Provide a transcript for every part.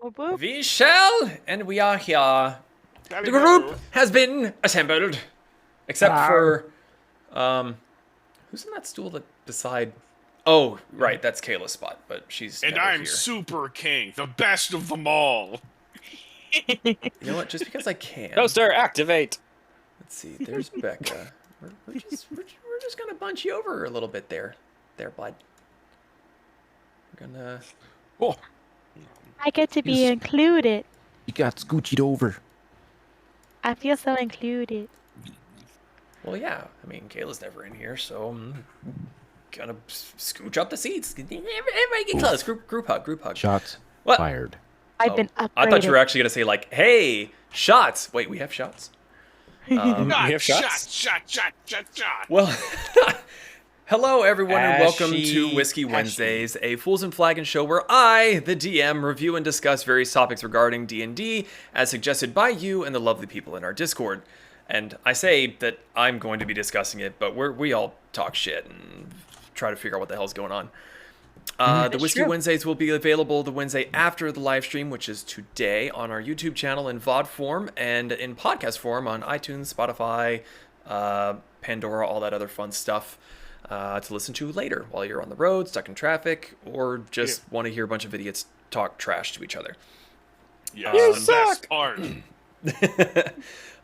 Whoop, whoop. We shall, and we are here. The group has been assembled, except for, who's in that stool that beside? Oh, right, that's Kayla's spot, but she's And never I'm here. Super King, the best of them all. You know what? Just because I can. Toaster, activate. Let's see. There's Becca. We're just gonna bunch you over a little bit there, bud. We're gonna. Oh, I get to be included. you got scoochied over. I feel so included. Well, yeah. I mean, Kayla's never in here, so I'm gonna scooch up the seats. Everybody get close. Group hug. Shots What? fired. I've been upgraded. I thought you were actually gonna say like, "Hey, shots." Wait, we have shots. We have shots? Shot. Well, hello everyone, and welcome Ashy, to Whiskey ashy. Wednesdays, a Fools and Flagons show where I, the DM, review and discuss various topics regarding D&D as suggested by you and the lovely people in our Discord. And I say that I'm going to be discussing it, but we all talk shit and try to figure out what the hell's going on. The Whiskey Wednesdays will be available the Wednesday after the live stream, which is today, on our YouTube channel in VOD form and in podcast form on iTunes, Spotify, Pandora, all that other fun stuff to listen to later while you're on the road, stuck in traffic, or just want to hear a bunch of idiots talk trash to each other. Yeah, the best part.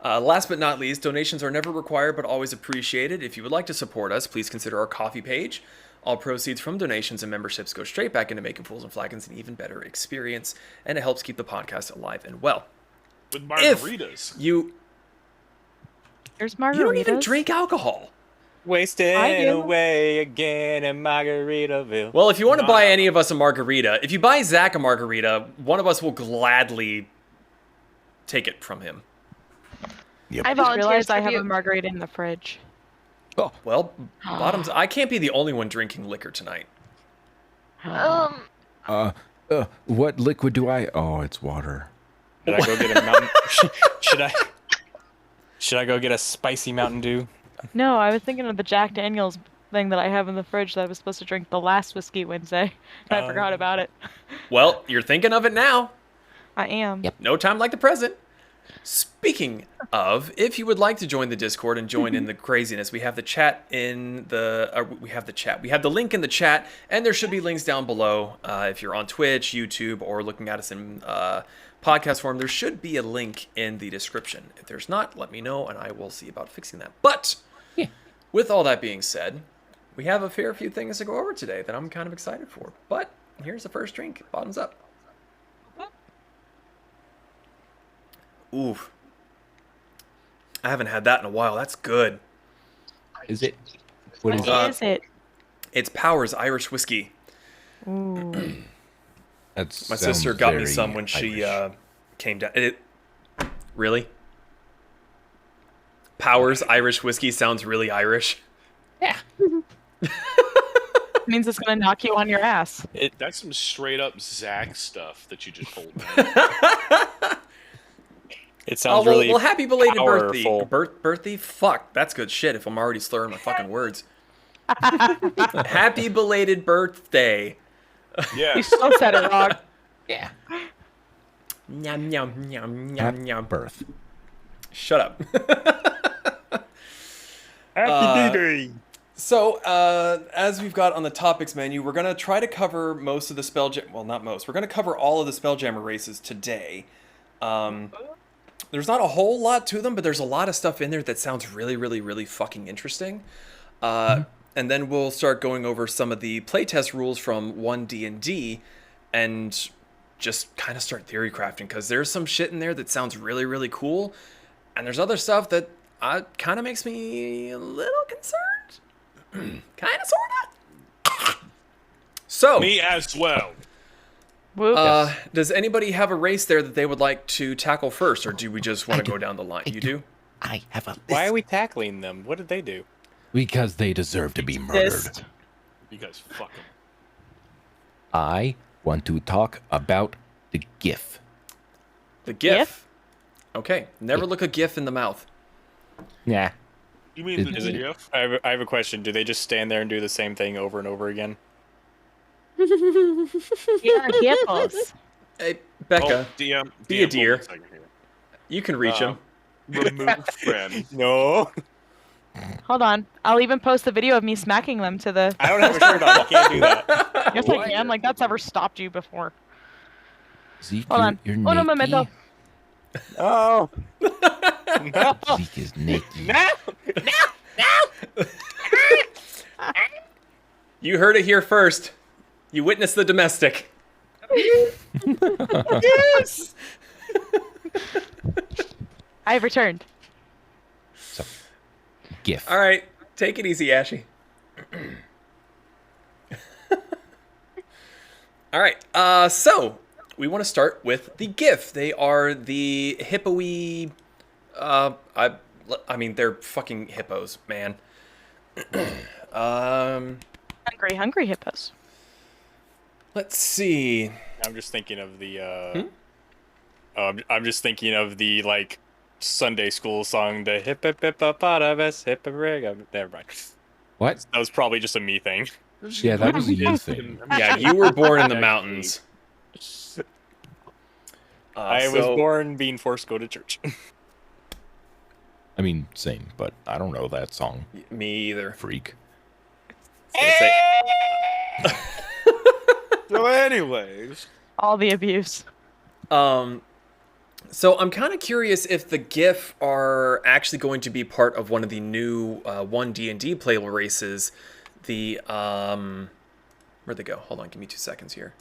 Last but not least, donations are never required but always appreciated. If you would like to support us, please consider our coffee page. All proceeds from donations and memberships go straight back into making Fools and Flagons an even better experience, and it helps keep the podcast alive and well. With margaritas. There's You margaritas. don't even drink alcohol. Wasting I do. away again in Margaritaville. Well, if you want to buy any of us a margarita, if you buy Zach a margarita, one of us will gladly take it from him. Yep. I just volunteer realized I have a tribute. margarita in the fridge. Well, Bottoms, I can't be the only one drinking liquor tonight. What liquid do I? Oh, it's water. Should I go get a mountain? Should I go get a spicy Mountain Dew? No, I was thinking of the Jack Daniels thing that I have in the fridge that I was supposed to drink the last Whiskey Wednesday. And I forgot about it. Well, you're thinking of it now. I am. Yep. No time like the present. Speaking of, if you would like to join the Discord and join in the craziness, we have the chat in the. We have the link in the chat, and there should be links down below. If you're on Twitch, YouTube, or looking at us in podcast form, there should be a link in the description. If there's not, let me know, and I will see about fixing that. But with all that being said, we have a fair few things to go over today that I'm kind of excited for. But here's the first drink. Bottoms up. Oof. I haven't had that in a while. That's good. Is it? What is What it? is it? It's Powers Irish Whiskey. Ooh. That's My sister got me some when she came down. Really? Powers Irish Whiskey sounds really Irish. Means it's gonna knock you on your ass. That's some straight up Zach stuff that you just pulled. It sounds well, really well, happy belated powerful. birthday. Fuck, that's good shit. If I'm already slurring my fucking words. Happy belated birthday. Yeah. You still said it wrong. Yeah. Nyam nyam nyam nyam nyam. Birth. Shut up. Happy D-Day. So, as we've got on the topics menu, we're going to try to cover most of the Spelljammer... Well, not most. We're going to cover all of the Spelljammer races today. There's not a whole lot to them, but there's a lot of stuff in there that sounds really, really, really fucking interesting. And then we'll start going over some of the playtest rules from 1D&D and just kind of start theory crafting, because there's some shit in there that sounds really, really cool. And there's other stuff that kind of makes me a little concerned. Kind of, sort of. So, Me as well. Whoop. does anybody have a race there that they would like to tackle first, or do we just want to go down the line? You do? I have a list. Why are we tackling them? What did they do? Because they deserve to be murdered. Fist. Because fuck them. I want to talk about the GIF. The GIF? GIF? Okay. Never look a GIF in the mouth. Yeah. You mean the Is it- GIF? I have a question. Do they just stand there and do the same thing over and over again? Yeah, hippos. Becca, DM, be a DM, dear. hold on a second here. You can reach him. Remove friend. No, Hold on. I'll even post a video of me smacking them to the. I don't have a shirt on. You can't do that. Yes, I can. Like that's ever stopped you before. Zeke, Hold on. you're Uno momento. naked. Oh, no, Zeke is naked. no. You heard it here first. You witnessed the domestic. Yes. I've returned. So, GIF. All right, take it easy, Ashy. All right, so we want to start with the GIF. They are the hippo-y, I mean, they're fucking hippos, man. Hungry hippos. Let's see. I'm just thinking of the. I'm just thinking of the like Sunday school song, the hip hip hippopotamus hip Never mind. What? That was probably just a me thing. Yeah, that was a you thing. Yeah, you were born in the mountains. I was born being forced to go to church. I mean, same, but I don't know that song. Me either. Freak. So, anyways, All the abuse. So I'm kind of curious if the GIF are actually going to be part of one of the new 1 D&D playable races. The where'd they go? Hold on, give me 2 seconds here.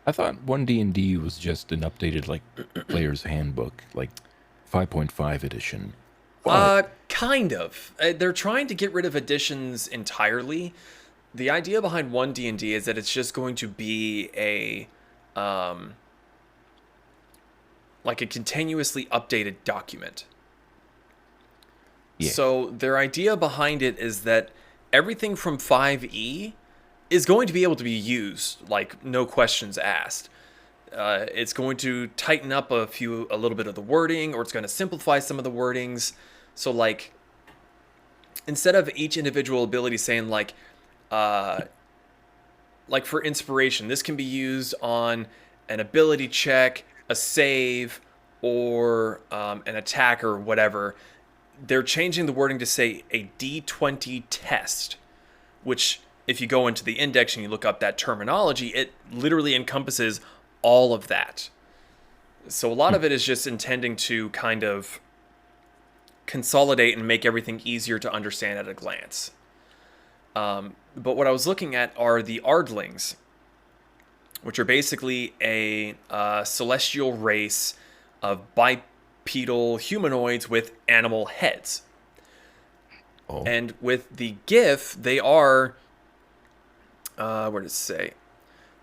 I thought 1D&D was just an updated like player's handbook, like 5.5 edition. Kind of. They're trying to get rid of editions entirely. The idea behind 1 D&D is that it's just going to be a like a continuously updated document. Yeah. So their idea behind it is that everything from 5e is going to be able to be used, like no questions asked. It's going to tighten up a little bit of the wording, or it's going to simplify some of the wordings. So like, instead of each individual ability saying like for inspiration, this can be used on an ability check, a save, or an attack or whatever. They're changing the wording to say a D20 test, which if you go into the index and you look up that terminology, it literally encompasses all of that. So a lot of it is just intending to kind of consolidate and make everything easier to understand at a glance. But what I was looking at are the Ardelings, which are basically a celestial race of bipedal humanoids with animal heads. Oh. And with the GIF, they are... where does it say?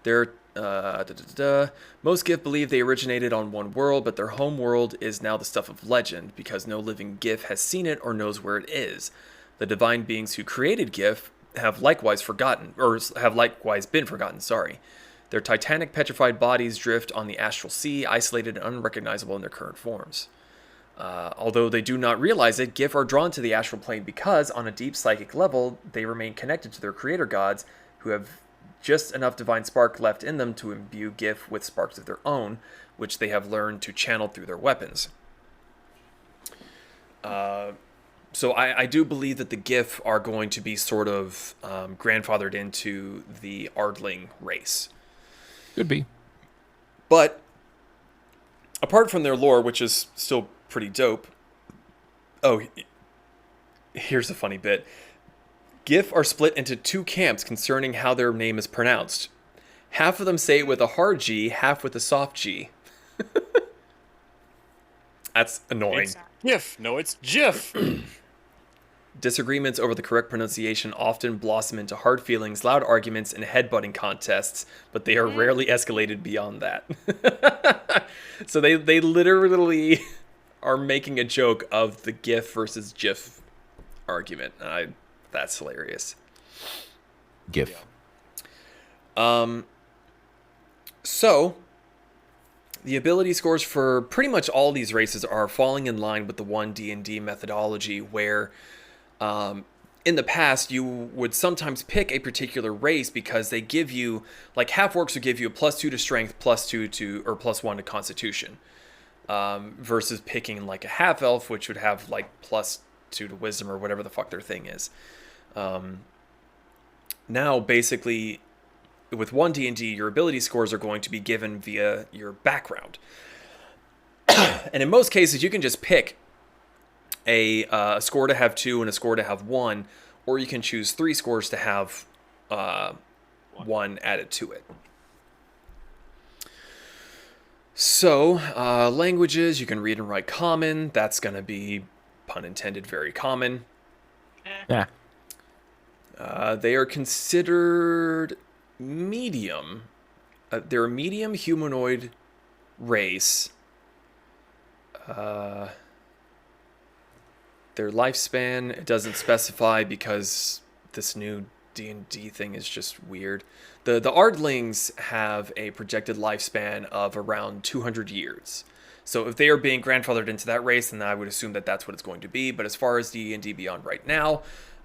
They're... Most GIF believe they originated on one world, but their home world is now the stuff of legend, because no living GIF has seen it or knows where it is. The divine beings who created GIF have likewise been forgotten, sorry. Their titanic petrified bodies drift on the astral sea, isolated and unrecognizable in their current forms. Although they do not realize it, GIF are drawn to the astral plane because, on a deep psychic level, they remain connected to their creator gods, who have just enough divine spark left in them to imbue GIF with sparks of their own, which they have learned to channel through their weapons. So I do believe that the GIF are going to be sort of grandfathered into the Ardling race. Could be. But apart from their lore, which is still pretty dope. Oh, here's a funny bit. GIF are split into 2 camps concerning how their name is pronounced. Half of them say it with a hard G, half with a soft G. That's annoying. It's GIF. No, it's GIF. Disagreements over the correct pronunciation often blossom into hard feelings, loud arguments, and headbutting contests, but they are rarely escalated beyond that. So they literally are making a joke of the GIF versus GIF argument. That's hilarious. GIF. So the ability scores for pretty much all these races are falling in line with the 1 D&D methodology, where in the past, you would sometimes pick a particular race because they give you, like half-orcs would give you a +2 to strength, +2 to, or +1 to constitution, versus picking like a half-elf, which would have like +2 to wisdom or whatever the fuck their thing is. Now, basically, with 1D&D, your ability scores are going to be given via your background. And in most cases, you can just pick a score to have 2 and a score to have 1, or you can choose 3 scores to have 1 added to it. So, languages, you can read and write common. That's going to be, pun intended, very common. Yeah. They are considered medium. They're a medium humanoid race. Their lifespan, it doesn't specify because this new D&D thing is just weird. The Ardelings have a projected lifespan of around 200 years. So if they are being grandfathered into that race, then I would assume that that's what it's going to be. But as far as D&D Beyond right now,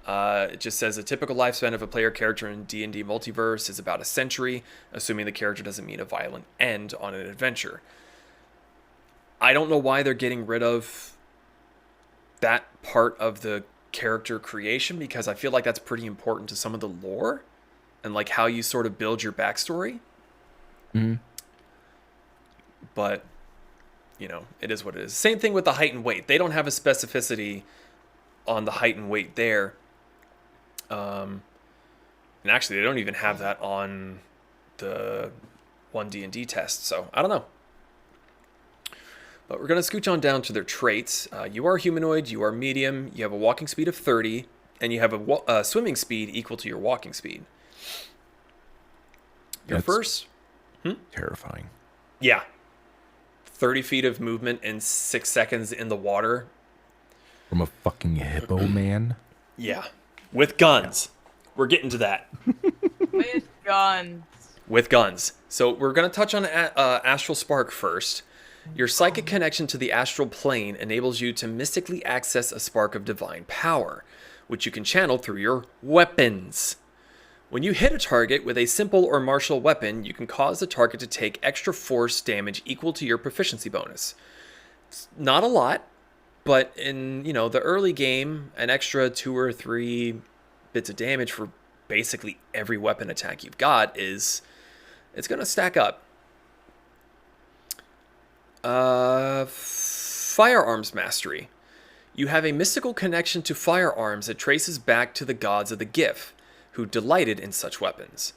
it just says a typical lifespan of a player character in D&D Multiverse is about a century, assuming the character doesn't meet a violent end on an adventure. I don't know why they're getting rid of that part of the character creation, because I feel like that's pretty important to some of the lore and like how you sort of build your backstory. Mm-hmm. But, you know, it is what it is. Same thing with the height and weight. They don't have a specificity on the height and weight there. And actually, they don't even have that on the 1D&D test. So, I don't know. But we're going to scooch on down to their traits. You are humanoid, you are medium, you have a walking speed of 30, and you have a swimming speed equal to your walking speed. Your That's first... terrifying. Yeah. 30 feet of movement in 6 seconds in the water. From a fucking hippo man? Yeah. With guns. We're getting to that. With guns. With guns. So we're going to touch on Astral Spark first. Your psychic connection to the astral plane enables you to mystically access a spark of divine power, which you can channel through your weapons. When you hit a target with a simple or martial weapon, you can cause the target to take extra force damage equal to your proficiency bonus. It's not a lot, but in, you know, the early game, an extra 2 or 3 bits of damage for basically every weapon attack you've got it's going to stack up. Firearms mastery. You have a mystical connection to firearms that traces back to the gods of the Gif, who delighted in such weapons.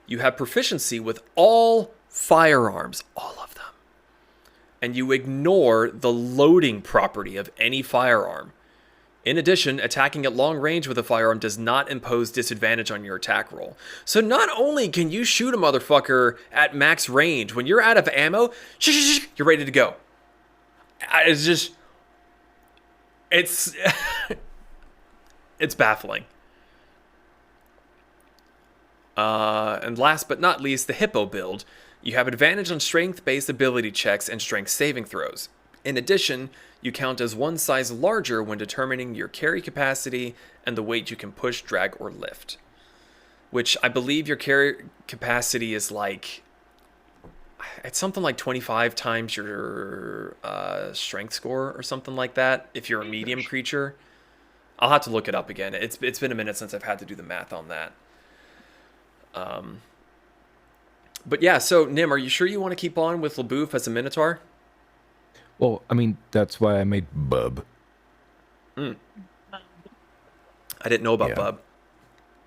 You have proficiency with all firearms, all of them. And you ignore the loading property of any firearm. In addition, attacking at long range with a firearm does not impose disadvantage on your attack roll. So not only can you shoot a motherfucker at max range, when you're out of ammo, you're ready to go. It's just... It's... it's baffling. And last but not least, the Hippo build. You have advantage on strength-based ability checks and strength saving throws. In addition, you count as one size larger when determining your carry capacity and the weight you can push, drag, or lift. Which I believe your carry capacity is like... It's something like 25 times your strength score or something like that, if you're a medium creature. I'll have to look it up again. It's been a minute since I've had to do the math on that. But yeah, so Nim, are you sure you want to keep on with LaBouffe as a Minotaur? Well, I mean, that's why I made Bub. I didn't know about Yeah. Bub.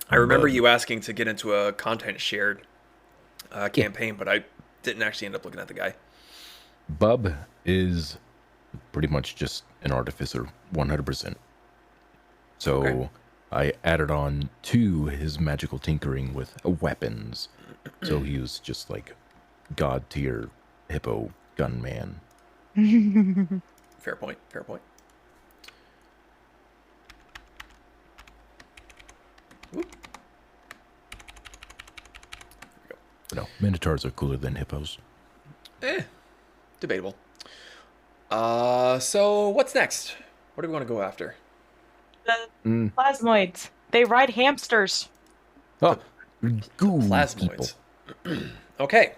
I remember Bub. you asking to get into a content shared campaign, but I didn't actually end up looking at the guy. Bub is pretty much just an artificer, 100%. So Okay. I added on to his magical tinkering with weapons. So he was just like god tier hippo gunman. Fair point. Fair point. Whoop. But no, minotaurs are cooler than hippos. Debatable. So what's next? What do we want to go after? The Plasmoids. They ride hamsters. Oh, goo people. Plasmoids. Okay.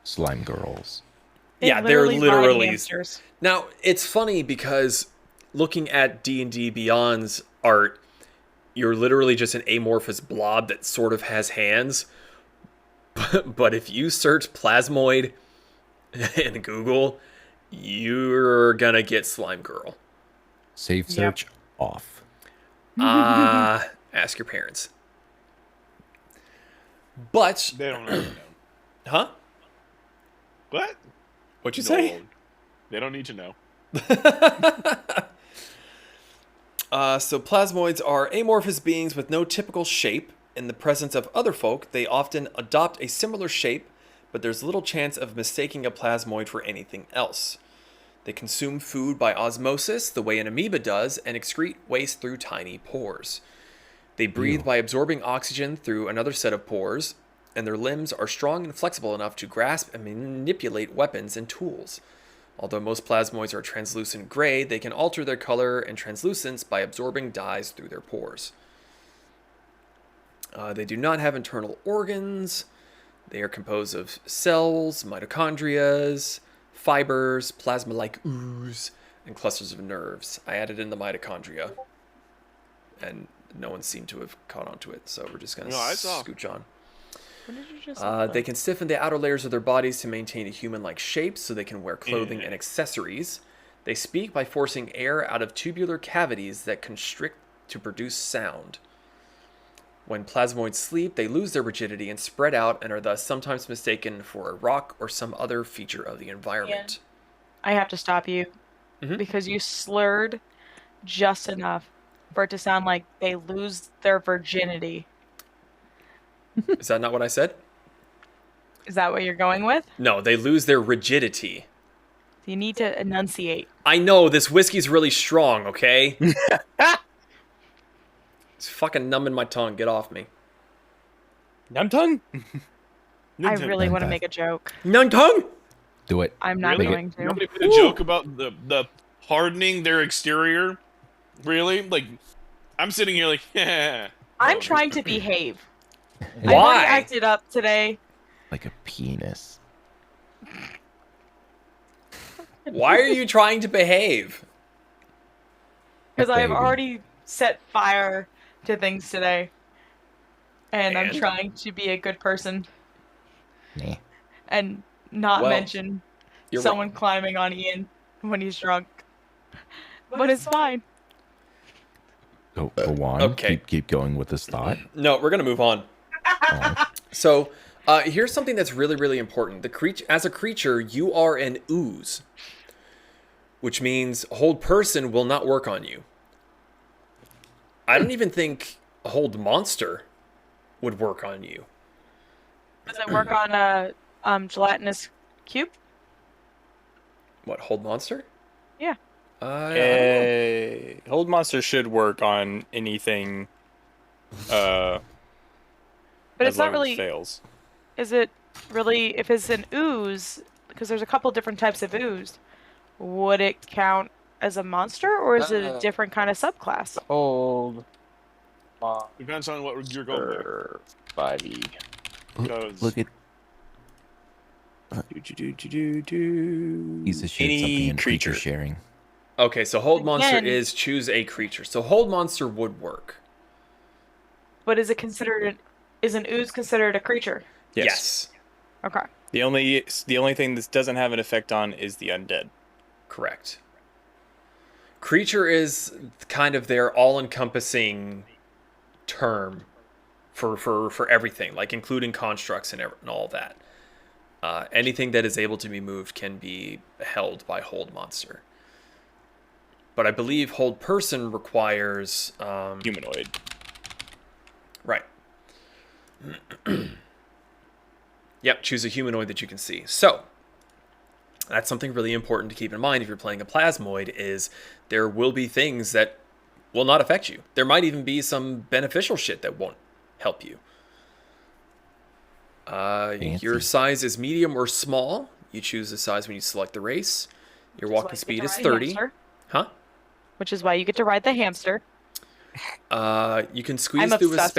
Slime girls. They Yeah, they're ride literally... hamsters. Now, it's funny because looking at D&D Beyond's art, you're literally just an amorphous blob that sort of has hands. But if you search Plasmoid in Google, you're gonna get Slime Girl. Save search off. Ask your parents. But, They don't need to know. huh? What? What'd you No, say? They don't need to know. So plasmoids are amorphous beings with no typical shape. In the presence of other folk, they often adopt a similar shape, but there's little chance of mistaking a plasmoid for anything else. They consume food by osmosis, the way an amoeba does, and excrete waste through tiny pores. They breathe by absorbing oxygen through another set of pores, and their limbs are strong and flexible enough to grasp and manipulate weapons and tools. Although most plasmoids are translucent gray, they can alter their color and translucence by absorbing dyes through their pores. They do not have internal organs. They are composed of cells, mitochondria, fibers, plasma-like ooze, and clusters of nerves. I added in the mitochondria, and no one seemed to have caught on to it, so we're just going to scooch on. What did you just say? They can stiffen the outer layers of their bodies to maintain a human-like shape so they can wear clothing and accessories. They speak by forcing air out of tubular cavities that constrict to produce sound. When plasmoids sleep, they lose their rigidity and spread out and are thus sometimes mistaken for a rock or some other feature of the environment. I have to stop you because you slurred just enough for it to sound like they lose their virginity. Is that not what I said? Is that what you're going with? No, they lose their rigidity. You need to enunciate. I know, this whiskey's really strong, okay? It's fucking numbing my tongue. Get off me. I'm done. I really want to Nuntai. make a joke. Nung tongue? Do it. I'm not Really? going to. Nobody made a joke about the hardening their exterior. Really? Like, I'm sitting here like, yeah. I'm trying to behave. I've Why? already acted up today. Like a penis. Why are you trying to behave? Because I've Baby. already set fire to things today. And I'm And? trying to be a good person Nah. and not Well, mention you're someone climbing on Ian when he's drunk. But it's fine. Go on. okay. Keep going with this thought. No, we're gonna move on. Oh, So, here's something that's really, really important. As a creature, you are an ooze, which means hold person will not work on you. I don't even think hold monster would work on you. Does it work on a gelatinous cube? What, hold monster? Yeah. Hold monster should work on anything. But as it's not long as it really. fails. Is it really? If it's an ooze, because there's a couple different types of ooze, would it count as a monster, or is it a different kind of subclass? Hold Depends on what you're going with. 5e. Because look at he's a shit Any something in creature creature. sharing. Okay, so hold monster Again. is choose a creature. So hold monster would work. But is it considered? Is an ooze considered a creature? Yes. Okay. The only thing this doesn't have an effect on is the undead. Correct. Creature is kind of their all-encompassing term for everything, like including constructs and all that. Anything that is able to be moved can be held by hold monster. But I believe hold person requires Humanoid. right. Yep, choose a humanoid that you can see. So that's something really important to keep in mind if you're playing a plasmoid, is there will be things that will not affect you. There might even be some beneficial shit that won't help you. Your size is medium or small. You choose the size when you select the race. Your walking speed is 30. Huh? Which is why you get to ride the hamster. You can squeeze I'm through a obsessed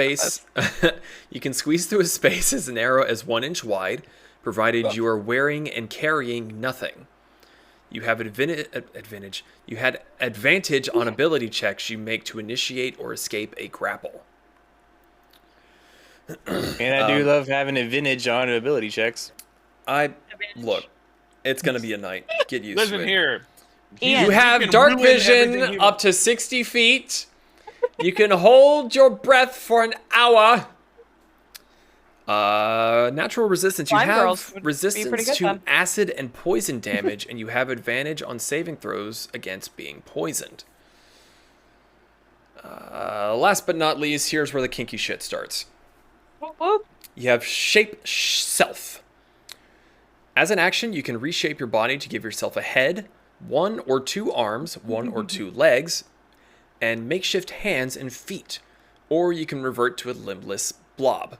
with space. You can squeeze through a space as narrow as 1 inch wide, provided you are wearing and carrying nothing. You have advantage. You had advantage on ability checks you make to initiate or escape a grapple. And I do love having advantage on ability checks. Look, it's gonna be a night. Get used to Listen it. here. And You have can dark ruin everything vision he- up to 60 feet. You can hold your breath for an hour. Natural resistance. You Slime have girls would be pretty resistance good to then. acid and poison damage, and you have advantage on saving throws against being poisoned. Last but not least, here's where the kinky shit starts. Whoop, whoop. You have shape self. As an action, you can reshape your body to give yourself a head, 1 or 2 arms, 1 or 2 legs, and makeshift hands and feet, or you can revert to a limbless blob.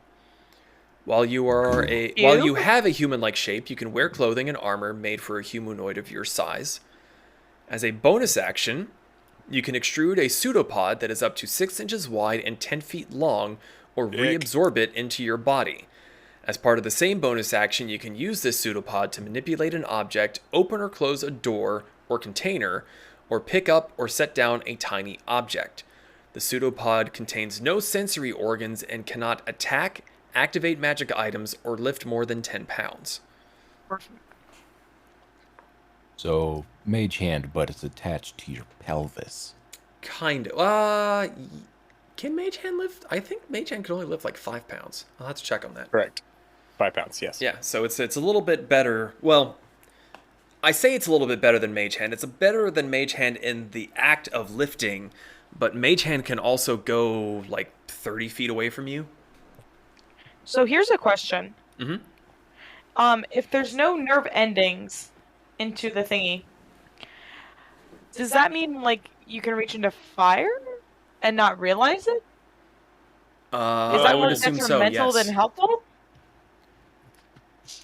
While you have a human-like shape, you can wear clothing and armor made for a humanoid of your size. As a bonus action, you can extrude a pseudopod that is up to 6 inches wide and 10 feet long, or reabsorb it into your body. As part of the same bonus action, you can use this pseudopod to manipulate an object, open or close a door or container, or pick up or set down a tiny object. The pseudopod contains no sensory organs and cannot attack, activate magic items, or lift more than 10 pounds. So, mage hand, but it's attached to your pelvis. Kind of. Can Mage Hand lift? I think Mage Hand can only lift like 5 pounds. I'll have to check on that. Correct. 5 pounds, yes. Yeah, so it's a little bit better. Well, I say it's a little bit better than Mage Hand. It's better than Mage Hand in the act of lifting, but Mage Hand can also go like 30 feet away from you. So here's a question. Mm-hmm. If there's no nerve endings into the thingy, does that mean like you can reach into fire and not realize it? Is I that would more assume so, detrimental yes. than helpful?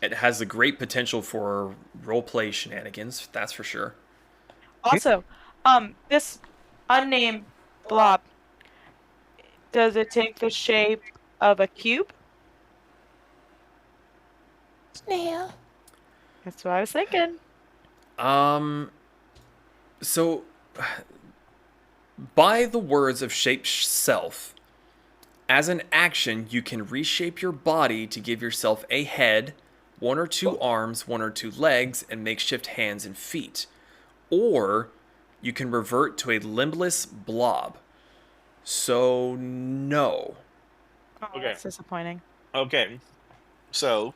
It has a great potential for roleplay shenanigans, that's for sure. Also, this unnamed blob, does it take the shape of a cube? Snail. That's what I was thinking. So, by the words of Shape Self, as an action, you can reshape your body to give yourself a head, 1 or 2 arms, 1 or 2 legs, and makeshift hands and feet. Or you can revert to a limbless blob. So, no. Oh, Okay. that's disappointing. Okay. So,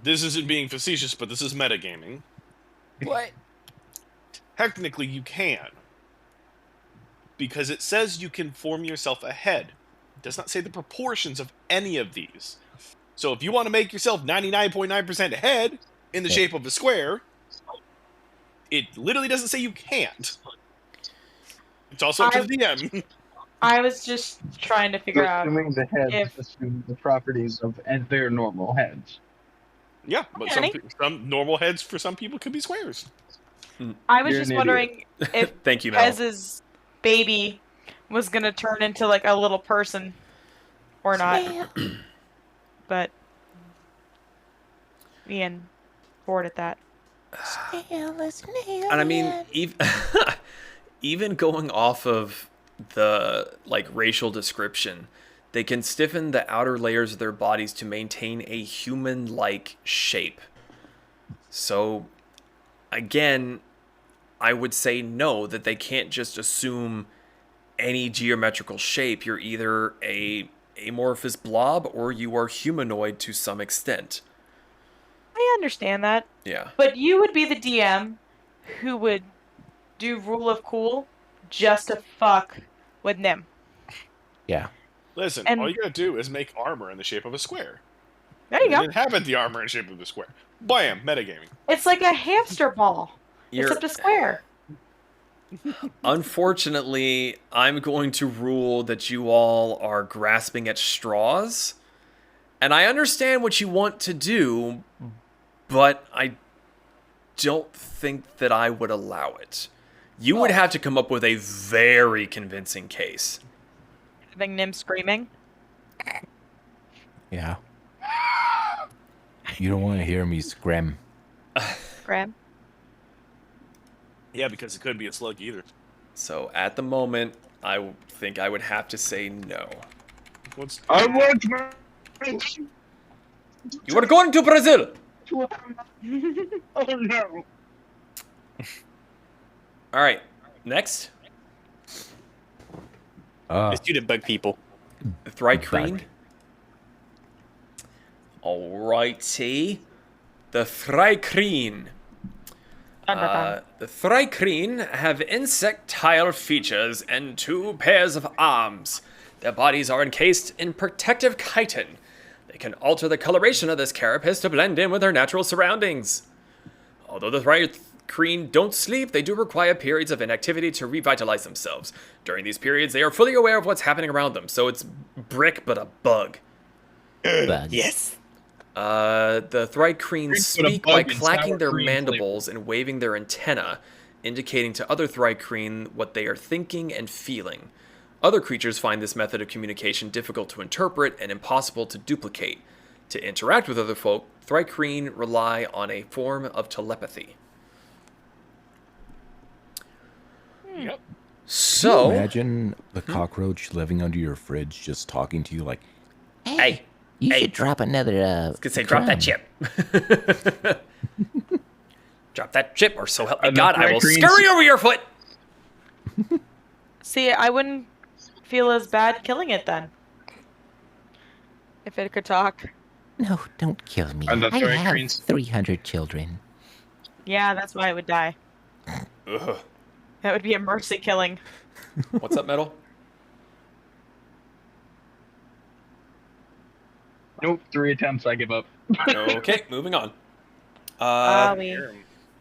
this isn't being facetious, but this is metagaming. What? Technically, you can. Because it says you can form yourself a head. It does not say the proportions of any of these. So if you want to make yourself 99.9% head in the shape of a square, it literally doesn't say you can't. It's also up to the DM. I was just trying to figure out Assuming the heads if- assume the properties of and their normal heads. Yeah, but Kenny? some normal heads for some people could be squares. I was You're just an wondering if Thank you, Mel. Pez's baby was gonna turn into like a little person or not. Snail. But Ian bored at that. Snail, a snail. And I mean, man. even going off of the like racial description, they can stiffen the outer layers of their bodies to maintain a human-like shape. So, again, I would say no, that they can't just assume any geometrical shape. You're either a amorphous blob or you are humanoid to some extent. I understand that, Yeah. but you would be the DM who would do rule of cool just to fuck with Nim. Yeah. Listen, And- all you gotta do is make armor in the shape of a square. There you And go. inhabit the armor in the shape of the square. Bam! Metagaming. It's like a hamster ball, except a square. Unfortunately, I'm going to rule that you all are grasping at straws. And I understand what you want to do, but I don't think that I would allow it. You would have to come up with a very convincing case. Having Nim screaming. Yeah. You don't want to hear me scream. Graham. Yeah, because it could be a slug either. So at the moment, I think I would have to say no. What's I want You are going to Brazil! Oh no. Alright, next. Just you to bug people. The Thrycreen. Alrighty. The Thrycreen. The Thrycreen have insectile features and 2 pairs of arms. Their bodies are encased in protective chitin. They can alter the coloration of this carapace to blend in with their natural surroundings. Although the Thrycreen don't sleep, they do require periods of inactivity to revitalize themselves. During these periods, they are fully aware of what's happening around them, so it's brick but a bug. Bug. Yes. The Thrycreen Brick but a speak bug by and clacking sour their cream mandibles and waving their antennae, indicating to other Thrycreen what they are thinking and feeling. Other creatures find this method of communication difficult to interpret and impossible to duplicate. To interact with other folk, Thrycreen rely on a form of telepathy. Yep. So, Imagine the cockroach living under your fridge just talking to you like, hey, You hey. should drop another. Could say, drop that crumb." chip. Drop that chip, or so help me And the God, I will Thrycreens- scurry over your foot. See, I wouldn't feel as bad killing it then. If it could talk. No, don't kill me. And the I have Thrycreens- 300 children. Yeah, that's why it would die. Ugh. That would be a mercy killing. What's up, Metal? Nope, 3 attempts, I give up. Okay, moving on. We-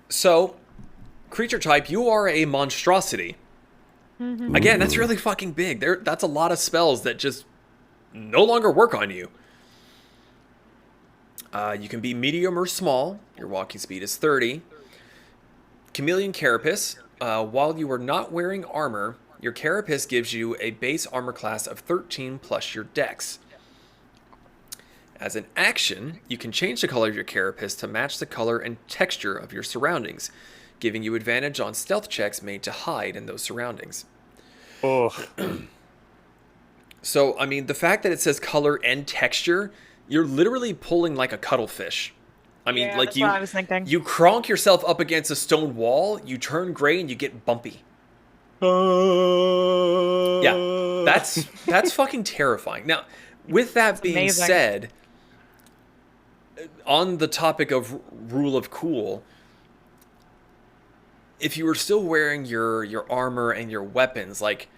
So, creature type, you are a monstrosity. Again, that's really fucking big. That's a lot of spells that just no longer work on you. You can be medium or small. Your walking speed is 30. Chameleon Carapace. While you are not wearing armor, your Carapace gives you a base armor class of 13 plus your dex. As an action, you can change the color of your Carapace to match the color and texture of your surroundings, giving you advantage on stealth checks made to hide in those surroundings. Oh. So, I mean, the fact that it says color and texture, you're literally pulling like a cuttlefish. I mean, Yeah, like that's what I was thinking. you cronk yourself up against a stone wall, you turn gray, and you get bumpy. Yeah, that's fucking terrifying. Now, with that being amazing. said, on the topic of rule of cool, if you were still wearing your armor and your weapons, like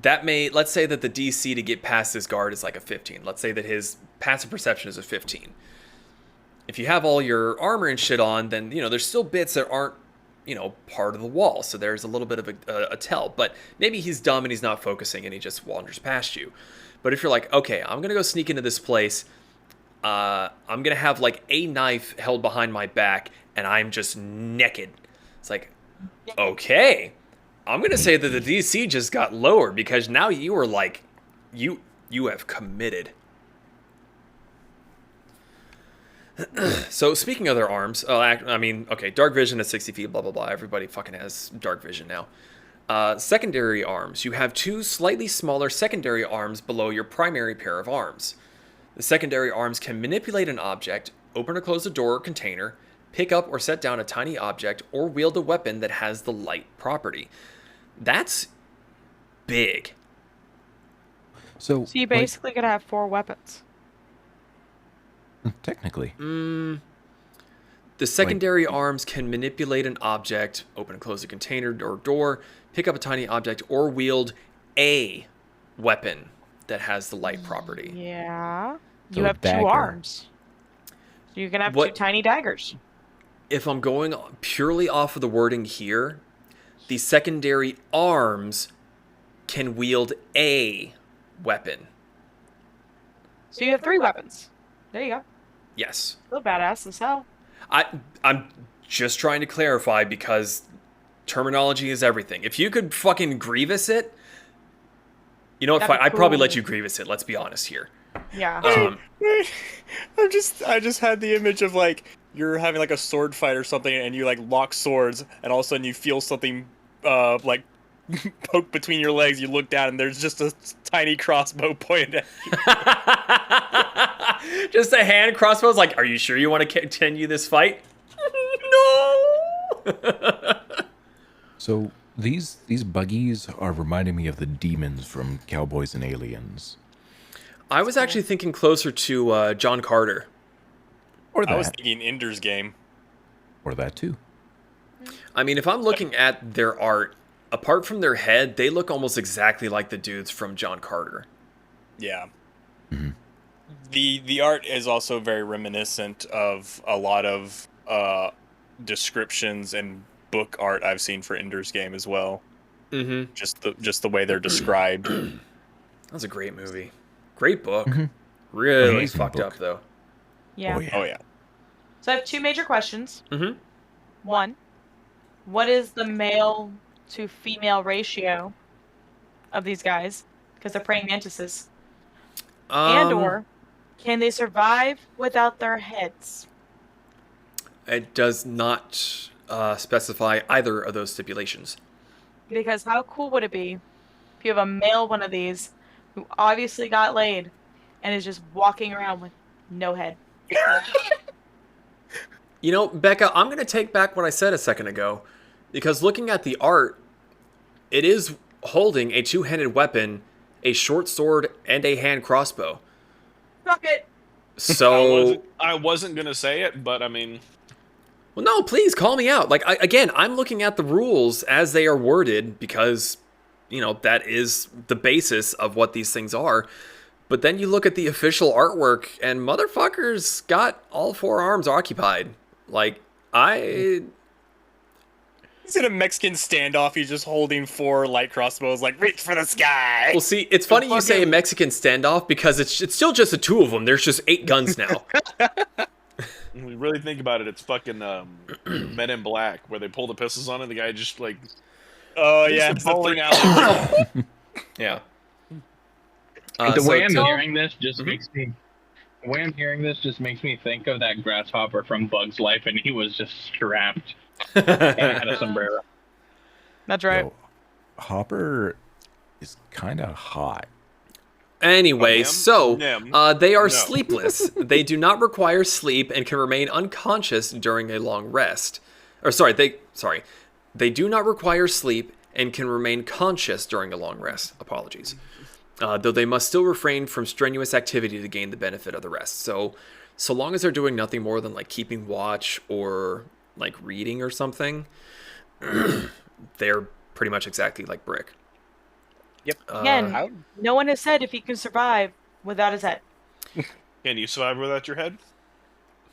that may, let's say that the DC to get past this guard is like a 15. Let's say that his passive perception is a 15. If you have all your armor and shit on, then, you know, there's still bits that aren't, you know, part of the wall. So there's a little bit of a tell. But maybe he's dumb and he's not focusing and he just wanders past you. But if you're like, okay, I'm going to go sneak into this place. I'm going to have like a knife held behind my back and I'm just naked. It's like, okay, I'm going to say that the DC just got lower because now you are like, you have committed. So speaking of their arms, I mean, okay, dark vision at 60 feet, blah, blah, blah. Everybody fucking has dark vision now. Secondary arms. You have 2 slightly smaller secondary arms below your primary pair of arms. The secondary arms can manipulate an object, open or close a door or container, pick up or set down a tiny object, or wield a weapon that has the light property. That's big. so So you basically could have 4 weapons. technically, The secondary arms can manipulate an object, open and close a container or door, pick up a tiny object, or wield a weapon that has the light property. Yeah. So You a have 2 dagger. arms. So you can have 2 What- tiny daggers. If I'm going purely off of the wording here, the secondary arms can wield a weapon. So you have 3 weapons. There you go. Yes. Still badass as hell. I'm just trying to clarify because terminology is everything. If you could fucking Grievous it, you know what? That'd be I'd probably cool. let you Grievous it. Let's be honest here. Yeah. I just had the image of like you're having like a sword fight or something, and you like lock swords, and all of a sudden you feel something like poke between your legs. You look down, and there's just a tiny crossbow pointed at you. Just a hand crossbow is like, are you sure you want to continue this fight? No. So these buggies are reminding me of the demons from Cowboys and Aliens. I was actually thinking closer to John Carter. Or I was that. thinking Ender's Game. Or that too. I mean, if I'm looking at their art, apart from their head, they look almost exactly like the dudes from John Carter. Yeah. Mm-hmm. The art is also very reminiscent of a lot of descriptions and book art I've seen for Ender's Game as well. Mm-hmm. Just the way they're described. That's a great movie. Great book. Mhm. Really Amazing fucked book. up, though. Yeah. Oh yeah. Oh yeah. So I have two major questions. Mm-hmm. One, what is the male to female ratio of these guys? Because they're praying mantises. And or can they survive without their heads? It does not specify either of those stipulations. Because how cool would it be if you have a male one of these who obviously got laid and is just walking around with no head? You know, Becca, I'm going to take back what I said a second ago. Because looking at the art, it is holding a two-handed weapon, a short sword, and a hand crossbow. Fuck it. So... I wasn't gonna say it, but I mean, Well, no, please call me out. Like, again, I'm looking at the rules as they are worded because, you know, that is the basis of what these things are. But then you look at the official artwork and motherfuckers got all four arms occupied. Like, He's in a Mexican standoff. He's just holding 4 light crossbows, like reach for the sky. Well, see, it's funny you say a Mexican standoff because it's still just the two of them. There's just 8 guns now. when we really think about it, it's fucking Men in Black, where they pull the pistols on and the guy just like, Oh yeah, the bowling alley. Yeah. The way I'm so- hearing this just makes me. The way I'm hearing this just makes me think of that grasshopper from Bug's Life, and he was just strapped and had a sombrero. That's right. Yo, Hopper is kind of hot. Anyway, Nim? so Nim? they are No. sleepless. They do not require sleep and can remain unconscious during a long rest. They do not require sleep and can remain conscious during a long rest. Apologies. Though they must still refrain from strenuous activity to gain the benefit of the rest. So long as they're doing nothing more than like keeping watch or like reading or something, they're pretty much exactly like Brick. Yep. Again, no one has said if he can survive without his head. Can you survive without your head? Is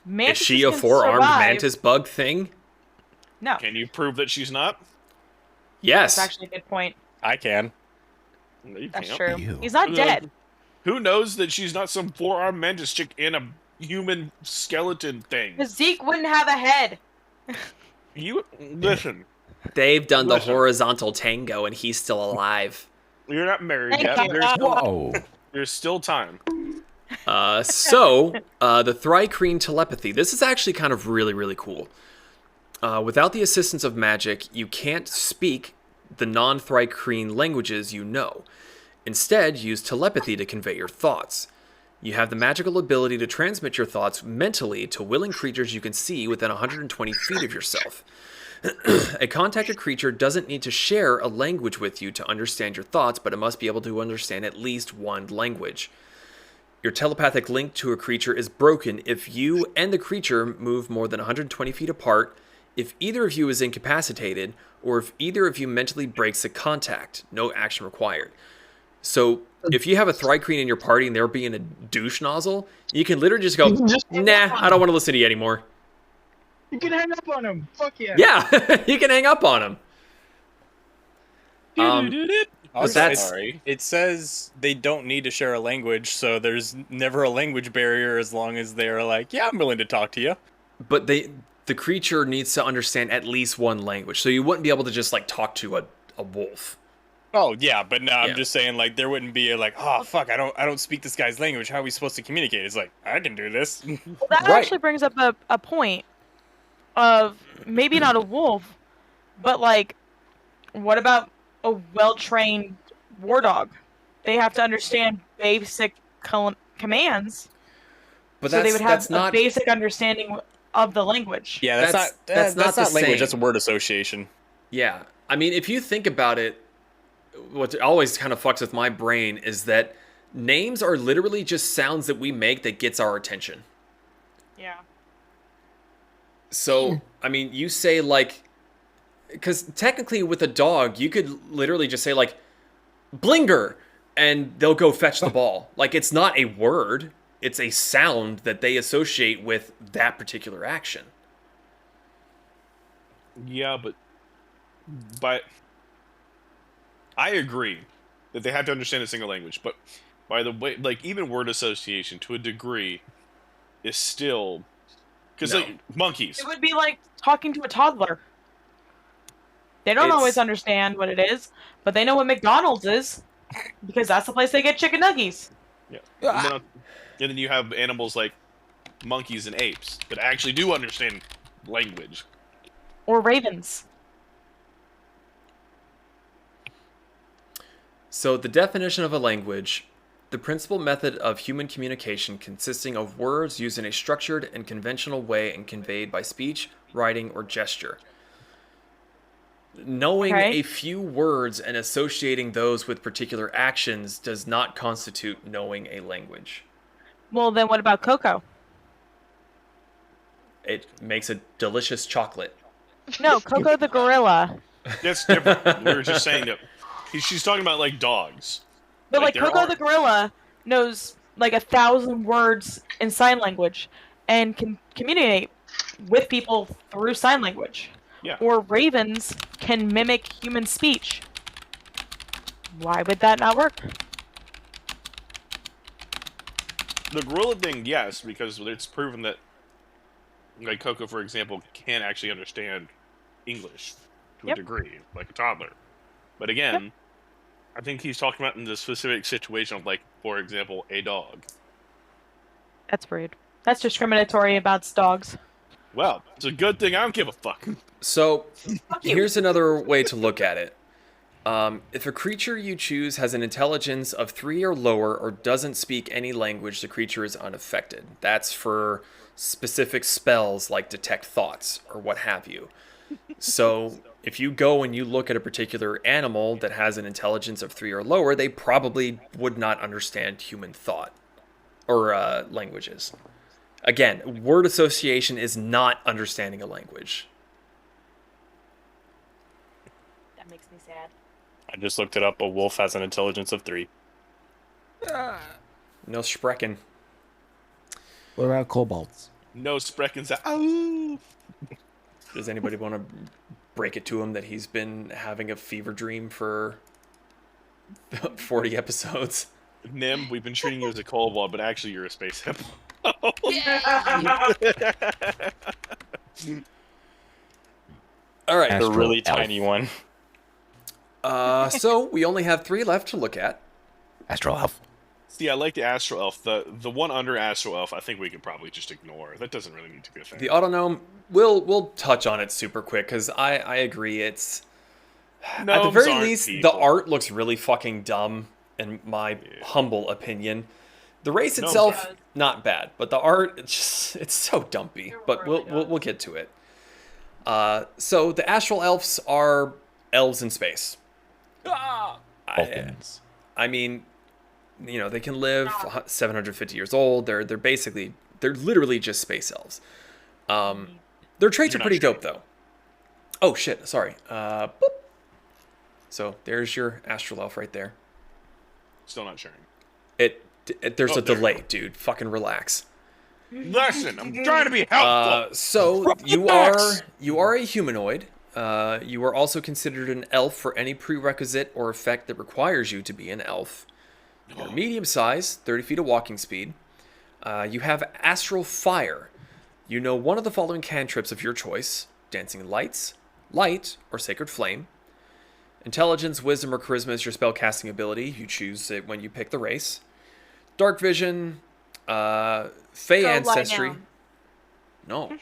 Mantises she a can 4-armed survive. mantis bug thing? No, Can you prove that she's not? Yes. that's actually a good point. I can. No, you That's can't. true. Ew. He's not dead. Who knows that she's not some 4-armed mantis chick in a human skeleton thing? Because Zeke wouldn't have a head. You listen. They've done the Listen. horizontal tango and he's still alive. You're not married Thank yet. you. Whoa. There's still time. The Thrycreen telepathy. This is actually kind of really, really cool. Without the assistance of magic, you can't speak the non-Thrycreen languages you know. Instead, use telepathy to convey your thoughts. You have the magical ability to transmit your thoughts mentally to willing creatures you can see within 120 feet of yourself. A contacted creature doesn't need to share a language with you to understand your thoughts, but it must be able to understand at least one language. Your telepathic link to a creature is broken if you and the creature move more than 120 feet apart, if either of you is incapacitated, or if either of you mentally breaks the contact. No action required. So, if you have a Thrycreen in your party and they're being a douche nozzle, you can literally just go, nah, I don't want to listen to you anymore. You can hang up on him. Fuck yeah. Yeah, you can hang up on him. Also, that's- Sorry. it says they don't need to share a language, so there's never a language barrier as long as they're like, yeah, I'm willing to talk to you. But the the creature needs to understand at least one language. So you wouldn't be able to just like talk to a wolf. Oh yeah, but no, Yeah. I'm just saying like there wouldn't be a like, oh fuck, I don't speak this guy's language. How are we supposed to communicate? It's like I can do this. Well, that Right. actually brings up a point of maybe not a wolf, but like, what about a well-trained war dog? They have to understand basic commands, But so they would have that's a not basic understanding of the language. Yeah, that's That's not not the language. same. That's word association. Yeah. I mean, if you think about it, what always kind of fucks with my brain is that names are literally just sounds that we make that gets our attention. Yeah. So, I mean, you say like, because technically with a dog, you could literally just say like, blinger, and they'll go fetch the ball. Like, it's not a word. It's a sound that they associate with that particular action. Yeah, but I agree that they have to understand a single language. But by the way, like even word association to a degree is still because No. like monkeys. It would be like talking to a toddler. They don't It's- always understand what it is, but they know what McDonald's is because that's the place they get chicken nuggies. Yeah. And then you have animals like monkeys and apes that actually do understand language. Or ravens. So, the definition of a language: the principal method of human communication consisting of words used in a structured and conventional way and conveyed by speech, writing, or gesture. Knowing Okay. a few words and associating those with particular actions does not constitute knowing a language. Well, then what about Coco? It makes a delicious chocolate. No, Coco the gorilla. That's different. We were just saying that she's talking about like dogs. But like Like, there Coco are- the gorilla knows like 1,000 words in sign language and can communicate with people through sign language. Yeah. Or ravens can mimic human speech. Why would that not work? The gorilla thing, yes, because it's proven that, like Coco, for example, can actually understand English to Yep. a degree, like a toddler. But again, I think he's talking about in the specific situation of, like, for example, a dog. That's rude. That's discriminatory about dogs. Well, it's a good thing I don't give a fuck. So, Fuck you. here's another way to look at it. If a creature you choose has an intelligence of 3 or lower or doesn't speak any language, the creature is unaffected. That's for specific spells like Detect Thoughts or what have you. So, if you go and you look at a particular animal that has an intelligence of 3 or lower, they probably would not understand human thought or languages. Again, word association is not understanding a language. That makes me sad. I just looked it up. A wolf has an intelligence of 3. No sprechen. What about kobolds? No Spreckens. Ow! Does anybody want to break it to him that he's been having a fever dream for 40 episodes? Nim, we've been treating you as a kobold, but actually you're a space hippo. All right. The Astro really Elf. tiny one. So we only have 3 left to look at. Astro Elf. See, I like the Astro Elf. The one under Astro Elf, I think we could probably just ignore. That doesn't really need to be a thing. The Autognome, we'll touch on it super quick because I agree it's... At the Gnomes very aren't least, people. the art looks really fucking dumb, in my humble opinion. The race Gnomes itself, are. not bad, but the art, it's so dumpy. But we'll get to it. So the Astral Elves are elves in space. Vulcans. I mean, you know, they can live 750 years old. They're literally just space elves. Their traits You're are not pretty sure. dope though. Oh shit, sorry. Boop. So there's your Astral Elf right there. Still not sharing. There's Oh, a there you delay, dude. Fucking relax. Listen, I'm trying to be helpful. So you are a humanoid. You are also considered an elf for any prerequisite or effect that requires you to be an elf. You're medium size, 30 feet of walking speed. You have astral fire. You know one of the following cantrips of your choice: Dancing Lights, Light, or Sacred Flame. Intelligence, Wisdom, or Charisma is your spellcasting ability. You choose it when you pick the race. Dark Vision, Fey Go lie Ancestry. down. No.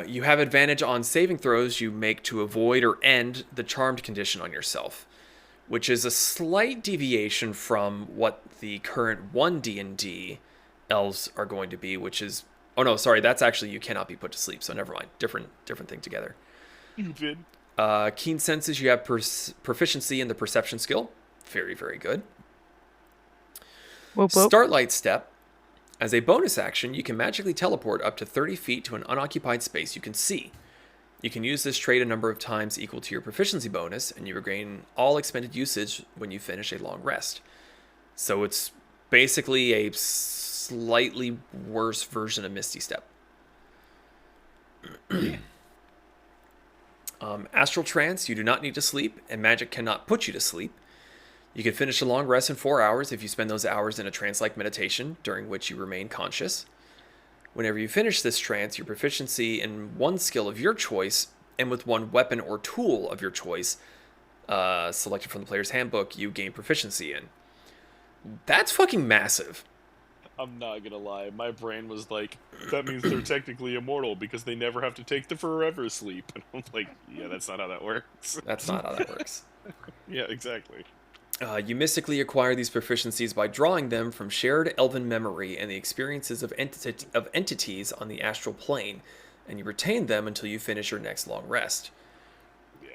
You have advantage on saving throws you make to avoid or end the charmed condition on yourself, which is a slight deviation from what the current 1D&D elves are going to be, which is... Oh, no, sorry, that's actually you cannot be put to sleep, so never mind. Different thing together. Stupid. Keen Senses, you have proficiency in the perception skill. Very, very good. Whoop, whoop. Starlight Step. As a bonus action, you can magically teleport up to 30 feet to an unoccupied space you can see. You can use this trait a number of times equal to your proficiency bonus, and you regain all expended usage when you finish a long rest. So it's basically a slightly worse version of Misty Step. Astral Trance, you do not need to sleep, and magic cannot put you to sleep. You can finish a long rest in 4 hours if you spend those hours in a trance-like meditation, during which you remain conscious. Whenever you finish this trance, your proficiency in one skill of your choice, and with one weapon or tool of your choice, selected from the player's handbook, you gain proficiency in. That's fucking massive. I'm not gonna lie, my brain was like, that means they're technically immortal because they never have to take the forever sleep. And I'm like, yeah, that's not how that works. That's not how that works. Yeah, exactly. You mystically acquire these proficiencies by drawing them from shared elven memory and the experiences of entities on the astral plane, and you retain them until you finish your next long rest.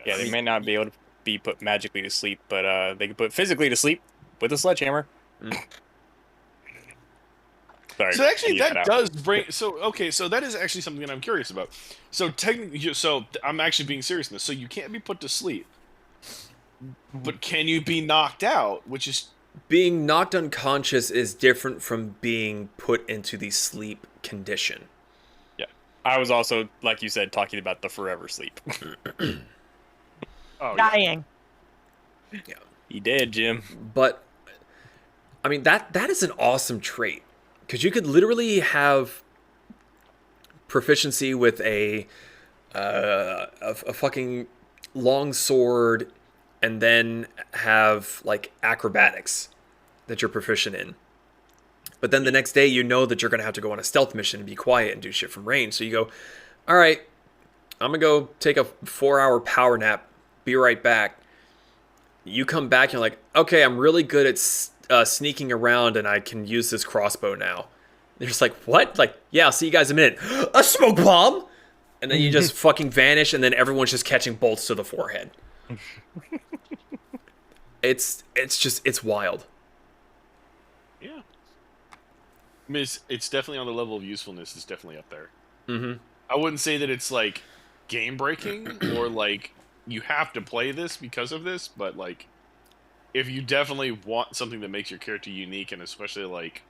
Yeah, they may not be able to be put magically to sleep, but they can put physically to sleep with a sledgehammer. Sorry, So actually, I need that cut out. does bring. So okay, so that is actually something that I'm curious about. So technically, so I'm actually being serious in this. So you can't be put to sleep, but can you be knocked out? Which is Being knocked unconscious is different from being put into the sleep condition. Yeah, I was also, like you said, talking about the forever sleep. oh yeah. Dying. Yeah. He did, Jim. But I mean that is an awesome trait, because you could literally have proficiency with a fucking long sword, and then have like acrobatics that you're proficient in. But then the next day you know that you're gonna have to go on a stealth mission and be quiet and do shit from range. So you go, all right, I'm gonna go take a 4-hour power nap. Be right back. You come back, you're like, okay, I'm really good at sneaking around, and I can use this crossbow now. They're just like, what? Like, yeah, I'll see you guys in a minute. A smoke bomb! And then you just fucking vanish, and then everyone's just catching bolts to the forehead. It's wild. Yeah. I mean, it's definitely on the level of usefulness. It's definitely up there. Mm-hmm. I wouldn't say that it's like game breaking or like you have to play this because of this, but like if you definitely want something that makes your character unique, and especially like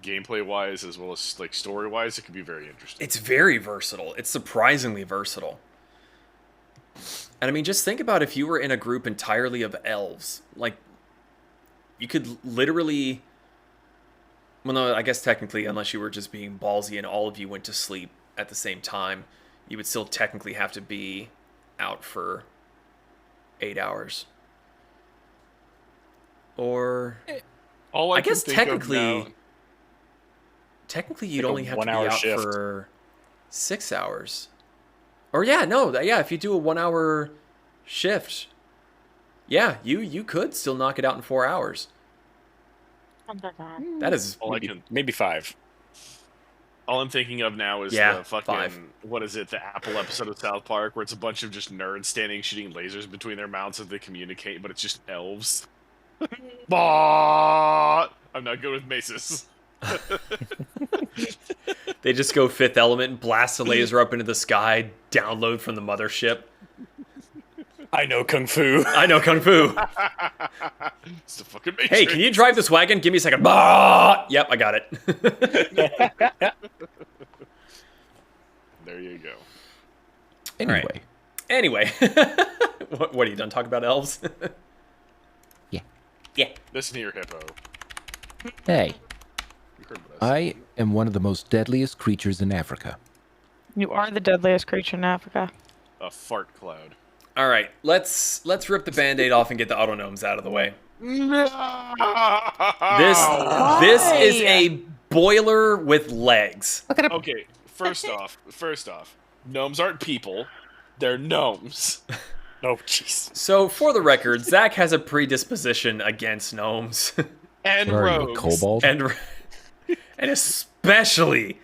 gameplay wise as well as like story wise, it could be very interesting. It's very versatile. It's surprisingly versatile. And I mean, just think about if you were in a group entirely of elves. Like, you could literally... Well, no, I guess technically, unless you were just being ballsy and all of you went to sleep at the same time, you would still technically have to be out for 8 hours. Or... All I can guess think of technically... now- Technically, you'd Like a only have to be 1 hour out shift. for 6 hours. Or yeah, no, yeah, if you do a 1 hour shift, yeah, you could still knock it out in 4 hours. That is all I can Maybe 5. all I'm thinking of now is Yeah, the fucking 5. what is it, the Apple episode of South Park where it's a bunch of just nerds standing shooting lasers between their mouths as they communicate, but it's just elves. But I'm not good with maces. They just go Fifth Element and blast a laser up into the sky, download from the mothership. I know Kung Fu. I know Kung Fu. It's the fucking Matrix. Hey, can you drive this wagon? Give me a second. Bah! Yep, I got it. There you go. Anyway, right. Anyway, what are you done talking about elves? Yeah. Yeah. Listen here, hippo. Hey, heard what I I said. am one of the most deadliest creatures in Africa. You are the deadliest creature in Africa. A fart cloud. All right, let's rip the band-aid off and get the autognomes out of the way. No! This is a boiler with legs. Okay, first off, gnomes aren't people. They're gnomes. Oh, jeez. So, for the record, Zach has a predisposition against gnomes, And What are you, a rogues. kobold? and especially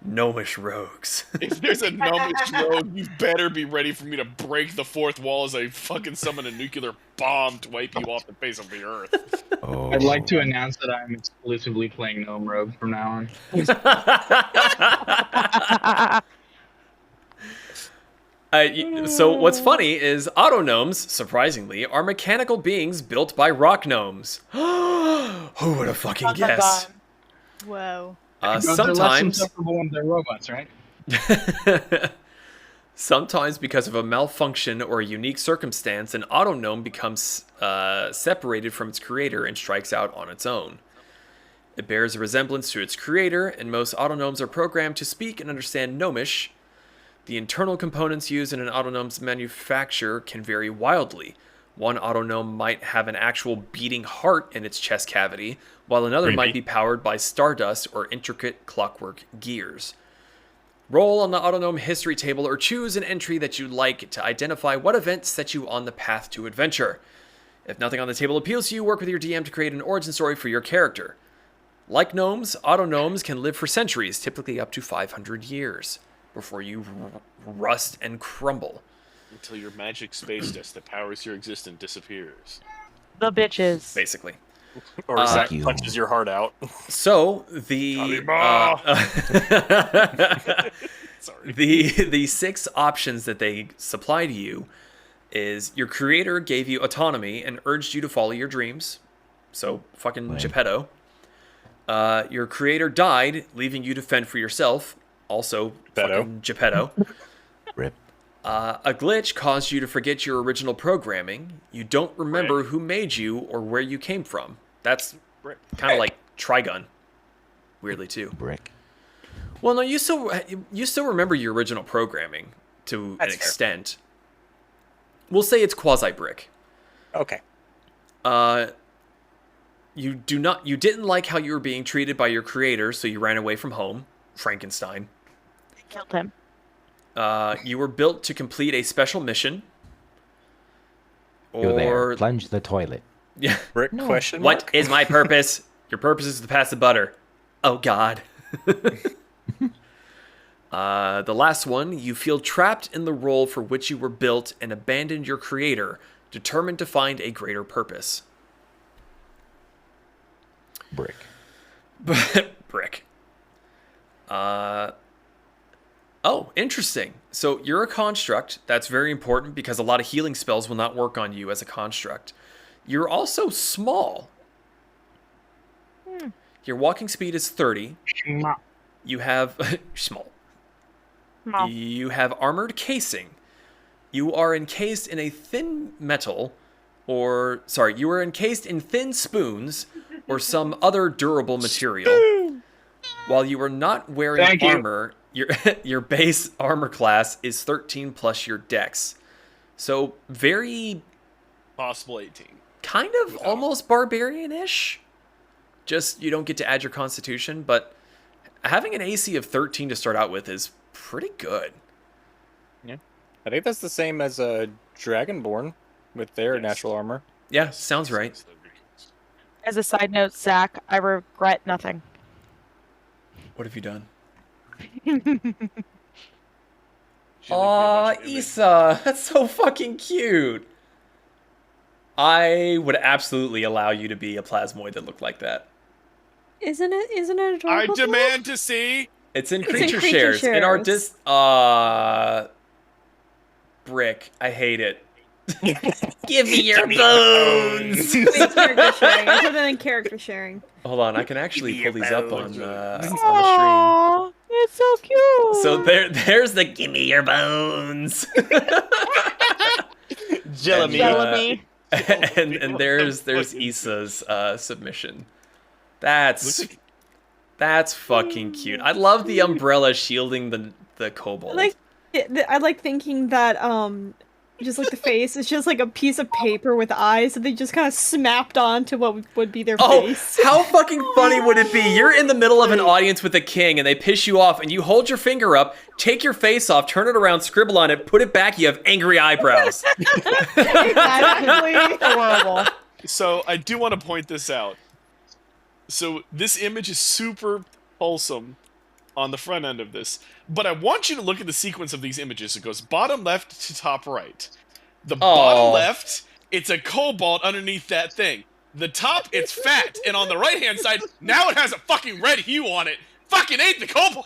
gnomish rogues. If there's a gnomish rogue, you better be ready for me to break the fourth wall as I fucking summon a nuclear bomb to wipe you off the face of the earth. Oh. I'd like to announce that I'm exclusively playing Gnome Rogue from now on. So what's funny is autognomes, surprisingly, are mechanical beings built by rock gnomes. Who would have fucking guessed? Whoa. They're less Sometimes, insufferable when they're robots, right? sometimes because of a malfunction or a unique circumstance, an autognome becomes separated from its creator and strikes out on its own. It bears a resemblance to its creator, and most autognomes are programmed to speak and understand gnomish. The internal components used in an autognome's manufacture can vary wildly. One autognome might have an actual beating heart in its chest cavity, while another might be powered by stardust or intricate clockwork gears. Roll on the autognome history table or choose an entry that you like to identify what events set you on the path to adventure. If nothing on the table appeals to you, work with your DM to create an origin story for your character. Like gnomes, autognomes can live for centuries, typically up to 500 years, before you rust and crumble. Until your magic space dust that powers your existence disappears. The bitches. Basically. Or Zach you. punches your heart out. So the Sorry. the 6 options that they supply to you is your creator gave you autonomy and urged you to follow your dreams. So fucking Lame. Geppetto. Your creator died, leaving you to fend for yourself. Also fucking Geppetto. Rip. A glitch caused you to forget your original programming. You don't remember who made you or where you came from. That's kind of like Trigun, weirdly too. Brick. Well, no, you still remember your original programming to That's an fair. extent. We'll say it's quasi brick. Okay. You didn't like how you were being treated by your creator, so you ran away from home, Frankenstein. Killed him. You were built to complete a special mission. Go there. Or Plunge the toilet. yeah. Brick question mark? What is my purpose? Your purpose is to pass the butter. Oh God. The last one, you feel trapped in the role for which you were built and abandoned your creator, determined to find a greater purpose. Brick. Brick. Oh, interesting. So you're a construct. That's very important because a lot of healing spells will not work on you as a construct. You're also small. Your walking speed is 30. You have small. No. You have armored casing. You are encased in a thin metal, you are encased in thin spoons or some other durable material. While you are not wearing Thank you. armor, your base armor class is 13 plus your dex. So very Possible 18. kind of almost barbarian-ish. Just you don't get to add your constitution, but having an AC of 13 to start out with is pretty good. I think that's the same as a Dragonborn with their Yes. natural armor. Yeah, sounds right. As a side note, Zach, I regret nothing. What have you done? She's Aw, like, "You're a bunch of Issa, that's so fucking cute. I would absolutely allow you to be a plasmoid that looked like that. Isn't it I adorable? demand to see. It's in It's in creature creature shares. In our shares. Brick, I hate it. Give me your bones. Wait, character sharing. I put it in character sharing. Hold on, I can actually pull these up on the Aw, it's so cute. stream. So there's the give me your bones. Jelly. Bellamy. and there's Issa's submission. That's That's fucking cute. I love the umbrella shielding the kobold. I like thinking that just like the face is just like a piece of paper with eyes that they just kind of snapped onto what would be their face. How fucking funny would it be? You're in the middle of an audience with a king and they piss you off and you hold your finger up, take your face off, turn it around, scribble on it, put it back, you have angry eyebrows. Exactly. Horrible. So I do want to point this out. So this image is super wholesome on the front end of this, but I want you to look at the sequence of these images. It goes bottom left to top right. The bottom left, it's a kobold underneath that thing. The top, it's fat, and on the right-hand side, now it has a fucking red hue on it. Fucking ate the kobold!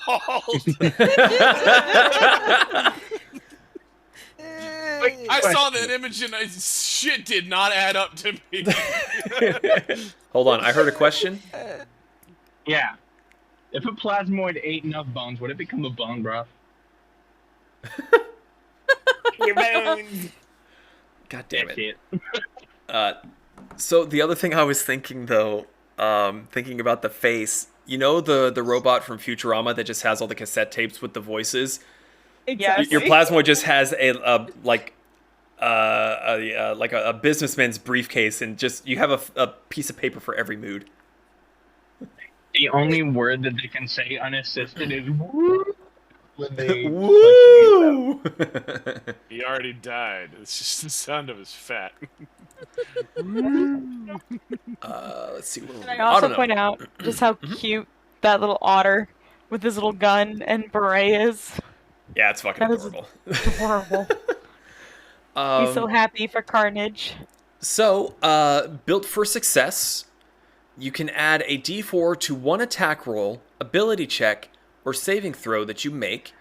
I saw that image and shit did not add up to me. Hold on, I heard a question. Yeah. If a plasmoid ate enough bones, would it become a bone broth? Your bones. God damn That's it. it. So the other thing I was thinking though, thinking about the face, you know the robot from Futurama that just has all the cassette tapes with the voices? Exactly. Your Plasmoid just has a businessman's briefcase, and just you have a piece of paper for every mood. The only word that they can say unassisted is woo when they Woo! He already died. It's just the sound of his fat. Let's see. Can I also point out just how cute that little otter with his little gun and beret is? Yeah, it's fucking adorable. Adorable. He's so happy for carnage. So, built for success, you can add a d4 to one attack roll, ability check, or saving throw that you make,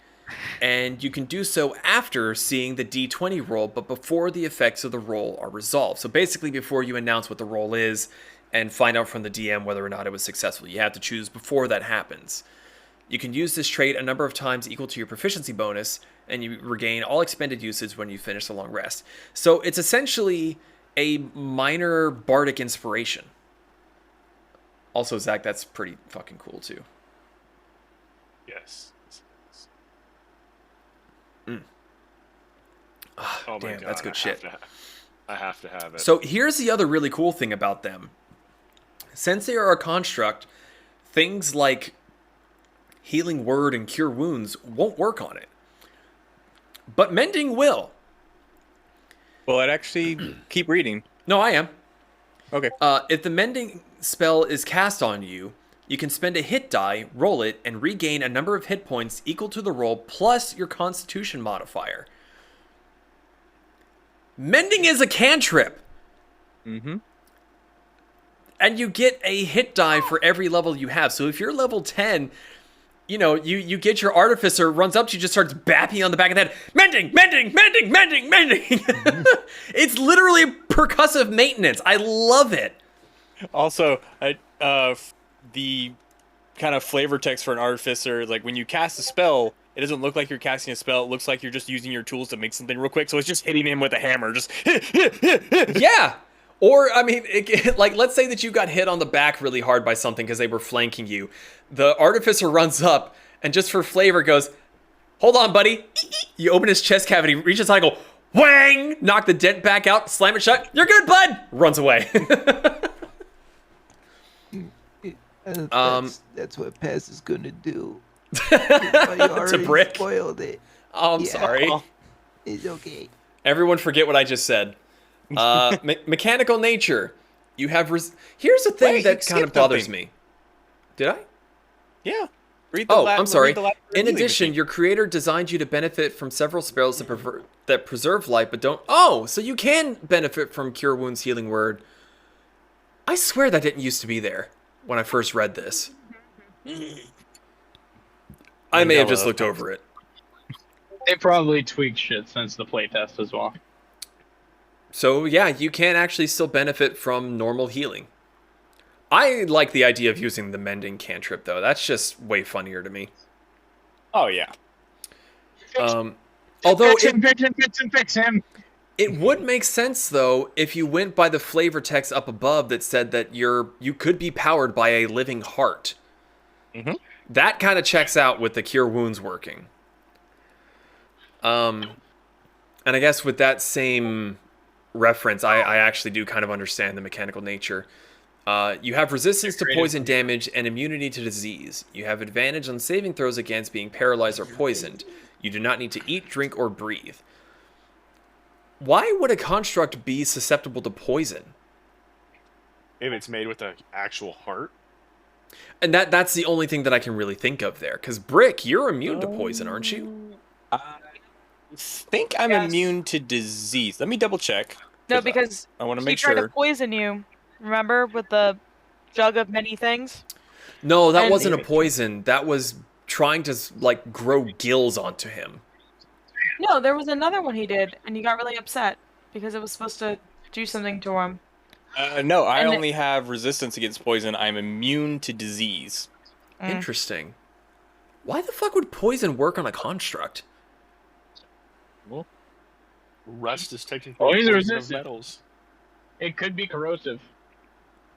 and you can do so after seeing the d20 roll, but before the effects of the roll are resolved. So basically before you announce what the roll is and find out from the DM whether or not it was successful. You have to choose before that happens. You can use this trait a number of times equal to your proficiency bonus, and you regain all expended usage when you finish a long rest. So it's essentially a minor bardic inspiration. Also, Zach, that's pretty fucking cool, too. Yes. Oh, Oh my damn, god, that's good shit. I have to have it. So here's the other really cool thing about them. Since they are a construct, things like Healing Word and Cure Wounds won't work on it. But Mending will. Well, I'd actually keep reading. No, I am. Okay. If the Mending spell is cast on you, you can spend a hit die, roll it, and regain a number of hit points equal to the roll plus your Constitution modifier. Mending is a cantrip. Mm-hmm. And you get a hit die for every level you have. So if you're level 10, you know, you get your Artificer, runs up to you, just starts bapping on the back of the head. Mending, mending, mending, mending, mending. It's literally percussive maintenance. I love it. Also, the kind of flavor text for an Artificer, like when you cast a spell, it doesn't look like you're casting a spell. It looks like you're just using your tools to make something real quick. So it's just hitting him with a hammer. Just Yeah. Or, I mean, like, let's say that you got hit on the back really hard by something because they were flanking you. The Artificer runs up and just for flavor goes, hold on, buddy. You open his chest cavity, reach inside, go, whang! Knock the dent back out, slam it shut. You're good, bud! Runs away. That's what Paz is gonna do. It's a brick. Spoiled it. Oh, I'm sorry. It's okay. Everyone forget what I just said. Mechanical nature. You have... Here's the thing that kind of bothers me. Did I? yeah. I'm sorry. read the last In healing addition, machine. your creator designed you to benefit from several spells that preserve life, but don't... Oh, so you can benefit from Cure Wounds, Healing Word. I swear that didn't used to be there when I first read this. I may have just looked over it. They probably tweaked shit since the playtest as well. So, yeah, you can actually still benefit from normal healing. I like the idea of using the Mending cantrip, though. That's just way funnier to me. Oh, yeah. Although Fix him. it would make sense, though, if you went by the flavor text up above that said that you could be powered by a living heart. Mhm. That kind of checks out with the cure wounds working. And I guess with that same reference, I actually do kind of understand the mechanical nature. You have resistance to poison damage and immunity to disease. You have advantage on saving throws against being paralyzed or poisoned. You do not need to eat, drink, or breathe. Why would a construct be susceptible to poison? If it's made with an actual heart. And that's the only thing that I can really think of there. Because Brick, you're immune to poison, aren't you? I think I'm Yes. immune to disease. Let me double check. No, because I want to he make tried to sure. poison you. Remember with the jug of many things? No, that And- wasn't a poison. That was trying to like grow gills onto him. No, there was another one he did, and he got really upset because it was supposed to do something to him. No, I And only have resistance against poison. I'm immune to disease. Interesting. Why the fuck would poison work on a construct? Rust is technically Oh, he's poison of resistant. metals. It could be corrosive.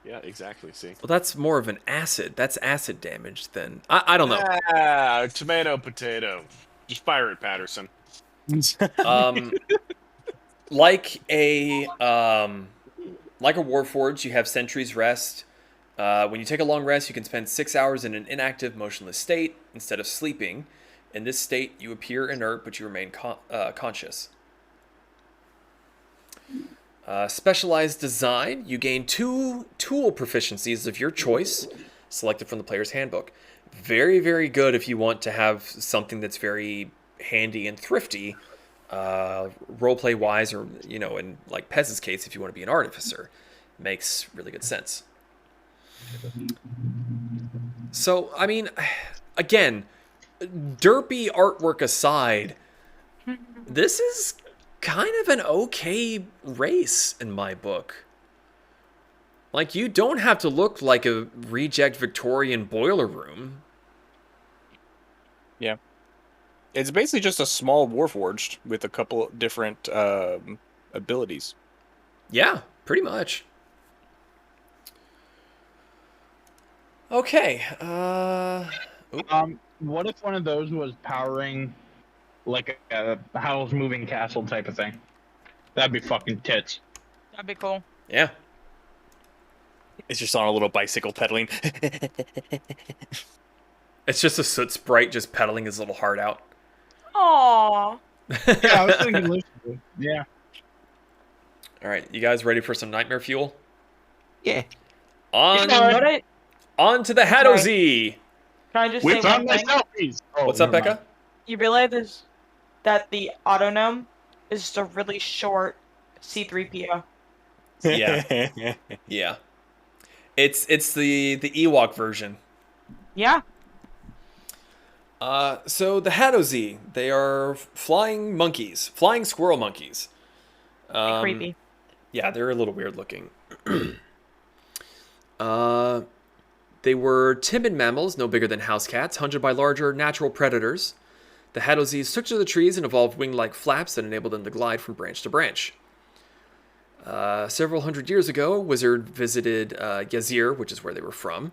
Yeah, exactly. See. Well, that's more of an acid. That's acid damage then. I don't know. Ah, tomato, potato. Just fire it, Patterson. Like a Warforged, you have Sentry's Rest. When you take a long rest, you can spend 6 hours in an inactive, motionless state instead of sleeping. In this state, you appear inert, but you remain conscious. Specialized Design, you gain 2 tool proficiencies of your choice, selected from the player's handbook. Very, very good if you want to have something that's very handy and thrifty, roleplay wise, or in like Pez's case, if you want to be an artificer. Makes really good sense. So, I mean, again, derpy artwork aside, this is kind of an okay race in my book. Like, you don't have to look like a reject Victorian boiler room. Yeah. It's basically just a small Warforged with a couple different abilities. Yeah, pretty much. Okay. What if one of those was powering like a Howl's Moving Castle type of thing? That'd be fucking tits. That'd be cool. Yeah. It's just on a little bicycle pedaling. It's just a soot sprite just pedaling his little heart out. Aww. Yeah, I was thinking Lucifer. Yeah. All right, you guys ready for some nightmare fuel? Yeah. On to the Hadozee. Can I just say Whip on one my thing? selfies. Oh, What's up, never Becca? mind. You realize that the auto gnome is just a really short C3PO. Yeah. Yeah. It's the Ewok version. Yeah. So the Hadozee, they are flying monkeys, flying squirrel monkeys. Creepy. Yeah, they're a little weird looking. They were timid mammals, no bigger than house cats, hunted by larger natural predators. The Hadozees took to the trees and evolved wing-like flaps that enabled them to glide from branch to branch. Several hundred years ago, a wizard visited Yazir, which is where they were from,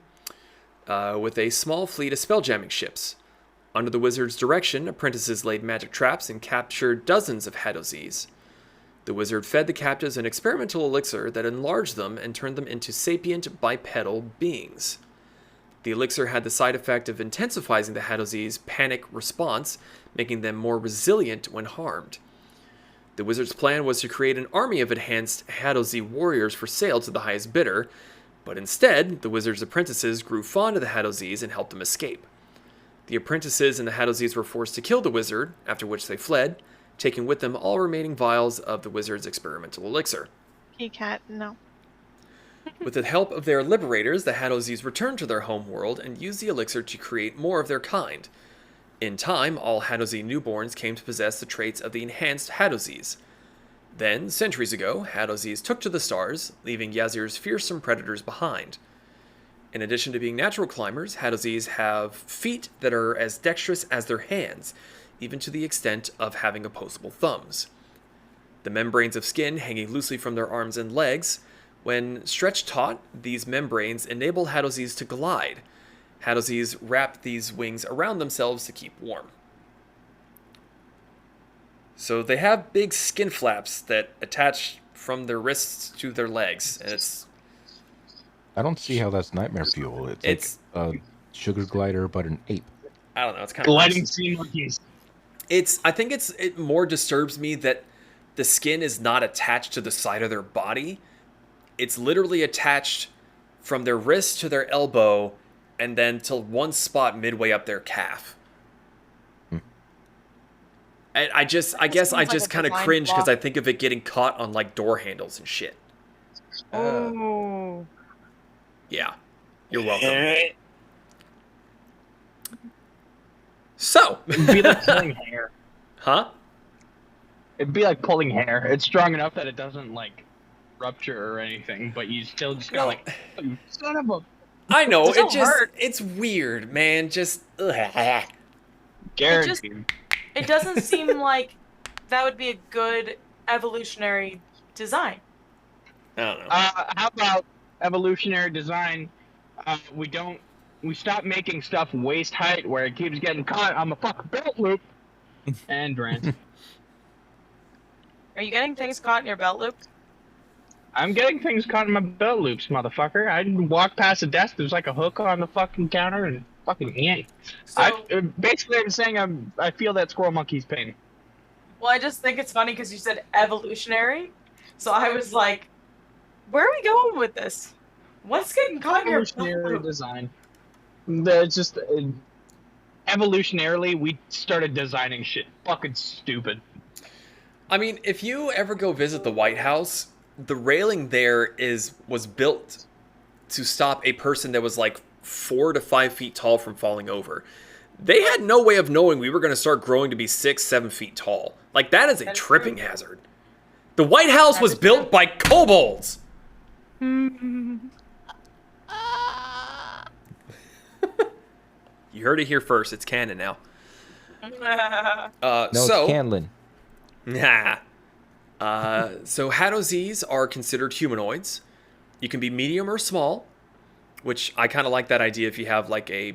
with a small fleet of spelljamming ships. Under the wizard's direction, apprentices laid magic traps and captured dozens of Hadozees. The wizard fed the captives an experimental elixir that enlarged them and turned them into sapient bipedal beings. The elixir had the side effect of intensifying the Hadozees' panic response, making them more resilient when harmed. The wizard's plan was to create an army of enhanced Hadozee warriors for sale to the highest bidder, but instead, the wizard's apprentices grew fond of the Hadozees and helped them escape. The apprentices and the Hadozees were forced to kill the wizard, after which they fled, taking with them all remaining vials of the wizard's experimental elixir. Hey, cat, no. With the help of their liberators, the Hadozees returned to their home world and used the elixir to create more of their kind. In time, all Hadozee newborns came to possess the traits of the enhanced Hadozees. Then, centuries ago, Hadozees took to the stars, leaving Yazir's fearsome predators behind. In addition to being natural climbers, Hadozees have feet that are as dexterous as their hands, even to the extent of having opposable thumbs. The membranes of skin hanging loosely from their arms and legs, when stretched taut, these membranes enable Hadozees to glide. Hadozes wrap these wings around themselves to keep warm. So they have big skin flaps that attach from their wrists to their legs, and I don't see how that's nightmare fuel. It's like a sugar glider, but an ape. I don't know. It's kind of Gliding sea monkeys. I think it more disturbs me that the skin is not attached to the side of their body. It's literally attached from their wrist to their elbow, and then to one spot midway up their calf. And I guess I just kind of cringe because I think of it getting caught on like door handles and shit. Oh. Yeah, you're welcome. So, It'd be like pulling hair. Huh? It'd be like pulling hair. It's strong enough that it doesn't like rupture or anything, but you still just kind of like, "You son of a." I know It just hurt. it's weird, man. Just ugh. Guaranteed. It doesn't seem like that would be a good evolutionary design. I don't know. How about evolutionary design? We stop making stuff waist height where it keeps getting caught on the fucking belt loop. And rant. Are you getting things caught in your belt loop? I'm getting things caught in my belt loops, motherfucker. I walk past a desk, there's like a hook on the fucking counter, and fucking yank. So, Basically, I'm saying I feel that squirrel monkey's pain. well, I just think it's funny because you said evolutionary. So I was like, where are we going with this? What's getting caught in your belt Evolutionary loop? design. It's just evolutionarily, we started designing shit fucking stupid. I mean, if you ever go visit the White House, the railing there was built to stop a person that was like 4 to 5 feet tall from falling over. They had no way of knowing we were going to start growing to be 6, 7 feet tall. Like, that is a That's tripping true. hazard. The White House That was is built true. by kobolds. You heard it here first. It's canon now. No, it's Canlin. Nah. So Hadozes are considered humanoids. You can be medium or small, which I kind of like that idea if you have like a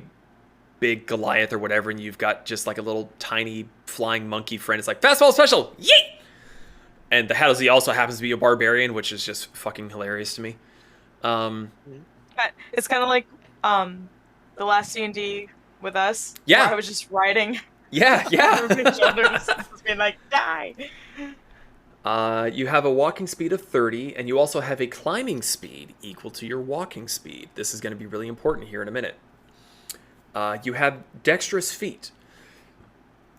big Goliath or whatever and you've got just like a little tiny flying monkey friend. It's like, fastball special! Yeet! And the Hadozee also happens to be a barbarian, which is just fucking hilarious to me. It's kind of like the last D&D with us. Yeah. Where I was just riding Yeah, over my shoulders, just being like, die. You have a walking speed of 30, and you also have a climbing speed equal to your walking speed. This is going to be really important here in a minute. You have dexterous feet.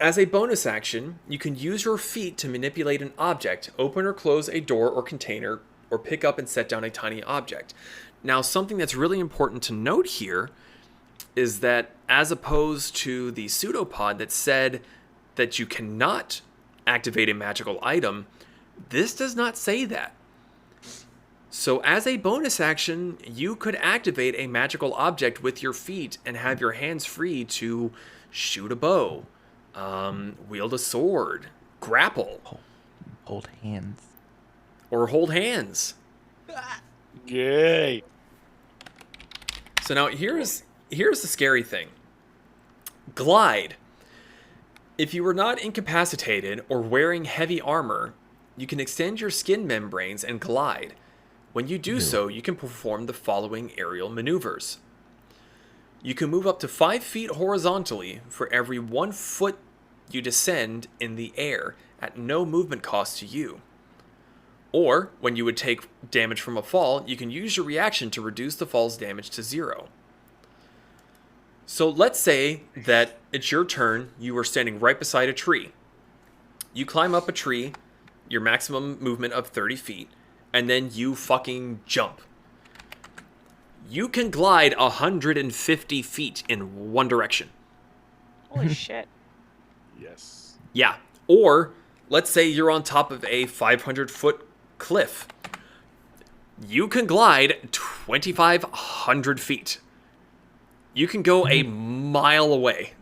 As a bonus action, you can use your feet to manipulate an object, open or close a door or container, or pick up and set down a tiny object. Now, something that's really important to note here is that as opposed to the pseudopod that said that you cannot activate a magical item, this does not say that. So as a bonus action, you could activate a magical object with your feet and have your hands free to shoot a bow, wield a sword, grapple, Hold hands. or hold hands. Yay. So now here's the scary thing. Glide. If you were not incapacitated or wearing heavy armor, you can extend your skin membranes and glide. When you do so, you can perform the following aerial maneuvers. You can move up to 5 feet horizontally for every 1 foot you descend in the air at no movement cost to you. Or, when you would take damage from a fall, you can use your reaction to reduce the fall's damage to 0. So let's say that it's your turn, you are standing right beside a tree. You climb up a tree, your maximum movement of 30 feet, and then you fucking jump. You can glide 150 feet in one direction. Holy shit. Yes. Yeah. Or, let's say you're on top of a 500-foot cliff. You can glide 2,500 feet. You can go a mile away.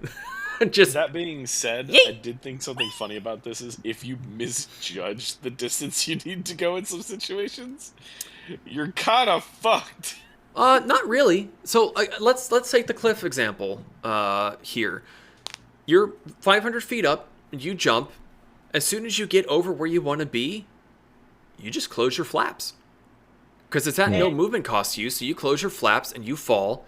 Just That being said, Yeet. I did think something funny about this is if you misjudge the distance you need to go in some situations, you're kind of fucked. Not really. So let's take the cliff example here. You're 500 feet up, you jump. As soon as you get over where you want to be, you just close your flaps. Because it's at no movement cost to you, so you close your flaps and you fall,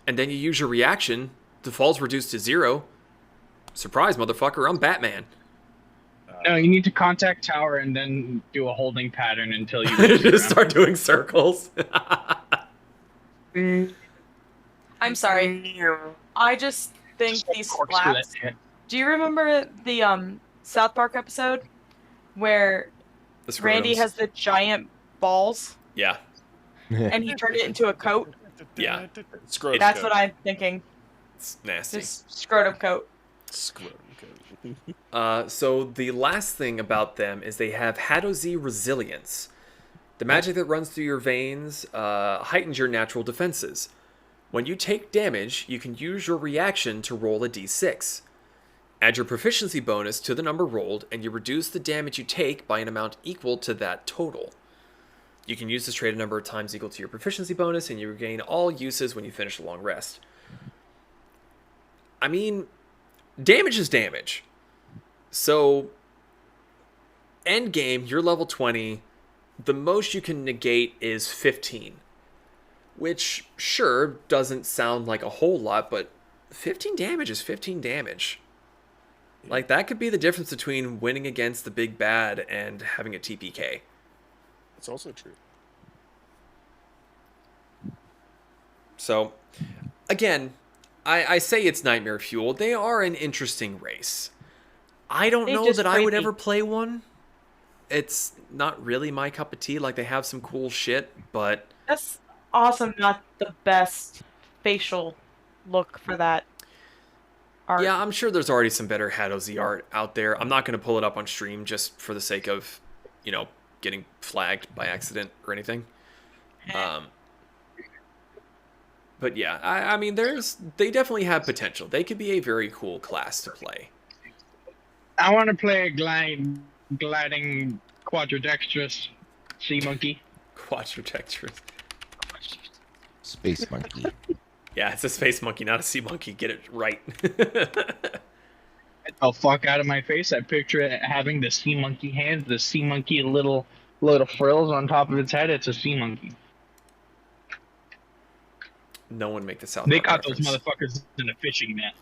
and then you use your reaction. The fall's reduced to 0. Surprise, motherfucker, I'm Batman. No, you need to contact tower and then do a holding pattern until you just start doing circles. I'm sorry. I just think these flaps. Do you remember the South Park episode where Randy has the giant balls? Yeah. And he turned it into a coat? Yeah. That's what I'm thinking. It's nasty. Just scrotum coat. Scrotum coat. So the last thing about them is they have Hadozi Resilience. The magic that runs through your veins heightens your natural defenses. When you take damage, you can use your reaction to roll a d6. Add your proficiency bonus to the number rolled, and you reduce the damage you take by an amount equal to that total. You can use this trait a number of times equal to your proficiency bonus, and you regain all uses when you finish a long rest. I mean, damage is damage. So, end game, you're level 20. The most you can negate is 15. Which, sure, doesn't sound like a whole lot, but 15 damage is 15 damage. Like, that could be the difference between winning against the big bad and having a TPK. That's also true. So, again, I say it's nightmare fuel. They are an interesting race. I don't know that I would ever play one. It's not really my cup of tea. Like, they have some cool shit, but... That's also not the best facial look for that art. Yeah, I'm sure there's already some better Hadozi art out there. I'm not going to pull it up on stream just for the sake of, you know, getting flagged by accident or anything. But yeah, I mean, they definitely have potential. They could be a very cool class to play. I want to play a gliding quadridextrous sea monkey. Quadridextrous. Space monkey. Yeah, it's a space monkey, not a sea monkey. Get it right. Get the fuck out of my face. I picture it having the sea monkey hands, the sea monkey little frills on top of its head. It's a sea monkey. No one make the South They Park caught those motherfuckers in a fishing net.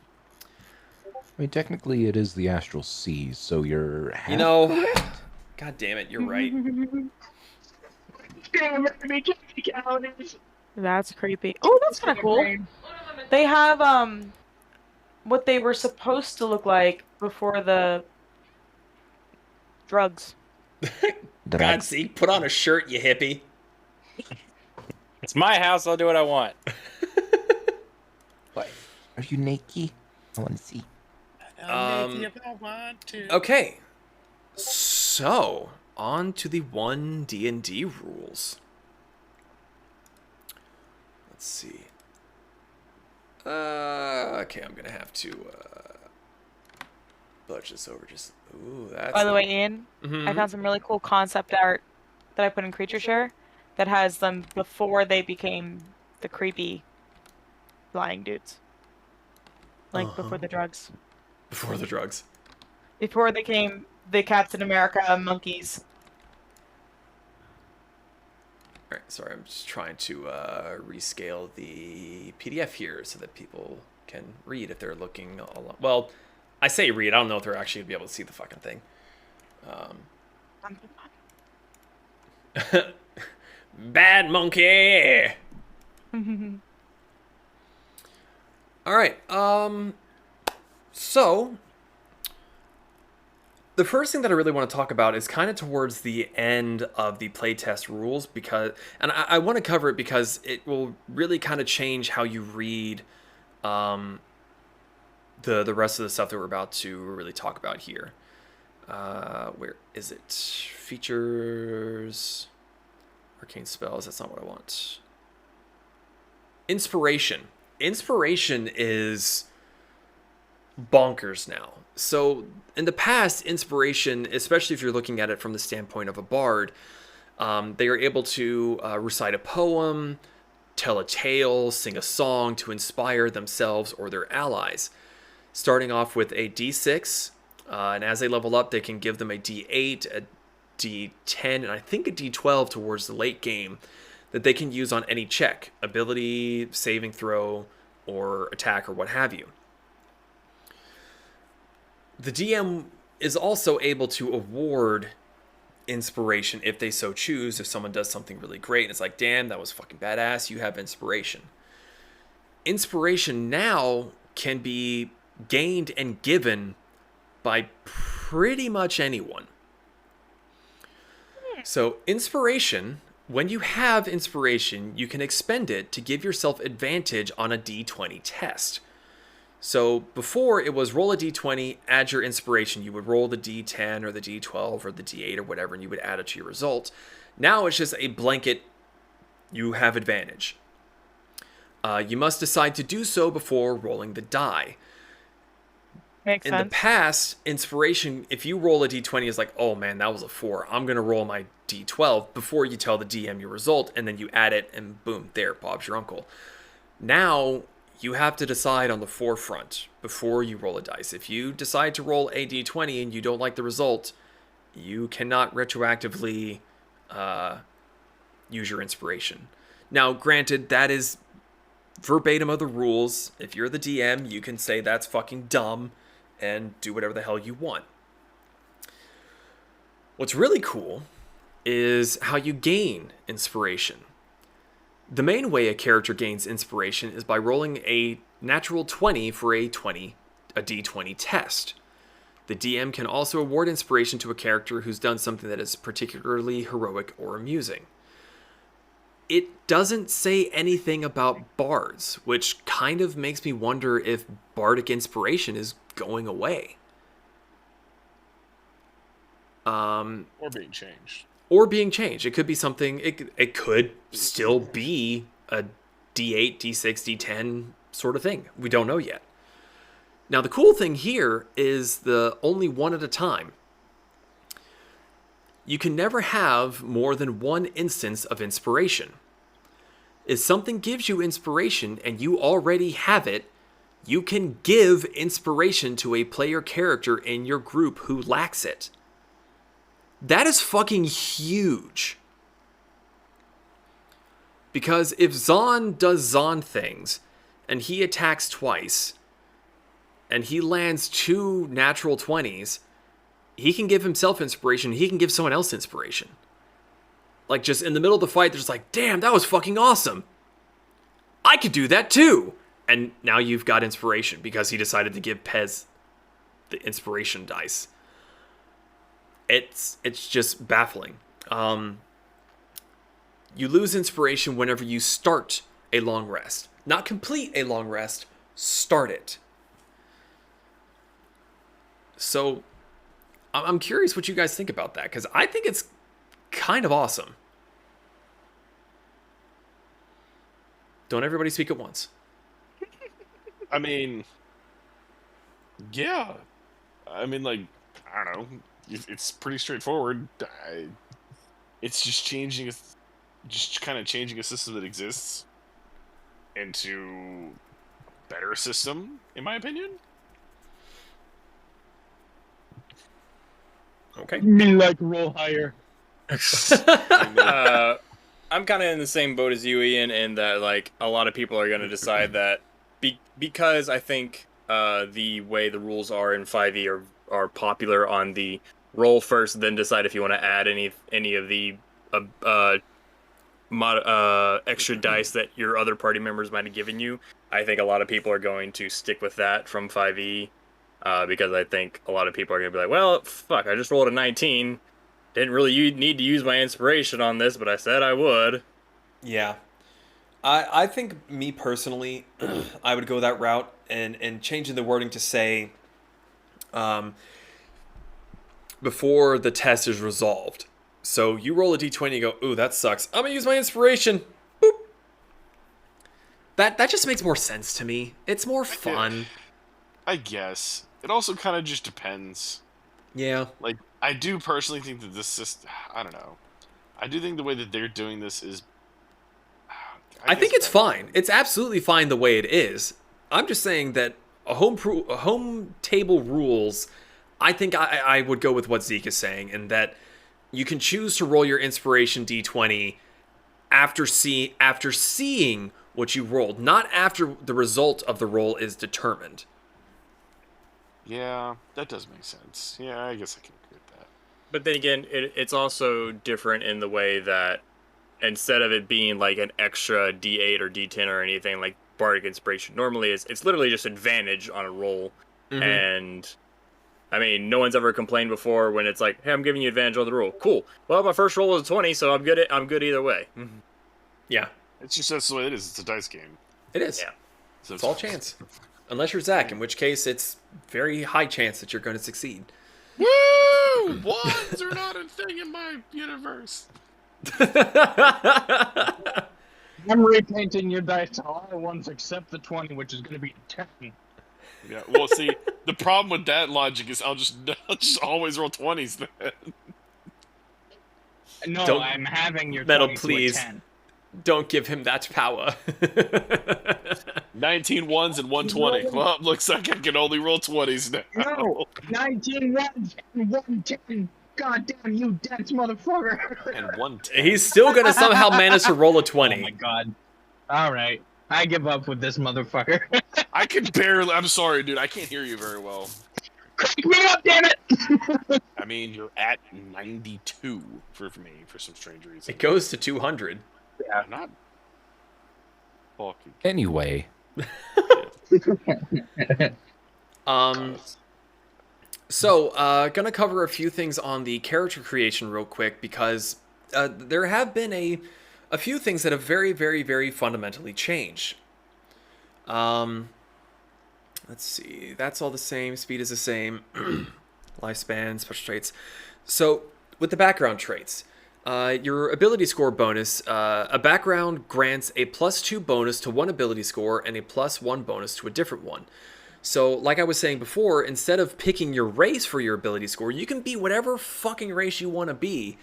I mean, technically, it is the astral sea, so you're half You know, correct. God damn it, you're right. That's creepy. Oh, that's kind of cool. They have what they were supposed to look like before the drugs. God, see, put on a shirt, you hippie. It's my house. I'll do what I want. What? Are you naked? I want to see. Okay, so on to the 1 D&D rules. Let's see. Okay, I'm gonna have to budge this over. Just that's. By the way, Ian, I found some really cool concept art that I put in Creature Share that has them before they became the creepy flying dudes, like before the drugs. Before the drugs. Before they came the Captain America monkeys. Alright, sorry, I'm just trying to rescale the PDF here so that people can read if they're looking along. Well, I say read, I don't know if they're actually going to be able to see the fucking thing. Bad monkey! Alright, so, the first thing that I really want to talk about is kind of towards the end of the playtest rules, because, and I want to cover it because it will really kind of change how you read the rest of the stuff that we're about to really talk about here. Where is it? Features, arcane spells. That's not what I want. Inspiration. Inspiration is bonkers now. So in the past, inspiration, especially if you're looking at it from the standpoint of a bard, they are able to recite a poem, tell a tale, sing a song to inspire themselves or their allies. Starting off with a D6, and as they level up, they can give them a D8, a D10, and I think a D12 towards the late game that they can use on any check, ability, saving throw, or attack, or what have you. The DM is also able to award inspiration if they so choose. If someone does something really great and it's like, damn, that was fucking badass, you have inspiration. Inspiration now can be gained and given by pretty much anyone. So inspiration, when you have inspiration, you can expend it to give yourself advantage on a D20 test. So before it was roll a D20, add your inspiration. You would roll the D10 or the D12 or the D8 or whatever, and you would add it to your result. Now it's just a blanket, you have advantage. You must decide to do so before rolling the die. Makes In sense. the past, inspiration, if you roll a D20, is like, oh man, that was a 4. I'm going to roll my D12 before you tell the DM your result, and then you add it, and boom, there, Bob's your uncle. Now, you have to decide on the forefront before you roll a dice. If you decide to roll a D20 and you don't like the result, you cannot retroactively use your inspiration. Now, granted, that is verbatim of the rules. If you're the DM, you can say that's fucking dumb and do whatever the hell you want. What's really cool is how you gain inspiration. The main way a character gains inspiration is by rolling a natural 20 for a D20 test. The DM can also award inspiration to a character who's done something that is particularly heroic or amusing. It doesn't say anything about bards, which kind of makes me wonder if bardic inspiration is going away. Or being changed. Or being changed. It could be something, it could still be a D8, D6, D10 sort of thing. We don't know yet. Now, the cool thing here is the only one at a time. You can never have more than one instance of inspiration. If something gives you inspiration and you already have it, you can give inspiration to a player character in your group who lacks it. That is fucking huge. Because if Zon does Zon things, and he attacks twice, and he lands 2 natural 20s, he can give himself inspiration, he can give someone else inspiration. Like, just in the middle of the fight, there's like, damn, that was fucking awesome. I could do that too. And now you've got inspiration, because he decided to give Pez the inspiration dice. It's just baffling. You lose inspiration whenever you start a long rest. Not complete a long rest, start it. So, I'm curious what you guys think about that, because I think it's kind of awesome. Don't everybody speak at once. I mean, yeah. I mean, like, I don't know. It's pretty straightforward. It's just changing, just kind of changing a system that exists into a better system, in my opinion. Okay. Me like roll higher. I'm kind of in the same boat as you, Ian, in that like a lot of people are going to decide that because I think the way the rules are in 5e are popular on the roll first, then decide if you want to add any of the extra dice that your other party members might have given you. I think a lot of people are going to stick with that from 5e because I think a lot of people are going to be like, well, fuck, I just rolled a 19. Didn't really need to use my inspiration on this, but I said I would. Yeah. I think, me personally, I would go that route and changing the wording to say, before the test is resolved. So you roll a d20 and you go, ooh, that sucks. I'm going to use my inspiration. Boop. That just makes more sense to me. It's more fun. I guess. It also kind of just depends. Yeah. Like, I do personally think that this system, I don't know. I do think the way that they're doing this is, I think it's fine. It's absolutely fine the way it is. I'm just saying that a home table rules, I think I would go with what Zeke is saying, and that you can choose to roll your inspiration d20 after seeing what you rolled, not after the result of the roll is determined. Yeah, that does make sense. Yeah, I guess I can agree with that. But then again, it's also different in the way that instead of it being like an extra D8 or D10 or anything like Bardic Inspiration normally is, it's literally just advantage on a roll. Mm-hmm. And I mean, no one's ever complained before when it's like, hey, I'm giving you advantage on the roll. Cool. Well, my first roll was a 20, so I'm good either way. Yeah. It's just that's the way it is. It's a dice game. It is. Yeah. So It's all chance. Unless you're Zach, in which case it's very high chance that you're going to succeed. Woo! Ones are not a thing in my universe. I'm repainting your dice to all ones except the 20, which is going to be 10. Yeah, well, see, the problem with that logic is I'll just always roll 20s then. No, Don't- I'm having your Metal, 20 to a please. 10. Don't give him that power. 19 ones and 120. Well, looks like I can only roll 20s now. No, 19 ones and 110. God damn you, dense motherfucker. And 110. He's still going to somehow manage to roll a Oh 20. my god. Alright, I give up with this motherfucker. I can barely. I'm sorry, dude. I can't hear you very well. Crank me up, damn it! I mean, you're at 92 for me for some strange reason. It goes to 200. Yeah, not. Fucking. Anyway, So, gonna cover a few things on the character creation real quick because there have been a few things that have very, very, very fundamentally changed. Let's see. That's all the same. Speed is the same. Lifespan, special traits. So, with the background traits, your ability score bonus, a background grants a +2 bonus to one ability score and a +1 bonus to a different one. So, like I was saying before, instead of picking your race for your ability score, you can be whatever fucking race you want to be.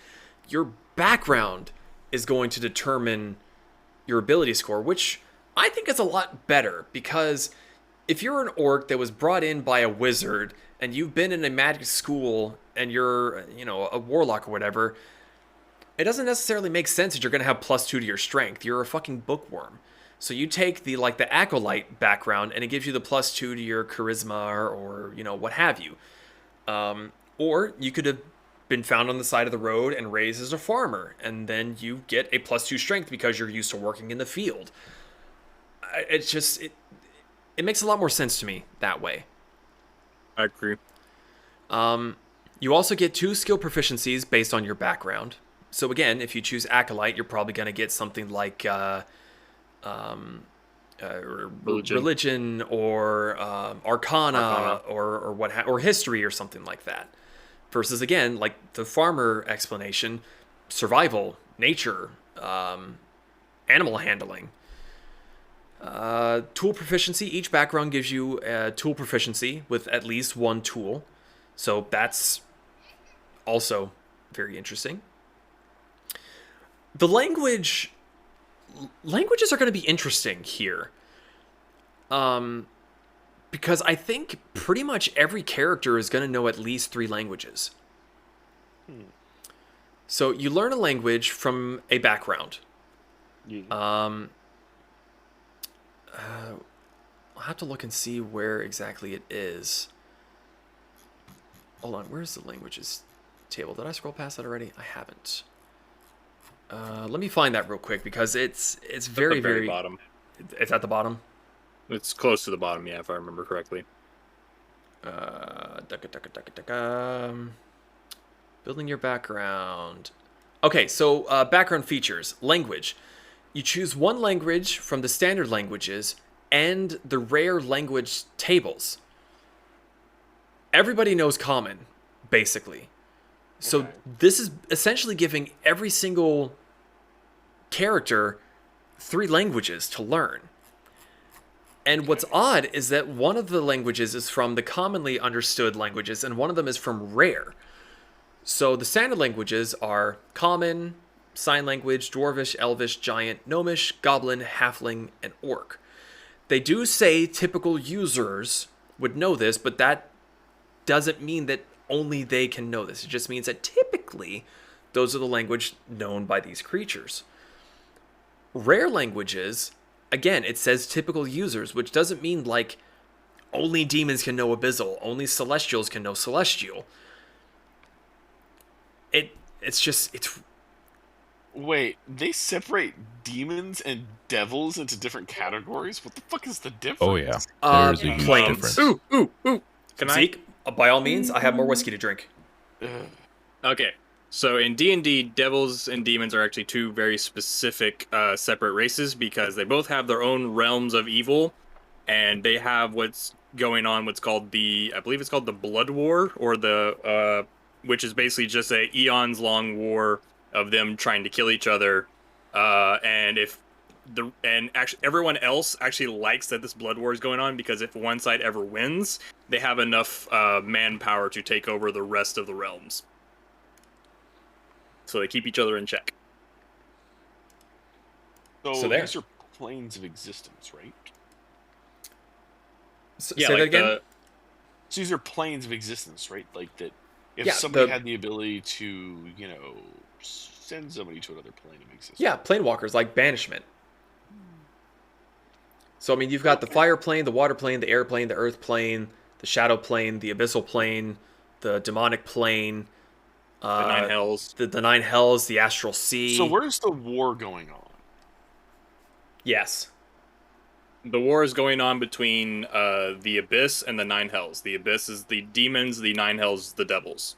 Your background is going to determine your ability score, which I think is a lot better, because if you're an orc that was brought in by a wizard and you've been in a magic school and you're, a warlock or whatever, it doesn't necessarily make sense that you're going to have +2 to your strength. You're a fucking bookworm. So you take the acolyte background and it gives you the +2 to your charisma or what have you. Or you could have been found on the side of the road and raised as a farmer, and then you get a +2 strength because you're used to working in the field. It's just it makes a lot more sense to me that way. I agree. You also get 2 skill proficiencies based on your background. So again, if you choose acolyte, you're probably going to get something like religion or arcana. or history or something like that. Versus again, like the farmer explanation, survival, nature, animal handling. Tool proficiency. Each background gives you a tool proficiency with at least 1 tool. So that's also very interesting. The languages are going to be interesting here. Because I think pretty much every character is going to know at least 3 languages. So you learn a language from a background. Yeah. I'll have to look and see where exactly it is. Hold on, where's the languages table? Did I scroll past that already? I haven't. Let me find that real quick because it's very, At the very bottom. It's at the bottom. It's close to the bottom, yeah, if I remember correctly. Building your background. Okay, so background features. Language. You choose 1 language from the standard languages and the rare language tables. Everybody knows common, basically. So Okay. this is essentially giving every single character 3 languages to learn. And what's odd is that one of the languages is from the commonly understood languages, and one of them is from rare. So the standard languages are common, sign language, dwarvish, elvish, giant, gnomish, goblin, halfling, and orc. They do say typical users would know this, but that doesn't mean that only they can know this. It just means that typically those are the language known by these creatures. Rare languages, again, it says typical users, which doesn't mean like only demons can know abyssal, only celestials can know celestial. It's Wait, they separate demons and devils into different categories? What the fuck is the difference? Oh yeah, there's a huge planes. difference. Ooh. Can Zeke, by all means, I have more whiskey to drink. Ugh. Okay, so in D&D, devils and demons are actually two very specific separate races because they both have their own realms of evil, and they have what's going on, what's called I believe it's called the Blood War, or which is basically just a eons long war of them trying to kill each other, and actually everyone else actually likes that this blood war is going on, because if one side ever wins, they have enough manpower to take over the rest of the realms. So they keep each other in check. So there. these are planes of existence, right? Say that again? So these are planes of existence, right? Like that. If Yeah, somebody had the ability to, send somebody to another plane of existence. Yeah, planewalkers, like banishment. So, I mean, you've got the fire plane, the water plane, the air plane, the earth plane, the shadow plane, the abyssal plane, the demonic plane, The Nine Hells. the Nine Hells, the astral sea. So where's the war going on? Yes. The war is going on between the Abyss and the Nine Hells. The Abyss is the demons, the Nine Hells the devils.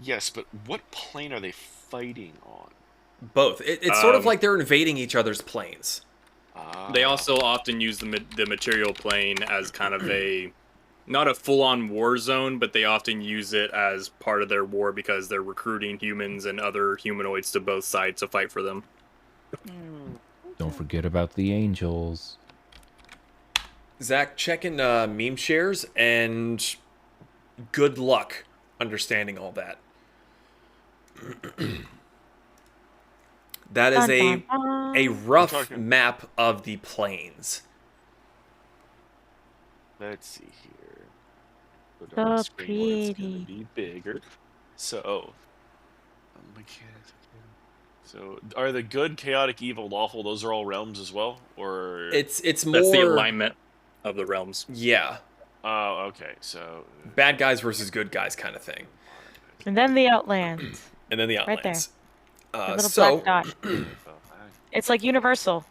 Yes, but what plane are they fighting on? Both. It's sort of like they're invading each other's planes. They also often use the material plane as kind of not a full-on war zone, but they often use it as part of their war because they're recruiting humans and other humanoids to both sides to fight for them. Don't forget about the angels. Zach, checking meme shares, and good luck understanding all that. That is a rough map of the planes. Let's see here. Put it So on the screen where it's pretty. gonna be bigger. So, so are the good, chaotic, evil, lawful? Those are all realms as well, or It's more. That's the alignment of the realms. Yeah, Oh, okay. So bad guys versus good guys kind of thing, And then the Outlands. and then the Right there. Outlands. The little So black dot. It's like Universal.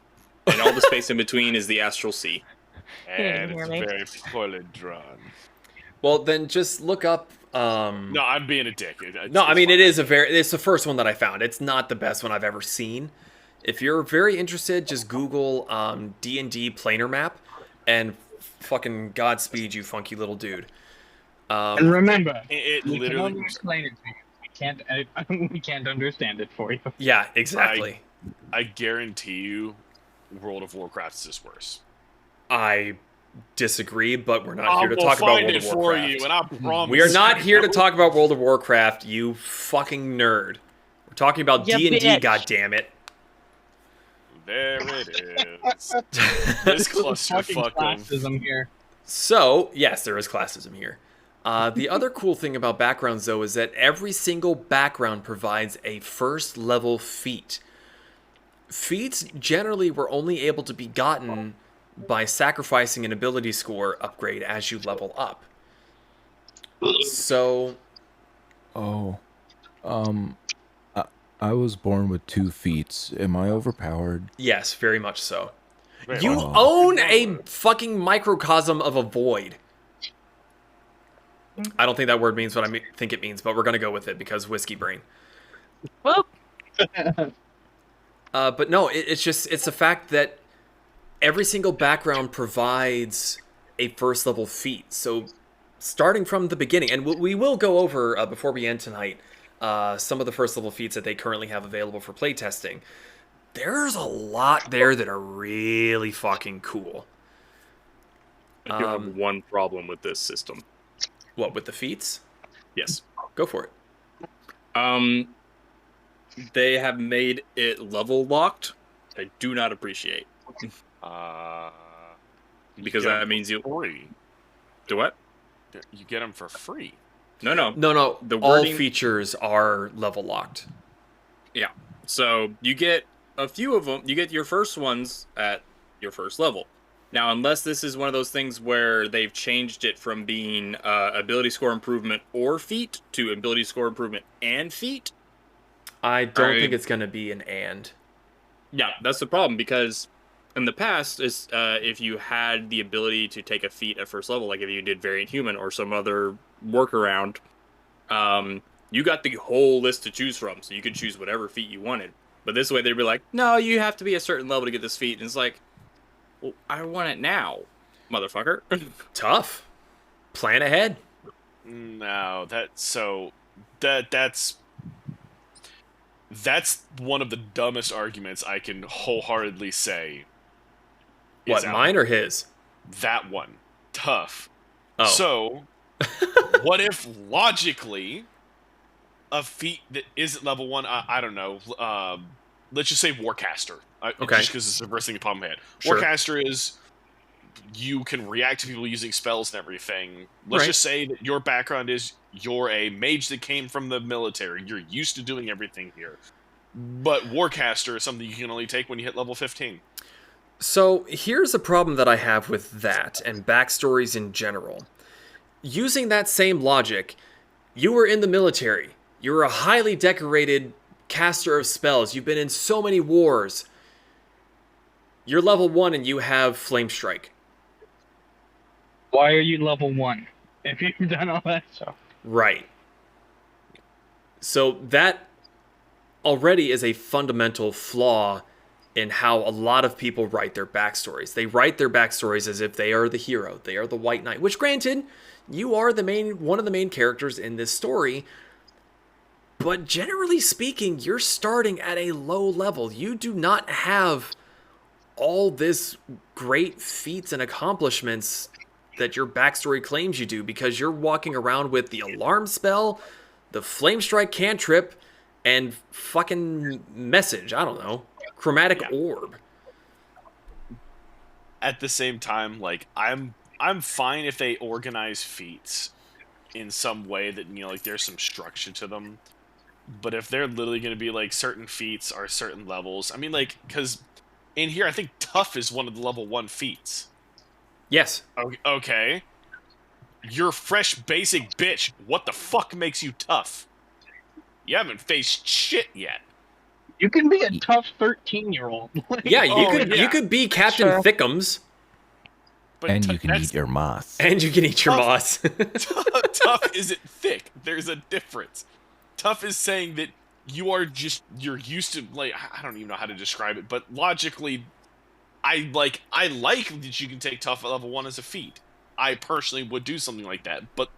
And all the space in between is the Astral Sea. and hear it's me. very poorly drawn. well, then just look up. No, I'm being a dick. No, I mean it's the first one that I found. It's not the best one I've ever seen. If you're very interested, just Google D&D planar map, and fucking Godspeed, you funky little dude. And remember, It we can literally. only explain it to you. We can't understand it for you. Yeah, exactly. I guarantee you, World of Warcraft is worse. I disagree, but we're not here to talk about World of Warcraft. for you, and I promise. We are not here to talk about World of Warcraft, you fucking nerd. We're talking about You D&D, bitch. goddammit. There it is. This Fucking clusterfuck of. classism here. So, yes, there is classism here. The other cool thing about backgrounds, though, is that every single background provides a first level feat. Feats generally were only able to be gotten by sacrificing an ability score upgrade as you level up. So, Oh, I was born with 2 feet. Am I overpowered? yes, very much so. Wait, You what? own a fucking microcosm of a void. I don't think that word means what I think it means, but we're going to go with it because whiskey brain. Whoop. But no, it's the fact that every single background provides a first level feat. So starting from the beginning, and we will go over before we end tonight some of the first level feats that they currently have available for playtesting. There's a lot there that are really fucking cool. I do have one problem with this system. What, with the feats? Yes. Go for it. they have made it level locked. I do not appreciate. Because that means you free. Do what? You get them for free. No. The all features are level locked. Yeah. So you get a few of them. You get your first ones at your first level. Now, unless this is one of those things where they've changed it from being ability score improvement or feat to ability score improvement and feat. I don't think it's going to be an and. Yeah, that's the problem, because in the past, if you had the ability to take a feat at first level, like if you did Variant Human or some other workaround, you got the whole list to choose from, so you could choose whatever feat you wanted. But this way, they'd be like, no, you have to be a certain level to get this feat. And it's like, well, I want it now, motherfucker. Tough. Plan ahead. No, that's one of the dumbest arguments I can wholeheartedly say. What, mine or his? That one. Tough. Oh. So, what if logically a feat that isn't level 1, I don't know, let's just say Warcaster. Okay. Just because it's the first thing that popped in my head. Sure. Warcaster is, you can react to people using spells and everything. Let's just say that your background is you're a mage that came from the military. You're used to doing everything here. But Warcaster is something you can only take when you hit level 15. So here's a problem that I have with that and backstories in general. Using that same logic, you were in the military. You were a highly decorated caster of spells. You've been in so many wars. You're level 1 and you have Flame Strike. Why are you level 1 if you've done all that stuff? Right. So that already is a fundamental flaw in how a lot of people write their backstories. They write their backstories as if they are the hero. They are the White Knight, which granted, you are one of the main characters in this story. But generally speaking, you're starting at a low level. You do not have all this great feats and accomplishments that your backstory claims you do, because you're walking around with the alarm spell, the flame strike cantrip, and fucking message. I don't know. Chromatic orb. At the same time, like, I'm fine if they organize feats in some way that, you know, like, there's some structure to them. But if they're literally going to be like certain feats are certain levels, I mean, like, because in here I think tough is one of the level 1 feats. Yes. Okay. You're fresh basic bitch. What the fuck makes you tough? You haven't faced shit yet. You can be a tough 13-year-old. Yeah, you could be Captain Thickums. But and you can eat your moss. And you can eat your moss. Tough isn't thick. There's a difference. Tough is saying that you're used to, like, I don't even know how to describe it, but logically, I like that you can take tough at level 1 as a feat. I personally would do something like that, but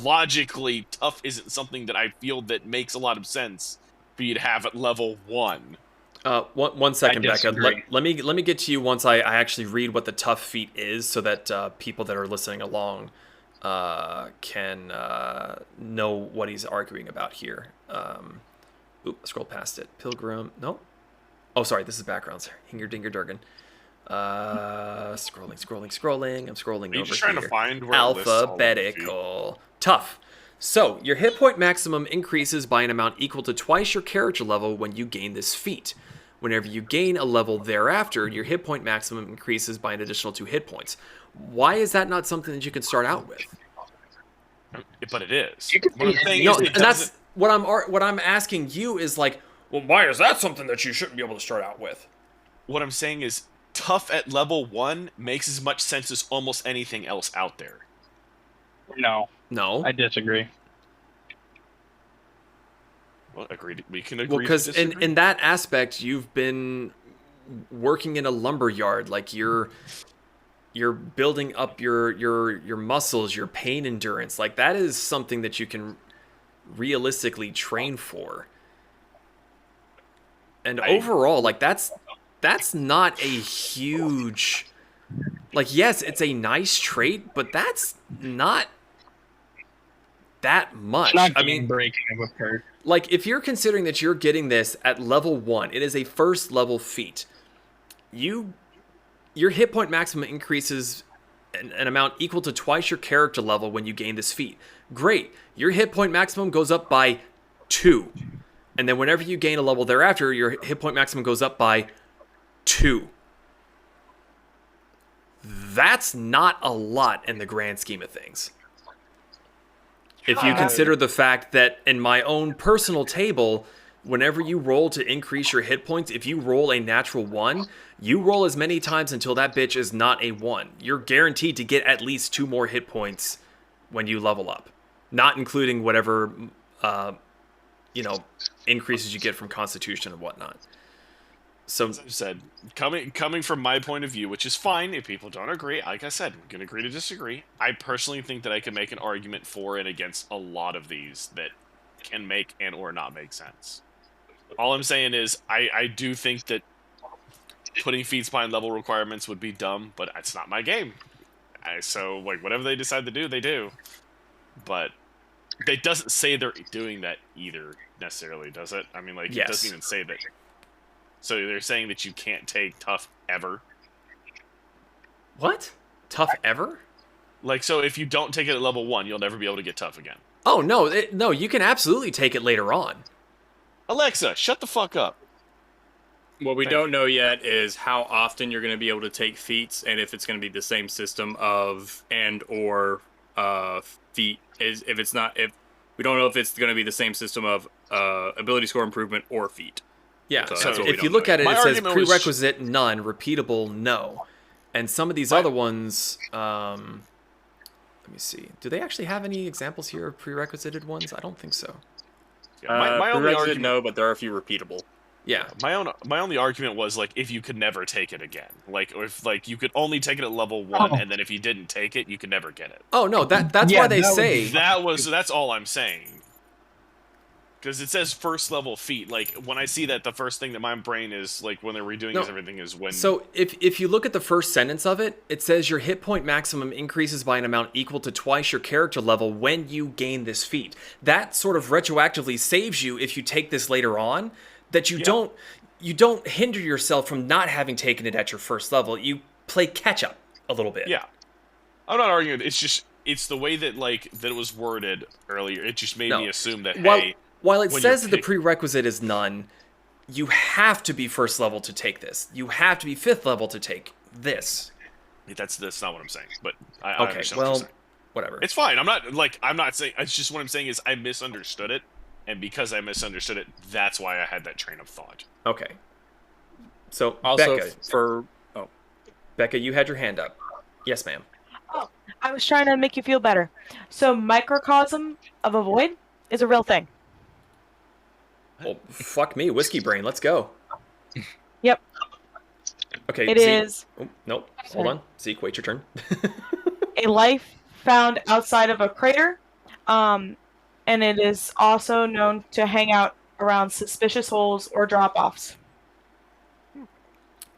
logically, tough isn't something that I feel that makes a lot of sense for you to have at level 1. One second, Becca. Let me get to you once I actually read what the tough feat is, so that people that are listening along can know what he's arguing about here. Scroll past it. Pilgrim. No. Oh, sorry. This is backgrounds. Hinger Dinger Durgan. Scrolling. I'm scrolling over just trying here. To find where Alphabetical. Tough. So, your hit point maximum increases by an amount equal to twice your character level when you gain this feat. Whenever you gain a level thereafter, your hit point maximum increases by an additional 2 hit points. Why is that not something that you can start out with? But it is. And that's what I'm asking you is like, well, why is that something that you shouldn't be able to start out with? What I'm saying is, tough at level 1 makes as much sense as almost anything else out there. No. I disagree. Well, agreed. We can agree. Well, because in that aspect, you've been working in a lumber yard. Like you're building up your muscles, your pain endurance. Like that is something that you can realistically train for. And overall, like that's not a huge, like, yes, it's a nice trait, but that's not that much. It's not I mean, breaking of a perk. Like, if you're considering that you're getting this at level 1, it is a first level feat. Your hit point maximum increases an amount equal to twice your character level when you gain this feat. Great. Your hit point maximum goes up by 2. And then whenever you gain a level thereafter, your hit point maximum goes up by 2. That's not a lot in the grand scheme of things. If you consider the fact that in my own personal table, whenever you roll to increase your hit points, if you roll a natural 1, you roll as many times until that bitch is not a 1. You're guaranteed to get at least 2 more hit points when you level up. Not including whatever, increases you get from Constitution and whatnot. So, as I said, coming from my point of view, which is fine if people don't agree. Like I said, we can agree to disagree. I personally think that I can make an argument for and against a lot of these that can make and or not make sense. All I'm saying is I do think that putting feats behind level requirements would be dumb, but it's not my game. So whatever they decide to do, they do. But it doesn't say they're doing that either necessarily, does it? I mean, yes. It doesn't even say that. So they're saying that you can't take tough ever. What? Tough ever? So if you don't take it at level 1, you'll never be able to get tough again. Oh, no, you can absolutely take it later on. Alexa, shut the fuck up. What we don't know yet is how often you're going to be able to take feats, and if it's going to be the same system of and/or feat. If we don't know if it's going to be the same system of ability score improvement or feat. Yeah, so if you look at it, it says prerequisite none, repeatable no. And some of these other ones, let me see. Do they actually have any examples here of prerequisited ones? I don't think so. Yeah, my only argument, no, but there are a few repeatable. Yeah. My only argument was if you could never take it again, or if you could only take it at level 1, and then if you didn't take it, you could never get it. Oh no, that's why they say that's all I'm saying. Because it says first level feat. When I see that, the first thing that my brain is when they're redoing everything is when. So if you look at the first sentence of it, it says your hit point maximum increases by an amount equal to twice your character level when you gain this feat. That sort of retroactively saves you if you take this later on. That you don't hinder yourself from not having taken it at your first level. You play catch up a little bit. Yeah, I'm not arguing. It's the way that that it was worded earlier. It just made me assume that While it says that the prerequisite is none, you have to be first level to take this. You have to be 5th level to take this. That's not what I'm saying. But I okay, understand well, what you're saying. Whatever. It's fine. I'm not saying. It's just what I'm saying is I misunderstood it, and because I misunderstood it, that's why I had that train of thought. Okay. So also Becca, Becca, you had your hand up. Yes, ma'am. Oh, I was trying to make you feel better. So microcosm of a void is a real thing. Well, fuck me, whiskey brain. Let's go. Yep. Okay. It is. Oh, nope. Hold on. Zeke, wait your turn. A life found outside of a crater, and it is also known to hang out around suspicious holes or drop-offs.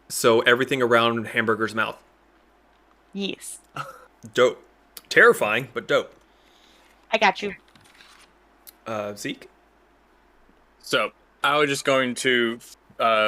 So everything around Hamburger's mouth. Yes. Dope. Terrifying, but dope. I got you. Zeke? So, I was just going to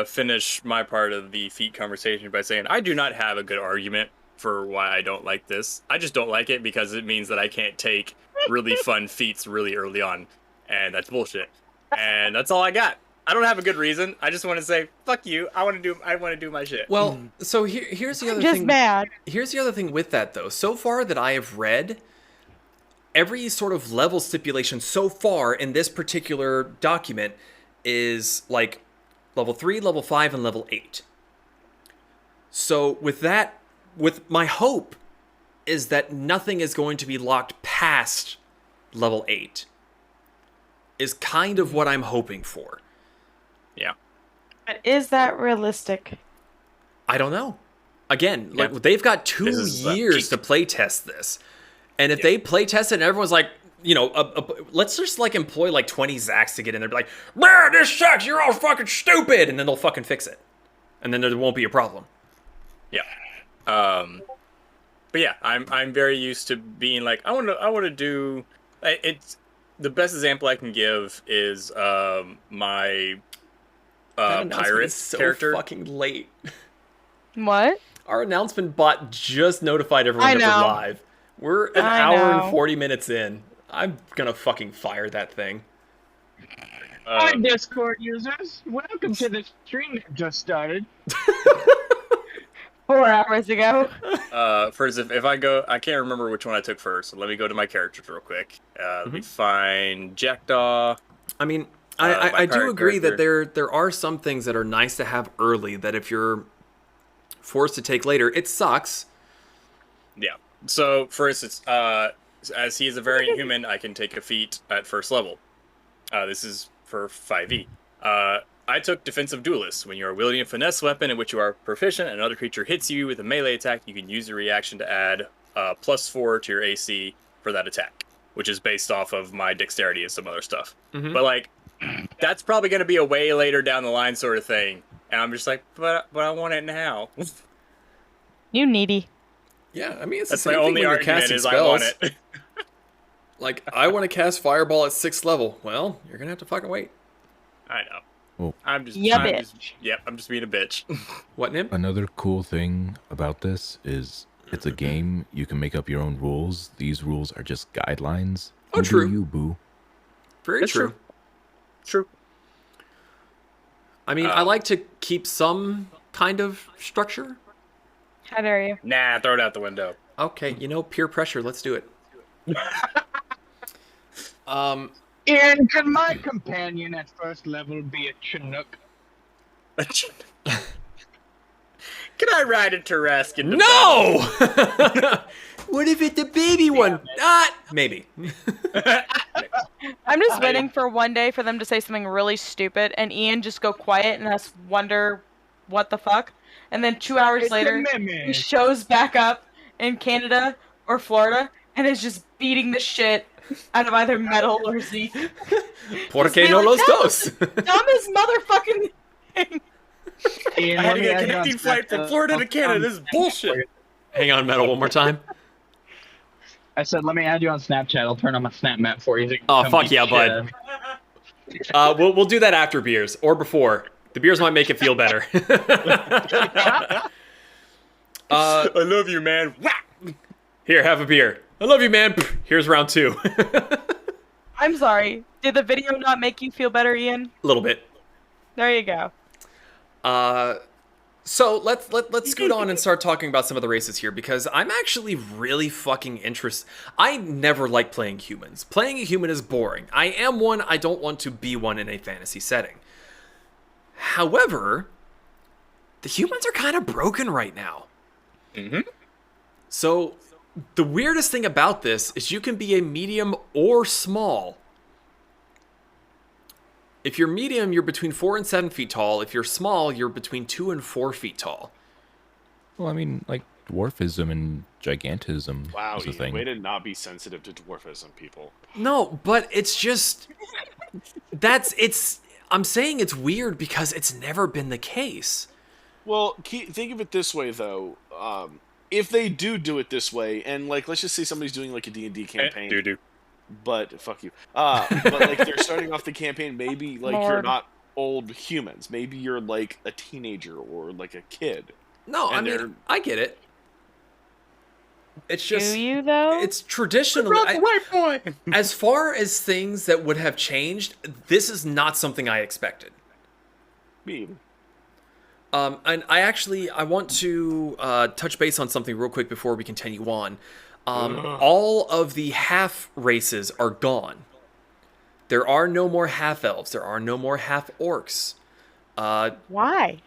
finish my part of the feat conversation by saying I do not have a good argument for why I don't like this. I just don't like it because it means that I can't take really fun feats really early on, and that's bullshit. And that's all I got. I don't have a good reason. I just want to say, fuck you. I want to do my shit. Well, so here's the other just thing. Mad. Here's the other thing with that, though. So far that I have read, every sort of level stipulation so far in this particular document is level 3, level 5, and level 8. So with that, my hope is that nothing is going to be locked past level 8. Is kind of what I'm hoping for. Yeah. But is that realistic? I don't know. Again, they've got 2 years to play test this. And if they play test it and everyone's like, let's just employ 20 Zacks to get in there and be like, man, this sucks, you're all fucking stupid, and then they'll fucking fix it. And then there won't be a problem. Yeah. But yeah, I'm very used to being I want to do it's the best example I can give is my That announcement pirate is so character. fucking late. What? Our announcement bot just notified everyone I that we're know. live. We're an I hour and know. 40 minutes in. I'm gonna fucking fire that thing. Hi, Discord users. Welcome to the stream that just started. 4 hours ago. First, if I go, I can't remember which one I took first. So let me go to my characters real quick. Let me find Jackdaw. I mean, my I do pirate agree that character. there are some things that are nice to have early that if you're forced to take later, it sucks. Yeah. So for instance, as he is a variant human, I can take a feat at first level. This is for 5e. I took Defensive Duelist. When you are wielding a finesse weapon in which you are proficient and another creature hits you with a melee attack, you can use your reaction to add +4 to your AC for that attack, which is based off of my dexterity and some other stuff. But like, that's probably going to be a way later down the line sort of thing. And I'm just like, but I want it now. You needy. Yeah, I mean, it's That's the my same thing only when you're argument casting is I want spells. it. Like, I want to cast Fireball at 6th level. Well, you're gonna have to fucking wait. I know. Well, I'm just I'm just being a bitch. What, Nim? another cool thing about this is it's a game. You can make up your own rules. These rules are just guidelines. Oh, You do true. you, boo. Very That's true. True. I mean, I like to keep some kind of structure. How dare you? Nah, throw it out the window. Okay, peer pressure. Let's do it. And can my companion at first level be a Chinook? Can I ride a Tarrasque into No! What if it's the baby one? Maybe. I'm just waiting for one day for them to say something really stupid and Ian just go quiet and us wonder what the fuck. And then 2 hours It's a later, mimic. he shows back up in Canada or Florida and is just beating the shit out of either Metal or Zeke. Por Just qué be no like, los "That dos? Dumbest motherfucking thing. Ian, I had let to me get a add you on connecting flight from Snapchat. Florida to Canada. This is bullshit. Hang on, Metal, one more time. I said, let me add you on Snapchat. I'll turn on my Snap map for you. So you can Oh, come fuck beat yeah, the bud. shit out of me. We'll do that after beers or before. The beers might make it feel better. I love you, man. Here, have a beer. I love you, man. Here's round 2. I'm sorry. Did the video not make you feel better, Ian? A little bit. There you go. So let's scoot on and start talking about some of the races here because I'm actually really fucking interested. I never like playing humans. Playing a human is boring. I am one. I don't want to be one in a fantasy setting. However, the humans are kind of broken right now. So the weirdest thing about this is you can be a medium or small. If you're medium, you're between 4 and 7 feet tall. If you're small, you're between 2 and 4 feet tall. Well, I mean, like dwarfism and gigantism Wow, is a Ian, thing. way to not be sensitive to dwarfism, people. No, but it's just I'm saying it's weird because it's never been the case. Well, think of it this way, though. If they do it this way, and like, let's just say somebody's doing like a D&D campaign, Do. but fuck you. But like they're starting off the campaign, maybe like you're Lord. not old humans. Maybe you're like a teenager or like a kid. No, I And they're- mean, I get it. It's just Do you though? it's traditionally white boy. as far as things that would have changed, this is not something I expected. Me either. And I want to touch base on something real quick before we continue on. All of the half races are gone. There are no more half elves. There are no more half orcs. Why?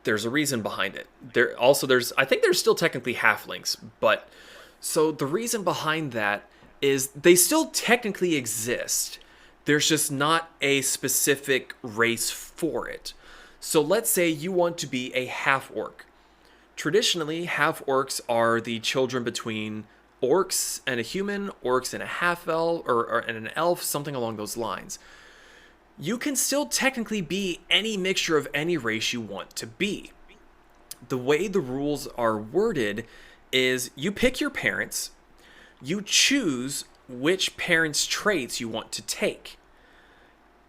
There's a reason behind it. I think there's still technically halflings, but so the reason behind that is they still technically exist. There's just not a specific race for it. So let's say you want to be a half orc. Traditionally, half orcs are the children between orcs and a human, orcs and a half elf, or and an elf, something along those lines. You can still technically be any mixture of any race you want to be. The way the rules are worded is you pick your parents, you choose which parent's traits you want to take.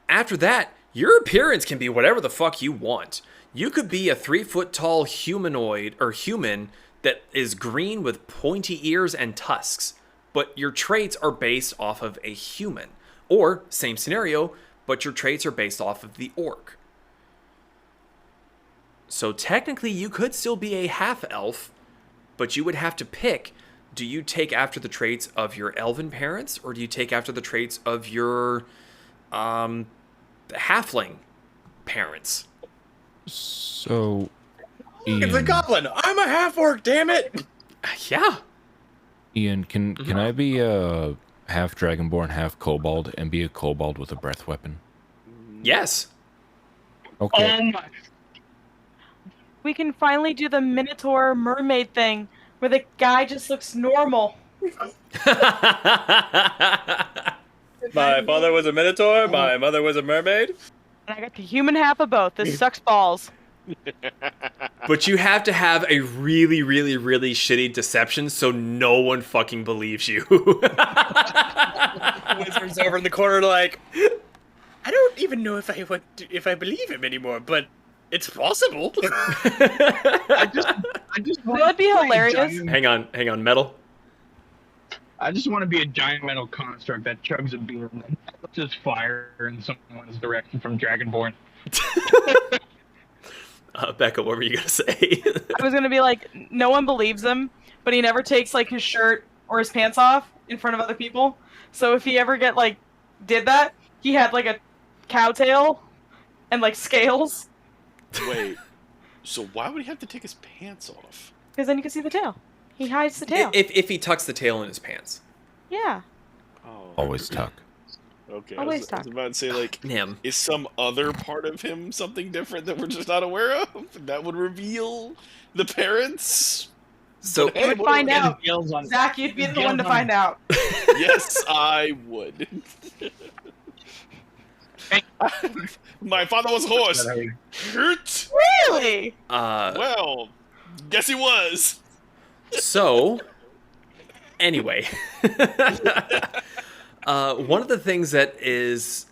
After that, your appearance can be whatever the fuck you want. You could be a 3-foot-tall humanoid or human that is green with pointy ears and tusks, but your traits are based off of a human. Or, same scenario, but your traits are based off of the orc. So technically you could still be a half-elf, but you would have to pick, do you take after the traits of your elven parents, or do you take after the traits of your halfling parents? So, It's a Ian, goblin. I'm a half orc. Damn it. Yeah. Ian, can I be a half dragonborn, half kobold, and be a kobold with a breath weapon? Yes. Okay. Oh my! We can finally do the Minotaur mermaid thing, where the guy just looks normal. My father was a minotaur. My mother was a mermaid. And I got the human half of both. This sucks balls. But you have to have a really, really, really shitty deception so no one fucking believes you. Wizard's over in the corner like, I don't even know if I believe him anymore, but it's possible. I just That would be hilarious. Hang on, metal. I just want to be a giant metal construct that chugs a beer and then just fire in someone's direction from Dragonborn. Becca, what were you gonna say? I was gonna be like, no one believes him, but he never takes like his shirt or his pants off in front of other people. So if he ever did that, he had like a cow tail and like scales, Wait. So why would he have to take his pants off? because then you can see the tail. He hides the tail. If he tucks the tail in his pants. Yeah. Oh. Always tuck. Okay. Always I was tuck. about to say, like, Him. is some other part of him something different that we're just not aware of? That would reveal the parents? So But hey, would what find do we- out. Gills on. Zach, you'd be the one to find out. Yes, I would. My father was a horse. Hurt? Really? Well, guess he was. So, anyway, one of the things that is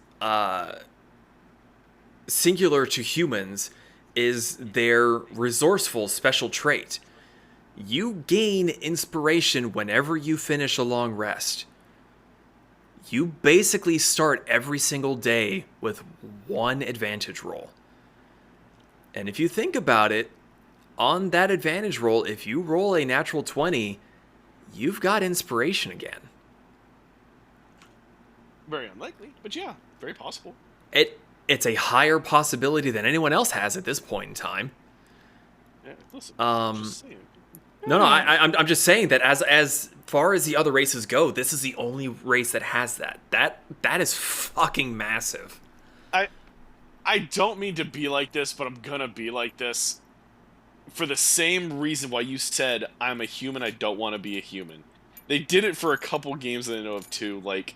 singular to humans is their resourceful special trait. You gain inspiration whenever you finish a long rest. You basically start every single day with one advantage roll. And if you think about it, on that advantage roll, if you roll a natural 20, you've got inspiration again. Very unlikely, but yeah, very possible. It's a higher possibility than anyone else has at this point in time. Yeah, listen. Just saying. No, I'm just saying that as far as the other races go, this is the only race that has that. That is fucking massive. I don't mean to be like this, but I'm gonna be like this. For the same reason why you said, I'm a human, I don't want to be a human. They did it for a couple games that I know of too. Like,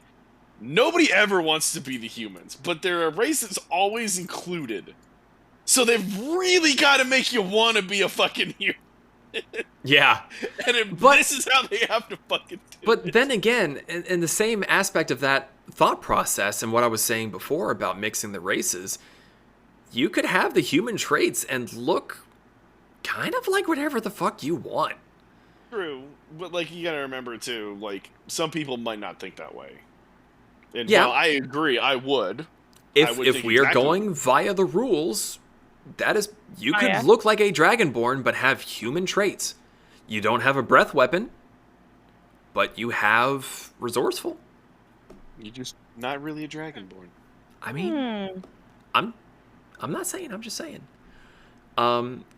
nobody ever wants to be the humans, but they're a race that's always included. So they've really got to make you want to be a fucking human. Yeah. And But- this is how they have to fucking do But it. then again, in the same aspect of that thought process and what I was saying before about mixing the races, you could have the human traits and look kind of like whatever the fuck you want. True, but like you gotta remember too, like some people might not think that way. And Yeah. while I agree, I would. If would if think we are exactly- going via the rules, that is, you Oh, could yeah? look like a Dragonborn but have human traits. You don't have a breath weapon, but you have resourceful. You're just not really a Dragonborn. I mean, Hmm. I'm not saying, I'm just saying.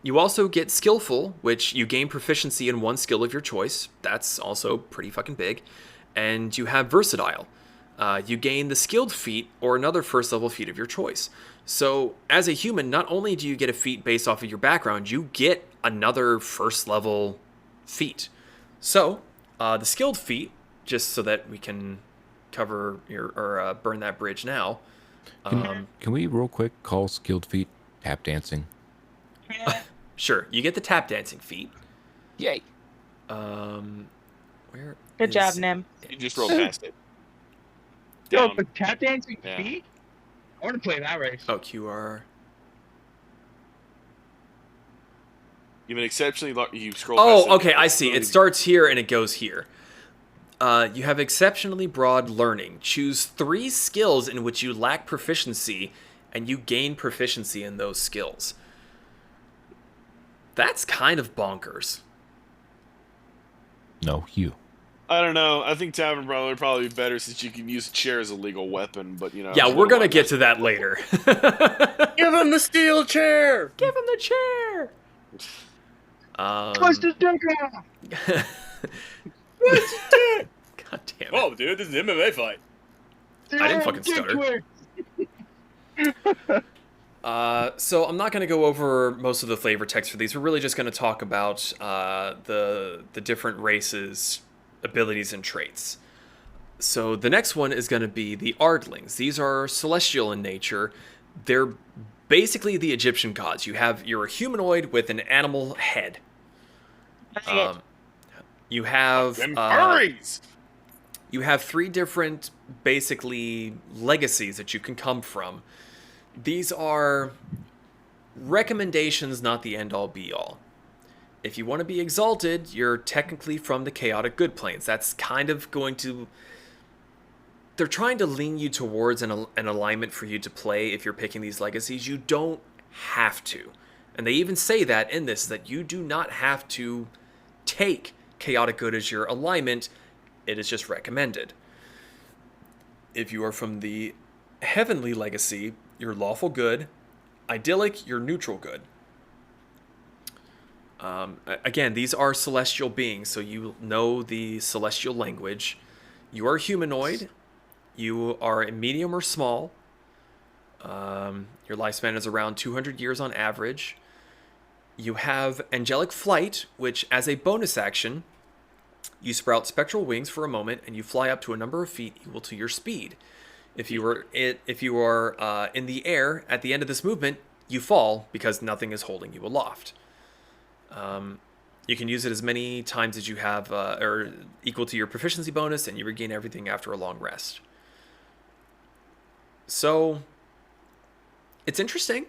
You also get skillful, which you gain proficiency in one skill of your choice. That's also pretty fucking big. And you have versatile. You gain the skilled feat or another first level feat of your choice. So as a human, not only do you get a feat based off of your background, you get another first level feat. So the skilled feat, just so that we can cover or burn that bridge now. Can we real quick call skilled feat tap dancing? Sure, you get the tap dancing feat. Yay! Where? Good job, is Nim. You just roll past it. Yo, down. the tap dancing Yeah. feet? I want to play that race. Oh, QR. You have an exceptionally large. You scroll. past Oh, it, okay, I it's see. It really- starts here and it goes here. You have exceptionally broad learning. Choose 3 skills in which you lack proficiency, and you gain proficiency in those skills. That's kind of bonkers. No, you. I don't know. I think Tavern Brawler would probably be better since you can use a chair as a legal weapon. But you know. Yeah, we're gonna get to that later. Give him the steel chair. Give him the chair. Twist his dick off! God damn it. Oh, dude, this is an MMA fight. I didn't fucking Dick stutter. twist. So I'm not going to go over most of the flavor text for these. We're really just going to talk about the different races' abilities and traits. So the next one is going to be the Ardelings. These are celestial in nature. They're basically the Egyptian gods. You're a humanoid with an animal head. You have Them furries! you have 3 different basically legacies that you can come from. These are recommendations, not the end-all be-all. If you want to be exalted, you're technically from the chaotic good planes. That's kind of going to... They're trying to lean you towards an alignment for you to play if you're picking these legacies. You don't have to. And they even say that in this, that you do not have to take chaotic good as your alignment. It is just recommended. If you are from the heavenly legacy, you're lawful good. Idyllic, you're neutral good. Again, these are celestial beings, so you know the celestial language. You are humanoid. You are a medium or small. Your lifespan is around 200 years on average. You have Angelic Flight, which, as a bonus action, you sprout spectral wings for a moment, and you fly up to a number of feet equal to your speed. If you are in the air at the end of this movement, you fall because nothing is holding you aloft. You can use it as many times as you have, or equal to your proficiency bonus, and you regain everything after a long rest. So, it's interesting.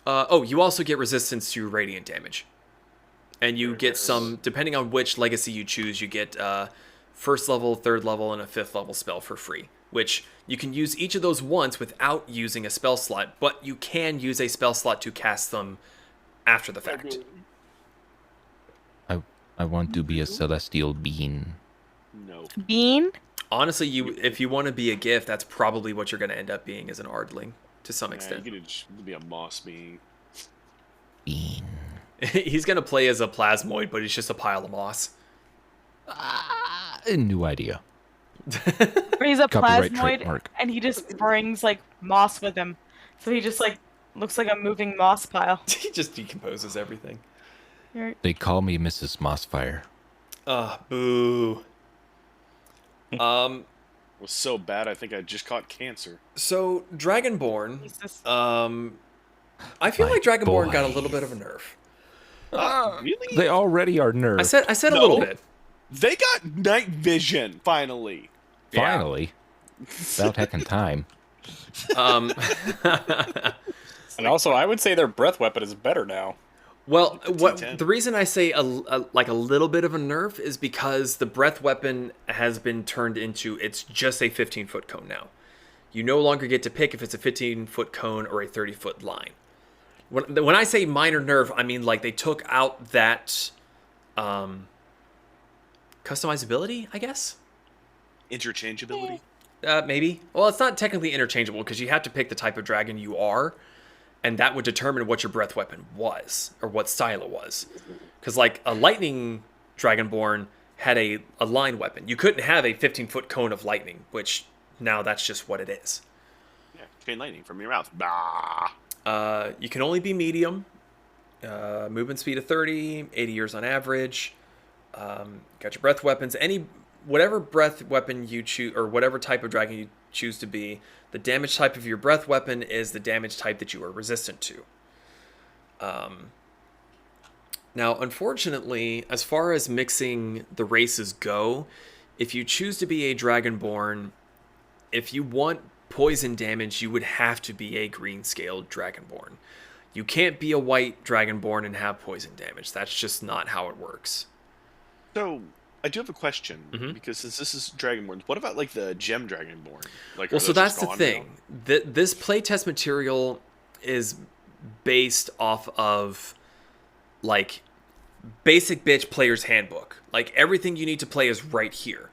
You also get resistance to radiant damage. And you get some, depending on which legacy you choose, you get first level, third level, and a 5th level spell for free. Which you can use each of those once without using a spell slot, but you can use a spell slot to cast them after the fact. I want to be a celestial being. No. Bean? Honestly, if you want to be a gift, that's probably what you're going to end up being as an Ardling, to some extent. You could just be a moss being. Being. He's going to play as a plasmoid, but he's just a pile of moss. A new idea. Or he's a Copyright plasmoid, trademark. and he just brings, like, moss with him. So he just, like, looks like a moving moss pile. He just decomposes everything. They call me Mrs. Mossfire. Boo. It was so bad, I think I just caught cancer. So, Dragonborn, Jesus. I feel My like Dragonborn got a boy. little bit of a nerf. Really? They already are nerfed. I said a No. little bit. They got night vision, finally. Finally. About heckin' time. And also, I would say their breath weapon is better now. Well, T10. the reason I say a little bit of a nerf is because the breath weapon has been turned into, it's just a 15-foot cone now. You no longer get to pick if it's a 15-foot cone or a 30-foot line. When I say minor nerf, I mean like they took out that customizability, I guess? Interchangeability. Maybe. Well, it's not technically interchangeable because you have to pick the type of dragon you are, and that would determine what your breath weapon was, or what style it was. Because, like, a lightning Dragonborn had a line weapon. You couldn't have a 15-foot cone of lightning, which now that's just what it is. Yeah, chain lightning from your mouth. Bah. You can only be medium. Movement speed of 30, 80 years on average. Got your breath weapons. Whatever breath weapon you choose, or whatever type of dragon you choose to be, the damage type of your breath weapon is the damage type that you are resistant to. Now, unfortunately, as far as mixing the races go, if you choose to be a Dragonborn, if you want poison damage, you would have to be a green-scaled Dragonborn. You can't be a white Dragonborn and have poison damage. That's just not how it works. So, I do have a question, Mhm. because since this is Dragonborn, what about, like, the Gem Dragonborn? Like, Well, are so those that's just the gone thing. This playtest material is based off of, like, basic bitch player's handbook. Like, everything you need to play is right here.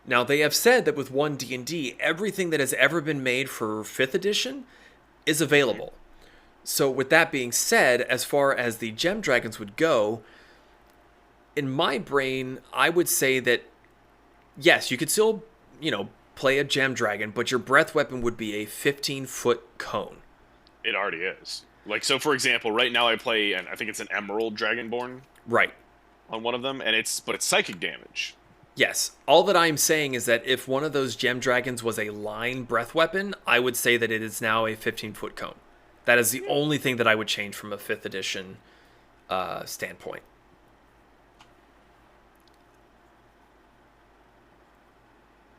Now, they have said that with 1D&D, everything that has ever been made for 5th edition is available. So with that being said, as far as the Gem Dragons would go, in my brain, I would say that, yes, you could still, play a Gem Dragon, but your breath weapon would be a 15-foot cone. It already is. Like, so for example, right now I play, and I think it's an Emerald Dragonborn Right. on one of them, and it's psychic damage. Yes. All that I'm saying is that if one of those Gem Dragons was a line breath weapon, I would say that it is now a 15-foot cone. That is the only thing that I would change from a 5th edition standpoint.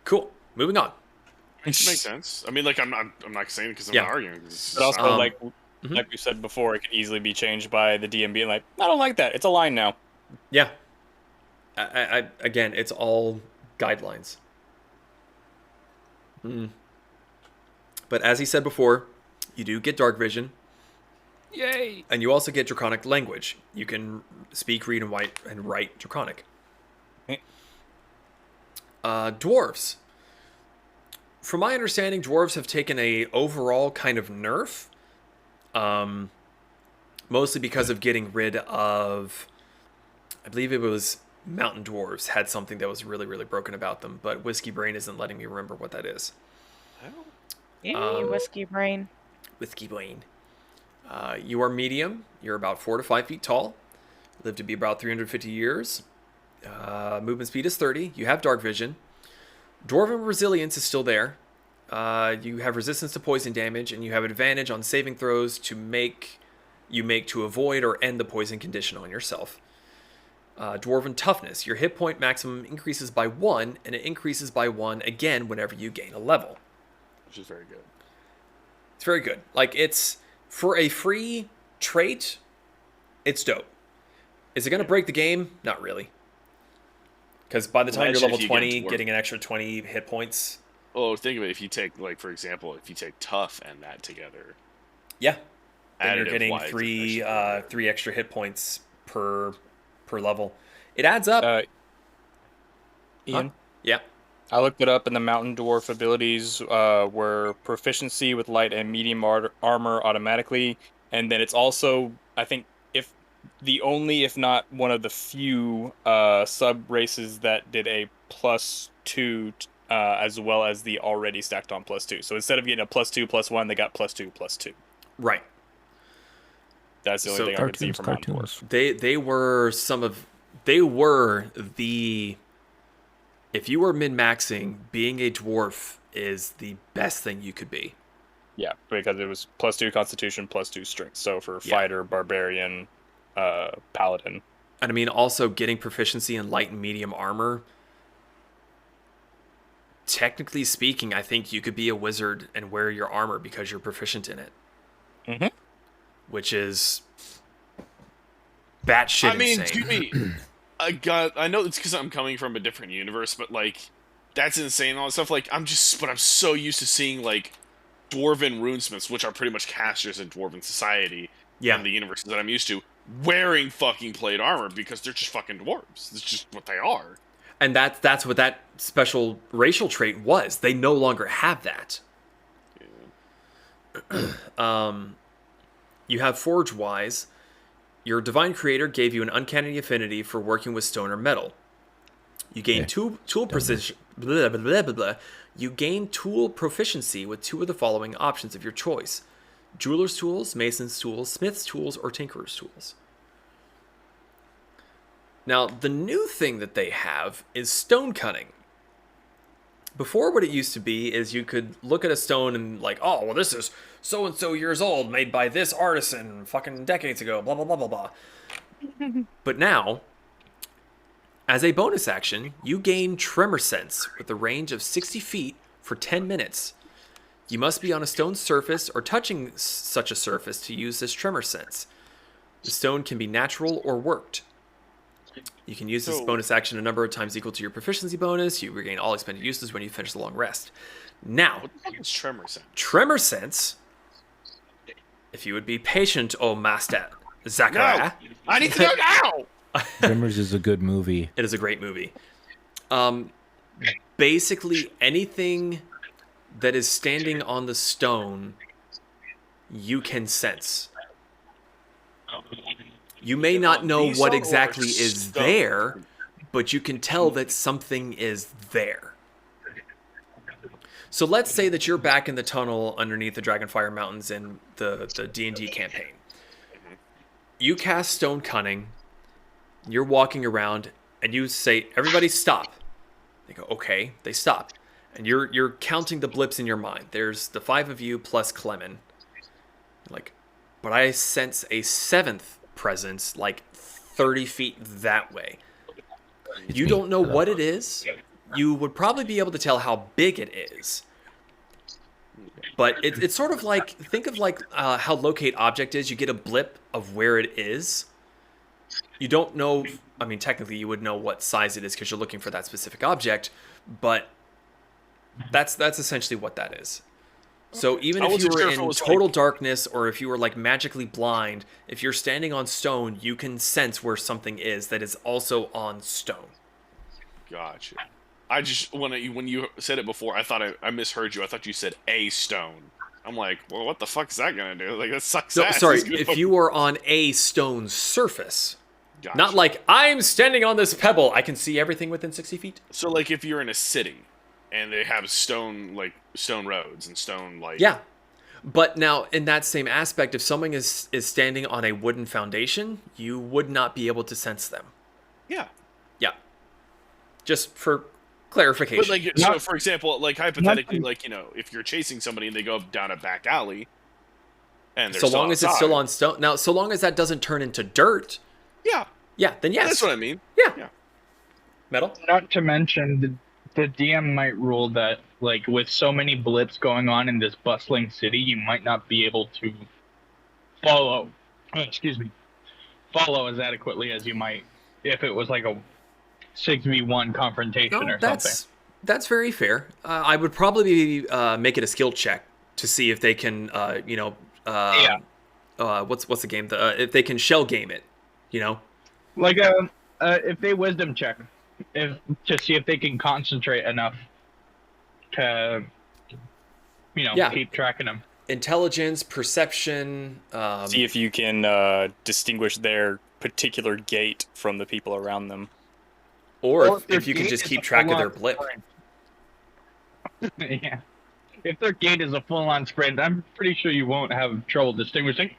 Cool. Moving on. Makes sense. I mean, like, I'm not saying it because I'm Yeah. not arguing. It's But also, Um, like we said before, it could easily be changed by the DM being like, I don't like that. It's a line now. Yeah. Again, it's all guidelines. But as he said before, you do get dark vision. Yay! And you also get Draconic language. You can speak, read, and write Draconic. Dwarves. From my understanding, dwarves have taken a overall kind of nerf. Mostly because of getting rid of, I believe it was mountain dwarves had something that was really, really broken about them. But Whiskey Brain isn't letting me remember what that is. Yay, whiskey brain. Whiskey Brain. You are medium. You're about 4 to 5 feet tall. Live to be about 350 years. Movement speed is 30. You have dark vision. Dwarven resilience is still there. You have resistance to poison damage, and you have advantage on saving throws to make to avoid or end the poison condition on yourself. Dwarven toughness. Your hit point maximum increases by 1, and it increases by 1 again whenever you gain a level. Which is very good. It's very good. Like, it's, for a free trait, it's dope. Is it going to break the game? Not really. Because by the time you're Imagine level if you 20, get dwarf. getting an extra 20 hit points. Oh, think of it. If you take, like, for example, if you take tough and that together. Yeah. Then you're Additive getting wise, three especially. 3 extra hit points per level. It adds up. Ian? Yeah. I looked it up, and the mountain dwarf abilities were proficiency with light and medium armor automatically, and then it's also, I think, if not one of the few sub races that did a +2 as well as the already stacked on +2. So instead of getting a +2/+1, they got +2/+2. Right. That's the only thing I could see from mountain dwarf. They were the, if you were min-maxing, being a dwarf is the best thing you could be. Yeah, because it was +2 constitution, +2 strength. So for Yeah. fighter, barbarian, paladin. And I mean, also getting proficiency in light and medium armor. Technically speaking, I think you could be a wizard and wear your armor because you're proficient in it. Mm-hmm. Which is batshit I mean, insane. to me, I know it's because I'm coming from a different universe, but, like, that's insane. All that stuff. Like, I'm so used to seeing, like, dwarven runesmiths, which are pretty much casters in dwarven society, in the universes that I'm used to, wearing fucking plate armor because they're just fucking dwarves. It's just what they are. And that's what that special racial trait was. They no longer have that. You have Forge Wise. Your Divine Creator gave you an uncanny affinity for working with stone or metal. You gain tool precision. Blah, blah, blah, blah, blah. You gain tool proficiency with 2 of the following options of your choice: Jeweler's tools, Mason's tools, Smith's tools, or Tinkerer's tools. Now, the new thing that they have is stone cutting. Before, what it used to be is you could look at a stone and like, oh, well, this is so-and-so years old, made by this artisan fucking decades ago, blah, blah, blah, blah, blah. But now, as a bonus action, you gain Tremor Sense with a range of 60 feet for 10 minutes. You must be on a stone surface or touching such a surface to use this tremor sense. The stone can be natural or worked. You can use this bonus action a number of times equal to your proficiency bonus. You regain all expended uses when you finish the long rest. Now, What the fuck is tremor sense? tremor sense, if you would be patient, oh master Zachariah. No, I need to know now. Tremors is a good movie. It is a great movie. Basically, anything that is standing on the stone, you can sense. You may not know These what are exactly all is stone. there, but you can tell that something is there. So let's say that you're back in the tunnel underneath the Dragonfire Mountains in the D&D campaign. You cast Stone Cunning, you're walking around, and you say, everybody stop. They go, okay, they stop. And you're counting the blips in your mind. There's the 5 of you plus Clement. Like, but I sense a 7th presence like 30 feet that way. You don't know what it is. You would probably be able to tell how big it is. But it's sort of like, think of like how locate object is. You get a blip of where it is. You don't know, I mean, technically you would know what size it is because you're looking for that specific object, but that's essentially what that is. So even if you were in total darkness or if you were like magically blind, if you're standing on stone, you can sense where something is that is also on stone. Gotcha. I just when you said it before, I thought I misheard you. I thought you said a stone. I'm like, well, what the fuck is that gonna do? Like, that sucks. No, ass. sorry, if you were on a stone surface, Gotcha. not like I'm standing on this pebble, I can see everything within 60 feet. So, like, if you're in a city and they have stone roads and stone like Yeah. But now, in that same aspect, if someone is standing on a wooden foundation, you would not be able to sense them. yeah. Yeah. Just for clarification. But like, so for example, like hypothetically, like, you know, if you're chasing somebody and they go down a back alley, and they're so long as it's still on stone. Now, so long as that doesn't turn into dirt, yeah, then yes. that's what I mean. Yeah. Metal? Not to mention, the DM might rule that, like, with so many blips going on in this bustling city, you might not be able to follow as adequately as you might if it was like a 6v1 confrontation or something. That's very fair. I would probably make it a skill check to see if they can, what's the game? If they can shell game it, you know? Like, if they wisdom check, to see if they can concentrate enough to, keep tracking them. Intelligence, perception. See if you can distinguish their particular gait from the people around them. Or if you can just keep track of their blip. Yeah. If their gait is a full-on sprint, I'm pretty sure you won't have trouble distinguishing.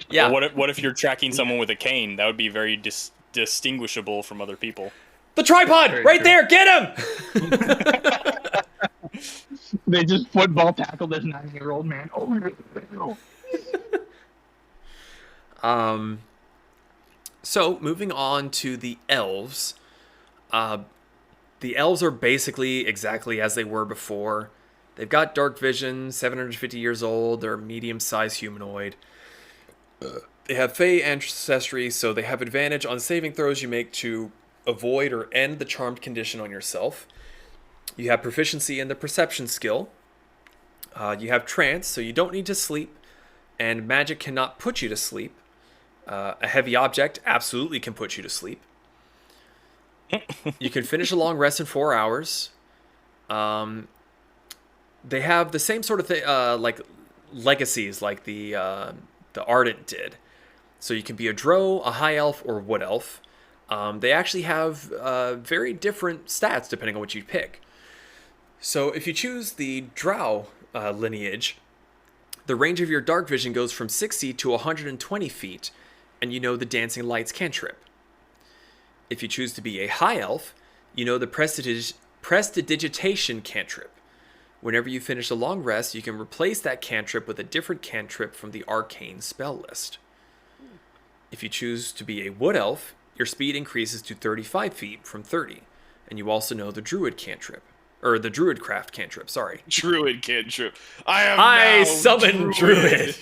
Yeah. Or what if you're tracking someone with a cane? That would be very distinguishable from other people. The tripod! Very right true. there! Get him! They just football tackle this 9-year-old man. Oh, no. So, moving on to the elves. The elves are basically exactly as they were before. They've got dark vision, 750 years old, they're a medium-sized humanoid. They have Fey ancestry, so they have advantage on saving throws you make to avoid or end the charmed condition on yourself. You have proficiency in the perception skill. You have trance, so you don't need to sleep, and magic cannot put you to sleep. A heavy object absolutely can put you to sleep. You can finish a long rest in 4 hours. They have the same sort of thing, like legacies, like the Ardent did. So you can be a drow, a high elf, or wood elf. They actually have very different stats depending on what you pick. So if you choose the drow lineage, the range of your dark vision goes from 60 to 120 feet, and you know the dancing lights cantrip. If you choose to be a high elf, you know the prestidigitation cantrip. Whenever you finish a long rest, you can replace that cantrip with a different cantrip from the arcane spell list. If you choose to be a wood elf, your speed increases to 35 feet from 30, and you also know the druid cantrip. Or the Druidcraft cantrip, sorry. Druid cantrip. I am I now summon Druid!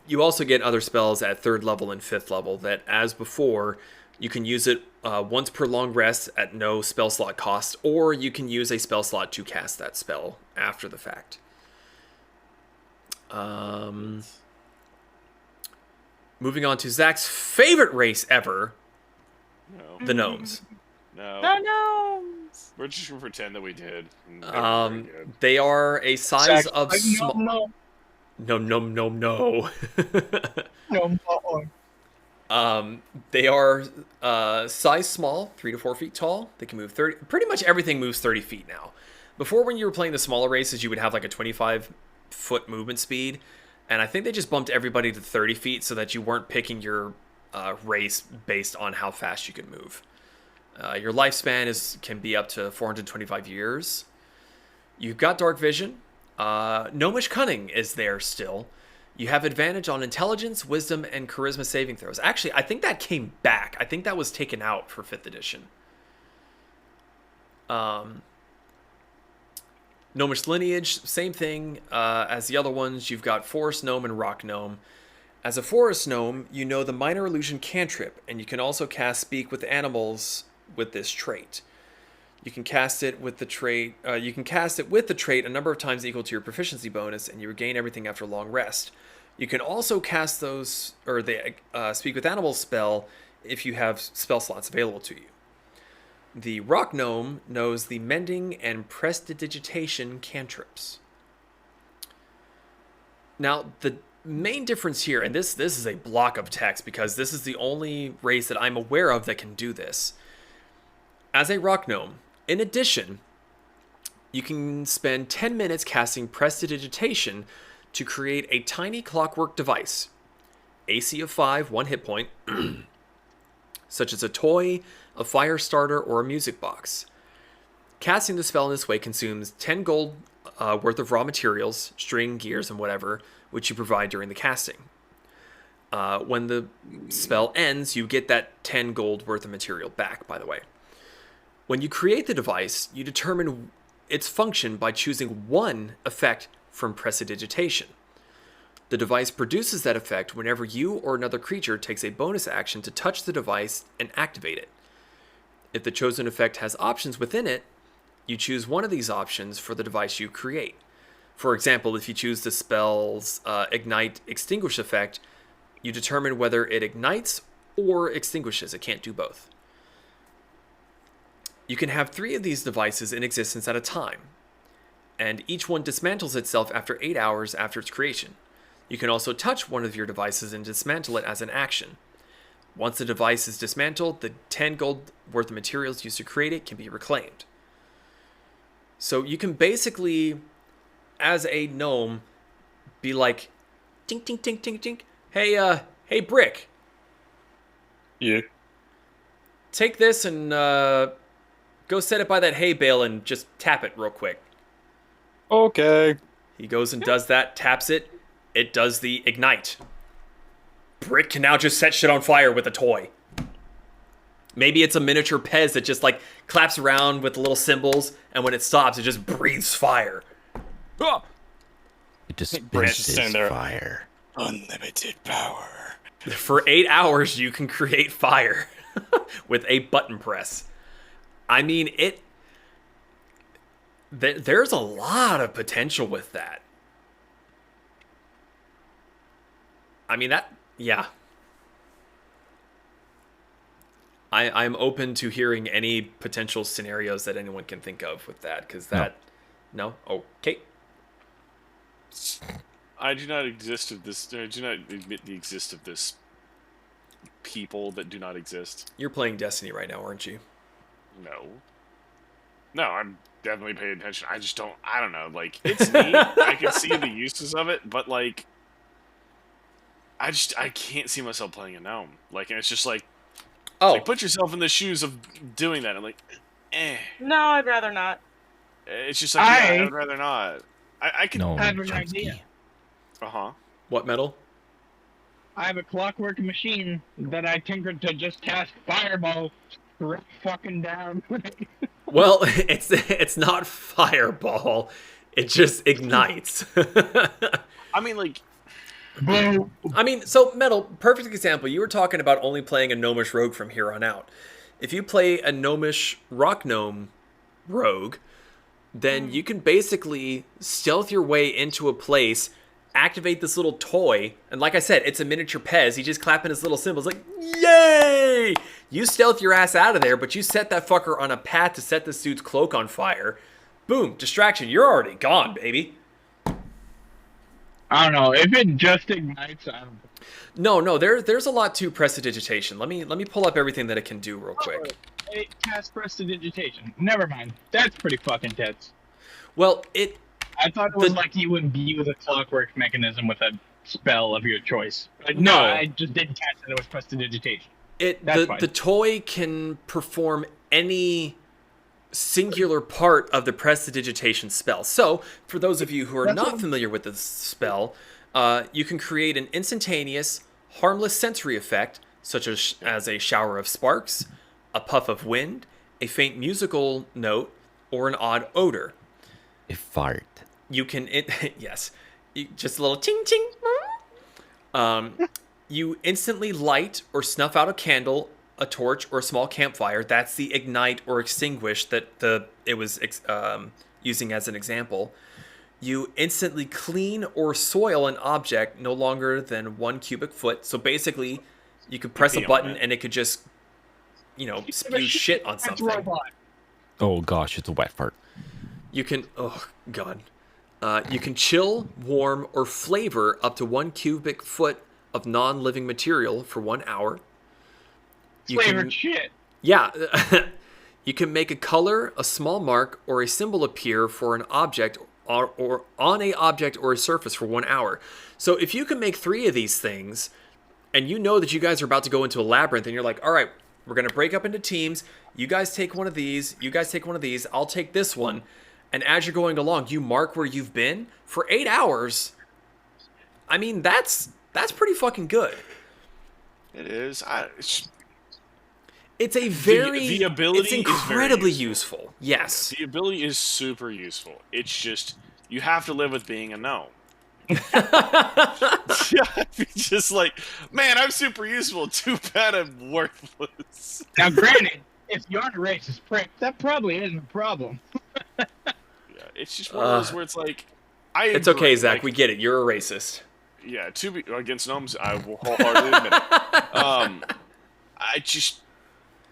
You also get other spells at 3rd level and 5th level that, as before, you can use it once per long rest at no spell slot cost, or you can use a spell slot to cast that spell after the fact. Moving on to Zach's favorite race ever, No. the Gnomes. No. The Gnomes! We're just going to pretend that we did. They were very good. They are a size of small... No. No. No. They are size small, 3 to 4 feet tall. They can move 30. Pretty much everything moves 30 feet now. Before, when you were playing the smaller races, you would have like a 25-foot movement speed. And I think they just bumped everybody to 30 feet so that you weren't picking your race based on how fast you could move. Your lifespan can be up to 425 years. You've got dark vision. Gnomish cunning is there still. You have advantage on intelligence, wisdom, and charisma saving throws. Actually, I think that came back. I think that was taken out for 5th edition. Gnomish lineage, same thing as the other ones. You've got Forest Gnome and Rock Gnome. As a Forest Gnome, you know the Minor Illusion cantrip, and you can also cast Speak with Animals with this trait. You can cast it with the trait. A number of times equal to your proficiency bonus, and you regain everything after a long rest. You can also cast those, or the Speak with Animals spell, if you have spell slots available to you. The Rock Gnome knows the Mending and Prestidigitation cantrips. Now, the main difference here, and this is a block of text because this is the only race that I'm aware of that can do this. As a Rock Gnome, in addition, you can spend 10 minutes casting Prestidigitation to create a tiny clockwork device, AC of 5, 1 hit point, such as a toy, a fire starter, or a music box. Casting the spell in this way consumes 10 gold worth of raw materials, string, gears, and whatever, which you provide during the casting. When the spell ends, you get that 10 gold worth of material back, by the way. When you create the device, you determine its function by choosing one effect from Prestidigitation. The device produces that effect whenever you or another creature takes a bonus action to touch the device and activate it. If the chosen effect has options within it, you choose one of these options for the device you create. For example, if you choose the spell's Ignite Extinguish effect, you determine whether it ignites or extinguishes. It can't do both. You can have 3 of these devices in existence at a time, and each one dismantles itself after 8 hours after its creation. You can also touch one of your devices and dismantle it as an action. Once the device is dismantled, the 10 gold worth of materials used to create it can be reclaimed. So you can basically, as a gnome, be like, tink, tink, tink, tink, tink. Hey, Brick. Yeah. Take this and go set it by that hay bale and just tap it real quick. Okay. He goes and does that, taps it. It does the ignite. Brick can now just set shit on fire with a toy. Maybe it's a miniature Pez that just like claps around with the little symbols, and when it stops, it just breathes fire. Oh! It Brand's just sitting dispenses there. fire. Unlimited power. For 8 hours, you can create fire with a button press. I mean, there's a lot of potential with that. I mean, yeah. I'm open to hearing any potential scenarios that anyone can think of with that, because that... No? Okay. I do not exist of this. I do not admit the existence of this people that do not exist. You're playing Destiny right now, aren't you? No. No, I'm definitely paying attention. I just don't... I don't know. Like, it's neat. I can see the uses of it, but, like... I can't see myself playing a gnome. Like, and it's just like... Oh. Like, put yourself in the shoes of doing that. I'm like, eh. No, I'd rather not. It's just like, yeah, I would rather not. I can... No, I have an Chomsky. idea. Uh-huh. What metal? I have a clockwork machine that I tinkered to just cast fireball right fucking down. Well, it's not fireball. It just ignites. I mean, like, Boom. I mean, so Metal, perfect example. You were talking about only playing a gnomish rogue from here on out. If you play a gnomish rock gnome rogue, then you can basically stealth your way into a place, activate this little toy, and like I said, it's a miniature Pez. He just clapping his little symbols like, yay! You stealth your ass out of there, but you set that fucker on a path to set this dude's cloak on fire. Boom, distraction. You're already gone, baby. I don't know. If it just ignites, I don't No, there's a lot to prestidigitation. Let me pull up everything that it can do real quick. It casts prestidigitation. Never mind. That's pretty fucking tits. Well, I thought it was like you would imbue the clockwork mechanism with a spell of your choice. But no, I just didn't catch that it was prestidigitation. The toy can perform any singular part of the prestidigitation spell. So, for those of you who are not familiar with this spell, you can create an instantaneous, harmless sensory effect, such as a shower of sparks, a puff of wind, a faint musical note, or an odd odor. A fart. You can, yes, just a little ting ting. You instantly light or snuff out a candle, a torch, or a small campfire. That's the ignite or extinguish that it was using as an example. You instantly clean or soil an object no longer than 1 cubic foot. So basically, you could press a button and it could just, spew shit on something. Oh gosh, it's a wet fart. You can, oh god. You can chill, warm, or flavor up to 1 cubic foot of non-living material for 1 hour. Flavored shit. Yeah. You can make a color, a small mark, or a symbol appear for an object or on a object or a surface for 1 hour. So if you can make 3 of these things, and you know that you guys are about to go into a labyrinth, and you're like, all right, we're going to break up into teams. You guys take one of these. You guys take one of these. I'll take this one. And as you're going along, you mark where you've been for 8 hours. I mean, that's pretty fucking good. it is. It's a very the ability it's incredibly useful. Yes. The ability is super useful. It's just you have to live with being a gnome. Just like, man, I'm super useful. Too bad I'm worthless. Now, granted, if you're a racist prick, that probably isn't a problem. Yeah, it's just one of those where it's like, It's okay, Zach. We get it. You're a racist. Yeah, against gnomes, I will wholeheartedly admit it.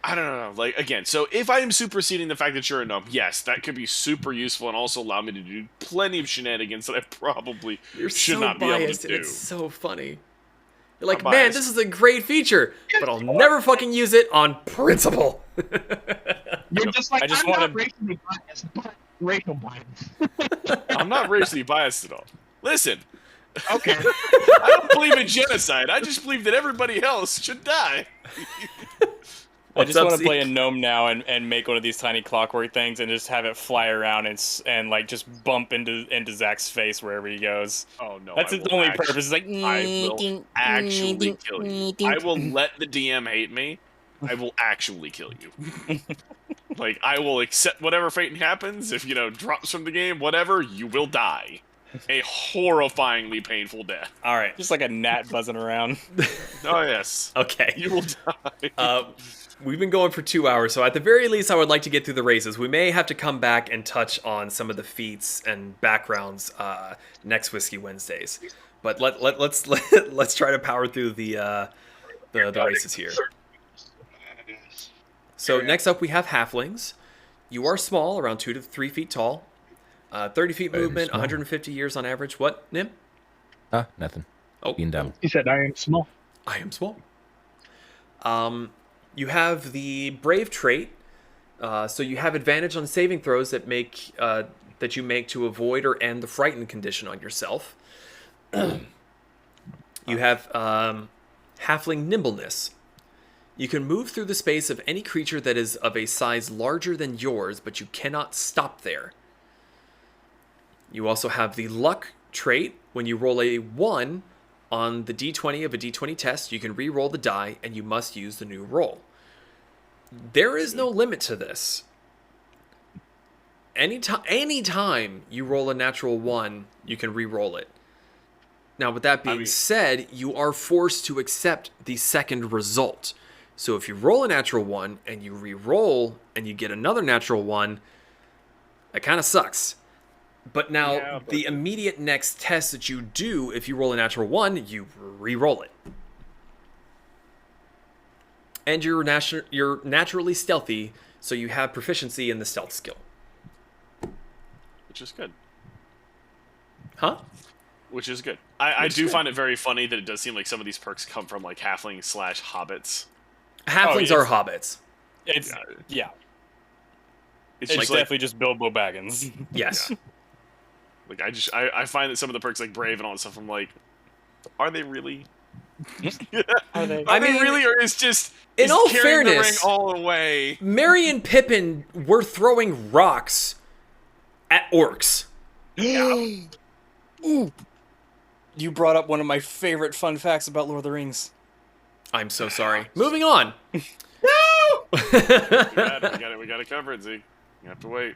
I don't know. Like, again, so if I am superseding the fact that you're a gnome, yes, that could be super useful and also allow me to do plenty of shenanigans that I probably should not be able to do. It's so funny. You're like, man, this is a great feature, but I'll never fucking use it on principle. You're just like, I'm not racially biased, but racial bias. I'm not racially biased at all. Listen. Okay. I don't believe in genocide. I just believe that everybody else should die. I just want to play a gnome now and make one of these tiny clockwork things and just have it fly around and like just bump into Zach's face wherever he goes. Oh no, that's its only purpose. It's like, I will actually kill you. I will let the DM hate me. I will actually kill you. Like, I will accept whatever fate happens. If drops from the game, whatever, you will die. A horrifyingly painful death. All right, just like a gnat buzzing around. Oh yes. Okay. You will die. We've been going for 2 hours, so at the very least, I would like to get through the races. We may have to come back and touch on some of the feats and backgrounds next Whiskey Wednesdays. But let's try to power through the races here. So next up, we have Halflings. You are small, around 2 to 3 feet tall. 30 feet movement, 150 years on average. What, Nim? Nothing. Oh, being dumb. He said, "I am small." I am small. You have the Brave trait, so you have advantage on saving throws that you make to avoid or end the frightened condition on yourself. You have Halfling nimbleness. You can move through the space of any creature that is of a size larger than yours, but you cannot stop there. You also have the Luck trait. When you roll a 1 on the d20 of a d20 test, you can re-roll the die, and you must use the new roll. There is no limit to this. Anytime you roll a natural 1, you can re-roll it. Now, with that being said, you are forced to accept the second result. So if you roll a natural 1 and you re-roll and you get another natural 1, that kind of sucks. But now, the immediate next test that you do, if you roll a natural 1, you re-roll it. And you're naturally stealthy, so you have proficiency in the stealth skill. Which is good. Huh? Which is good. I do find it very funny that it does seem like some of these perks come from like halflings / hobbits. Halflings are hobbits. It's It's like, definitely just Bilbo Baggins. Yes. Yeah. Like I find that some of the perks like brave and all that stuff. I'm like, are they really? Are they? Are they really, or is just in all carrying fairness, the ring all the way? Merry and Pippin were throwing rocks at orcs. Ooh. You brought up one of my favorite fun facts about Lord of the Rings. I'm so sorry. Moving on. No! we got it covered, Zeke. You have to wait.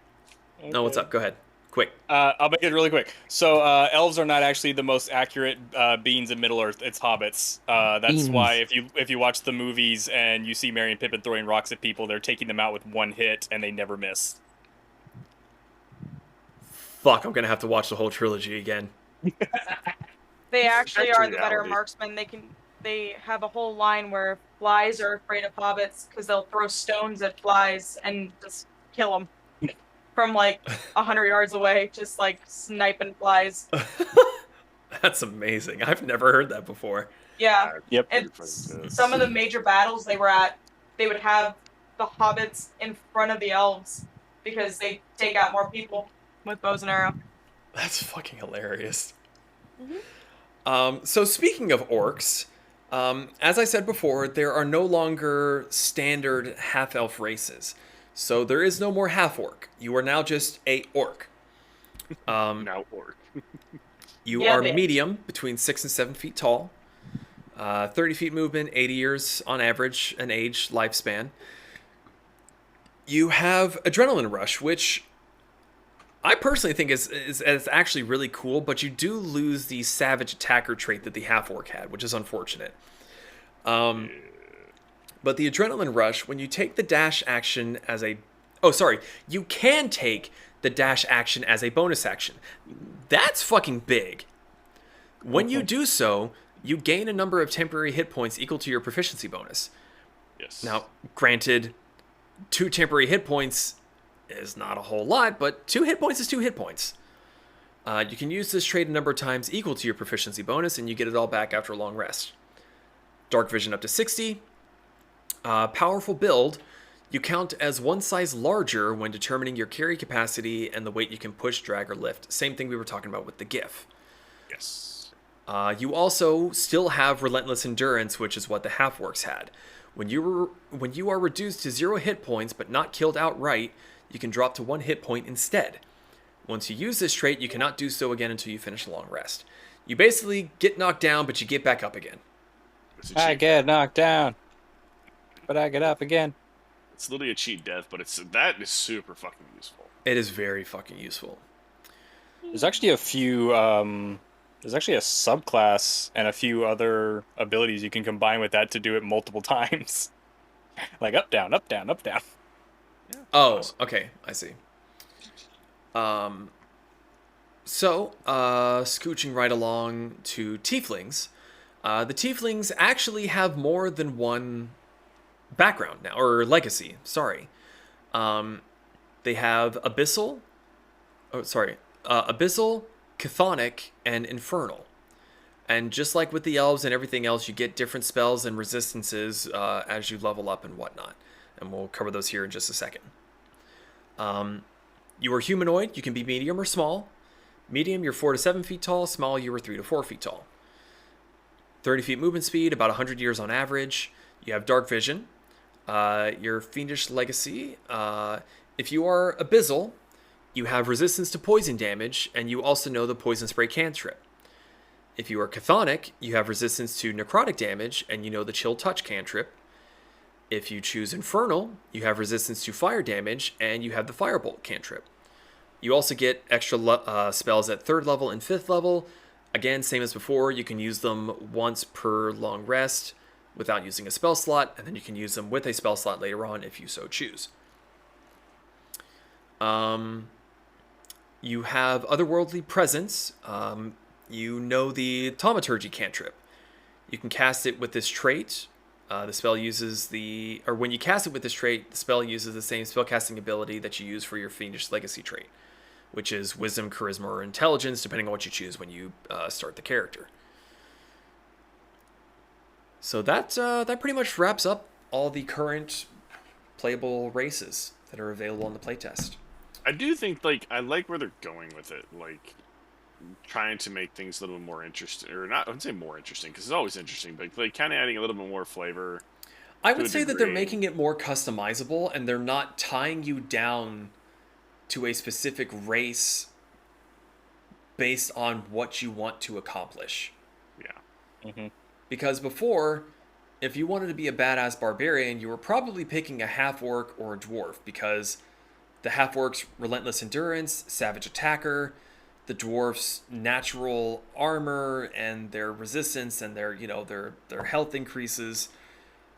Okay. No, what's up? Go ahead. Quick. I'll make it really quick. So, elves are not actually the most accurate beings in Middle Earth. It's hobbits. That's Beans. why if you watch the movies and you see Merry and Pippin throwing rocks at people, they're taking them out with one hit and they never miss. Fuck, I'm gonna have to watch the whole trilogy again. They actually That's are the better reality. marksmen. They have a whole line where flies are afraid of hobbits because they'll throw stones at flies and just kill them from like 100 yards away, just like sniping flies. That's amazing. I've never heard that before. Yeah. Yep. It's some of the major battles they were at, they would have the hobbits in front of the elves because they take out more people with bows and arrow. That's fucking hilarious. So speaking of orcs, as I said before, there are no longer standard half-elf races. So there is no more half-orc. You are now just a orc. Now orc. You Yeah, are bitch. medium, between 6 and 7 feet tall. 30 feet movement, 80 years on average, an age lifespan. You have Adrenaline Rush, which I personally think is actually really cool, but you do lose the Savage Attacker trait that the half-orc had, which is unfortunate. But the Adrenaline Rush, when you take the dash action as a... Oh, sorry. You can take the dash action as a bonus action. That's fucking big. When you do so, you gain a number of temporary hit points equal to your proficiency bonus. Yes. Now, granted, 2 temporary hit points is not a whole lot, but 2 hit points is 2 hit points. You can use this trait a number of times equal to your proficiency bonus, and you get it all back after a long rest. Dark Vision up to 60. Powerful build. You count as one size larger when determining your carry capacity and the weight you can push, drag, or lift. Same thing we were talking about with the GIF. Yes. You also still have Relentless Endurance, which is what the half-orcs had. When you are reduced to 0 hit points but not killed outright, you can drop to 1 hit point instead. Once you use this trait, you cannot do so again until you finish a long rest. You basically get knocked down, but you get back up again. I get knocked down, but I get up again. It's literally a cheat death, but that is super fucking useful. It is very fucking useful. There's actually a few. There's actually a subclass and a few other abilities you can combine with that to do it multiple times. Like up, down, up, down, up, down. Yeah. Oh, okay, I see. Scooching right along to Tieflings. The Tieflings actually have more than one background now, or legacy, sorry. They have Abyssal, Chthonic, and Infernal. And just like with the Elves and everything else, you get different spells and resistances as you level up and whatnot. And we'll cover those here in just a second. You are humanoid. You can be medium or small. Medium, you're 4 to 7 feet tall. Small, you are 3 to 4 feet tall. 30 feet movement speed, about 100 years on average. You have dark vision. Your fiendish legacy. If you are abyssal, you have resistance to poison damage, and you also know the poison spray cantrip. If you are chthonic, you have resistance to necrotic damage, and you know the chill touch cantrip. If you choose Infernal, you have resistance to fire damage, and you have the Firebolt cantrip. You also get extra spells at 3rd level and 5th level. Again, same as before, you can use them once per long rest without using a spell slot, and then you can use them with a spell slot later on if you so choose. You have Otherworldly Presence. You know the Thaumaturgy cantrip. You can cast it with this trait. The spell uses when you cast it with this trait, the spell uses the same spellcasting ability that you use for your Fiendish Legacy trait, which is Wisdom, Charisma, or Intelligence, depending on what you choose when you start the character. So that pretty much wraps up all the current playable races that are available on the playtest. I do think, like, I like where they're going with it, like, trying to make things a little more interesting, or not, I wouldn't say more interesting, because it's always interesting, but like kind of adding a little bit more flavor. I would say that they're making it more customizable, and they're not tying you down to a specific race based on what you want to accomplish. Yeah. Mm-hmm. Because before, if you wanted to be a badass barbarian, you were probably picking a half-orc or a dwarf, because the half-orc's Relentless Endurance, Savage Attacker, the dwarf's natural armor and their resistance and their health increases.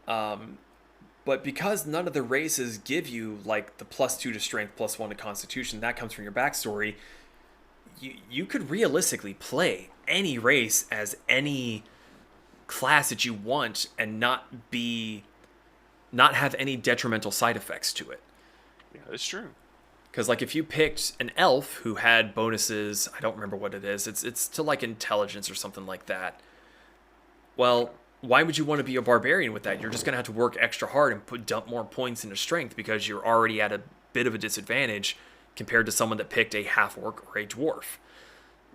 But because none of the races give you like the +2 to strength, +1 to constitution, that comes from your backstory, you could realistically play any race as any class that you want and not have any detrimental side effects to it. Yeah, that's true. Because, like, if you picked an elf who had bonuses, I don't remember what it is, it's to, like, intelligence or something like that. Well, why would you want to be a barbarian with that? You're just going to have to work extra hard and dump more points into strength because you're already at a bit of a disadvantage compared to someone that picked a half-orc or a dwarf.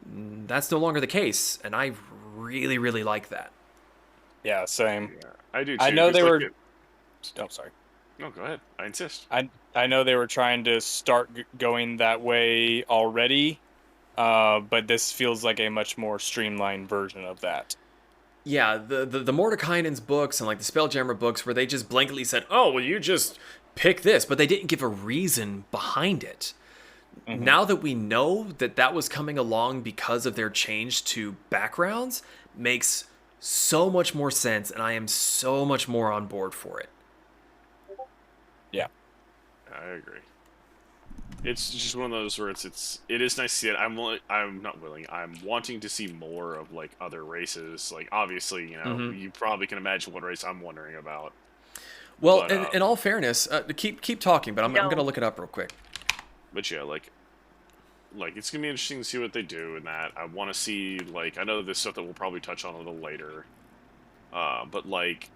That's no longer the case, and I really, really like that. Yeah, same. Yeah, I do too. I know they were... Oh, sorry. No, go ahead. I insist. I know they were trying to start going that way already, but this feels like a much more streamlined version of that. Yeah, the Mordekainen's books and like the Spelljammer books where they just blankly said, oh, well, you just pick this, but they didn't give a reason behind it. Mm-hmm. Now that we know that was coming along because of their change to backgrounds, makes so much more sense, and I am so much more on board for it. Yeah. I agree. It's just one of those where it is nice to see it. I'm wanting to see more of like other races. Like obviously, you probably can imagine what race I'm wondering about. Well, in all fairness, keep talking, but I'm going to look it up real quick. But yeah, like it's gonna be interesting to see what they do in that. I want to see I know this stuff that we'll probably touch on a little later, but like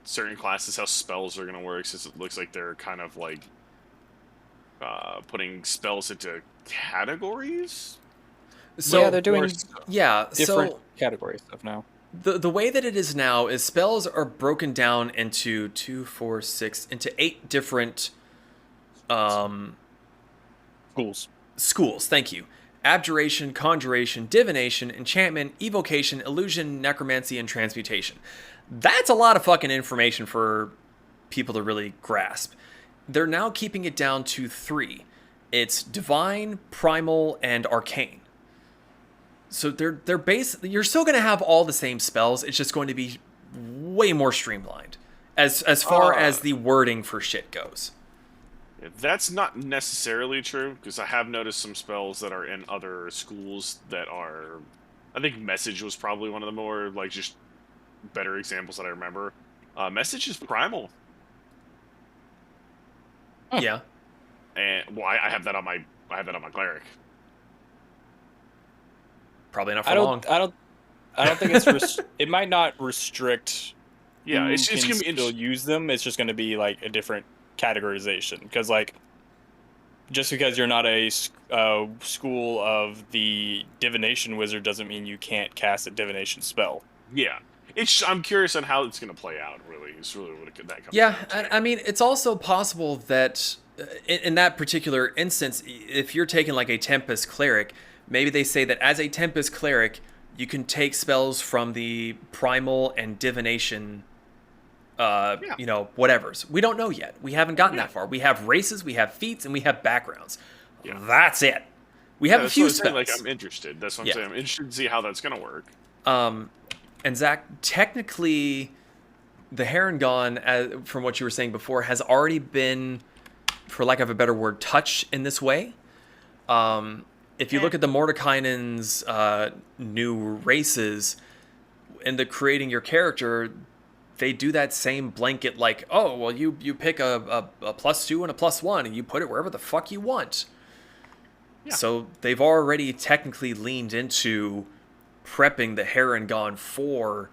certain classes, how spells are gonna work, since it looks like they're kind of like putting spells into categories. So yeah, they're doing different category stuff now. The way that it is now is spells are broken down into 2, 4, 6 into 8 different schools. Thank you. Abjuration, Conjuration, Divination, Enchantment, Evocation, Illusion, Necromancy, and Transmutation. That's a lot of fucking information for people to really grasp. They're now keeping it down to 3. It's Divine, Primal, and Arcane. So they're basically, you're still going to have all the same spells. It's just going to be way more streamlined as far as the wording for shit goes. Yeah, that's not necessarily true, because I have noticed some spells that are in other schools that are... I think Message was probably one of the more, just better examples that I remember. Message is Primal. Yeah. And, well, I have that on my Cleric. Probably not for long. I don't think it's... it might not restrict... Yeah, it's going to still use them. It's just going to be, a different categorization, because just because you're not a school of the divination wizard doesn't mean you can't cast a divination spell. Yeah, I'm curious on how it's going to play out. Really, is really what that comes. Yeah, I mean, it's also possible that in that particular instance, if you're taking a Tempest cleric, maybe they say that as a Tempest cleric, you can take spells from the primal and divination you know, whatevers. We don't know yet. We haven't gotten that far. We have races, we have feats, and we have backgrounds. Yeah. That's it. We have a that's few what I'm saying, spells. like, I'm interested. That's what I'm saying. I'm interested to see how that's gonna work. And Zach, technically, the Harengon, from what you were saying before, has already been, for lack of a better word, touched in this way. If you look at the Mordekainen's new races, in the creating your character, they do that same blanket, like, oh, well, you pick a +2 and a +1, and you put it wherever the fuck you want. Yeah. So they've already technically leaned into prepping the Harengon for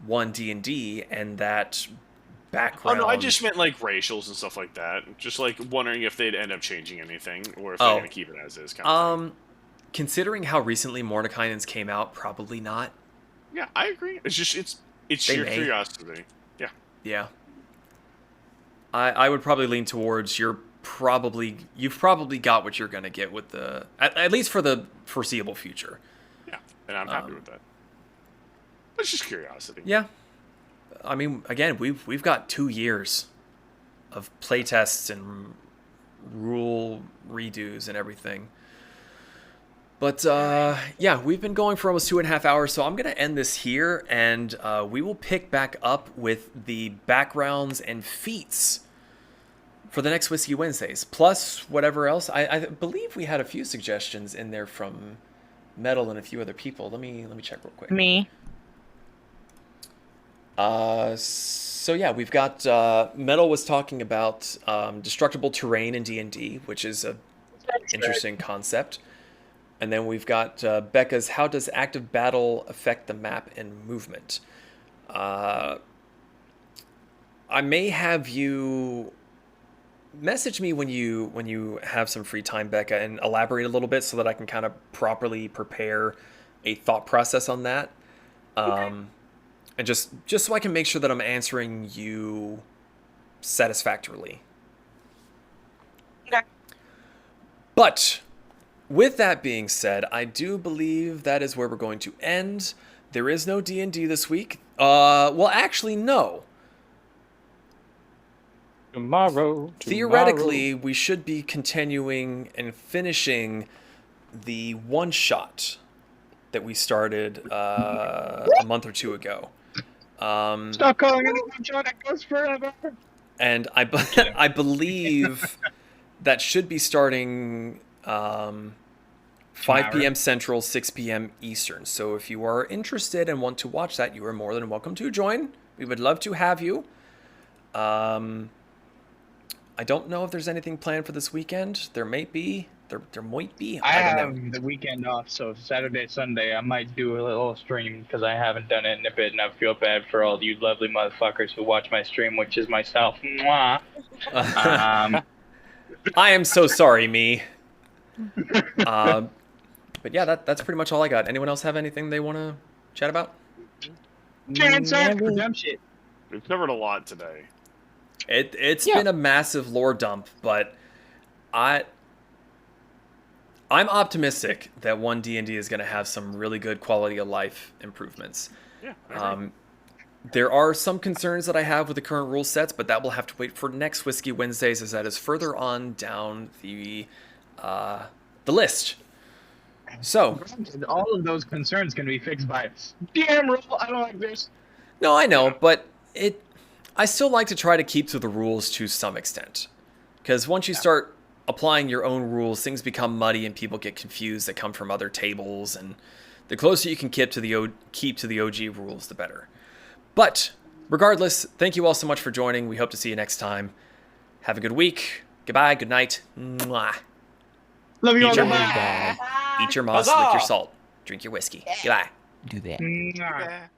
1 D&D and that background. Oh no, I just meant like racials and stuff like that. Just like wondering if they'd end up changing anything or if they're gonna keep it as is. Kind of thing. Considering how recently Mordekainen's came out, probably not. Yeah, I agree. It's just it's sheer curiosity. Yeah. Yeah. I would probably lean towards you've probably got what you're gonna get with the at least for the foreseeable future. Yeah, and I'm happy with that. It's just curiosity. Yeah. I mean, again, we've got 2 years of playtests and rule redos and everything. But yeah, we've been going for almost 2.5 hours, so I'm going to end this here, and we will pick back up with the backgrounds and feats for the next Whiskey Wednesdays, plus whatever else. I believe we had a few suggestions in there from Metal and a few other people. Let me check real quick. Me. So yeah, we've got Metal was talking about destructible terrain in D&D, which is a interesting concept. And then we've got Becca's how does active battle affect the map and movement? I may have you message me when you have some free time, Becca, and elaborate a little bit so that I can kind of properly prepare a thought process on that. Okay. And just so I can make sure that I'm answering you satisfactorily. Okay. But with that being said, I do believe that is where we're going to end. There is no D&D this week. Well, actually, no. Tomorrow. Theoretically, we should be continuing and finishing the one-shot that we started a month or two ago. Stop calling it a one-shot, it goes forever. And I believe that should be starting 5 p.m. Central, 6 p.m. Eastern. So if you are interested and want to watch that, you are more than welcome to join. We would love to have you. I don't know if there's anything planned for this weekend. There may be. There might be. I have the weekend off, so Saturday, Sunday, I might do a little stream because I haven't done it in a bit, and I feel bad for all you lovely motherfuckers who watch my stream, which is myself. Mwah. I am so sorry, me. But yeah, that's pretty much all I got. Anyone else have anything they want to chat about? Dumb shit. We've covered a lot today. It's been a massive lore dump, but I'm optimistic that 1 D&D is going to have some really good quality of life improvements. Yeah. There are some concerns that I have with the current rule sets, but that will have to wait for next Whiskey Wednesdays, as that is further on down the list. So all of those concerns can be fixed by DM rule. I don't like this. No, I know, but I still like to try to keep to the rules to some extent, because once you start applying your own rules, things become muddy and people get confused that come from other tables, and the closer you can keep to the OG rules, the better. But regardless, thank you all so much for joining. We hope to see you next time. Have a good week. Goodbye. Good night. Mwah. Love you all. Eat your moss, lick your salt, drink your whiskey. Goodbye. Do that. Mwah.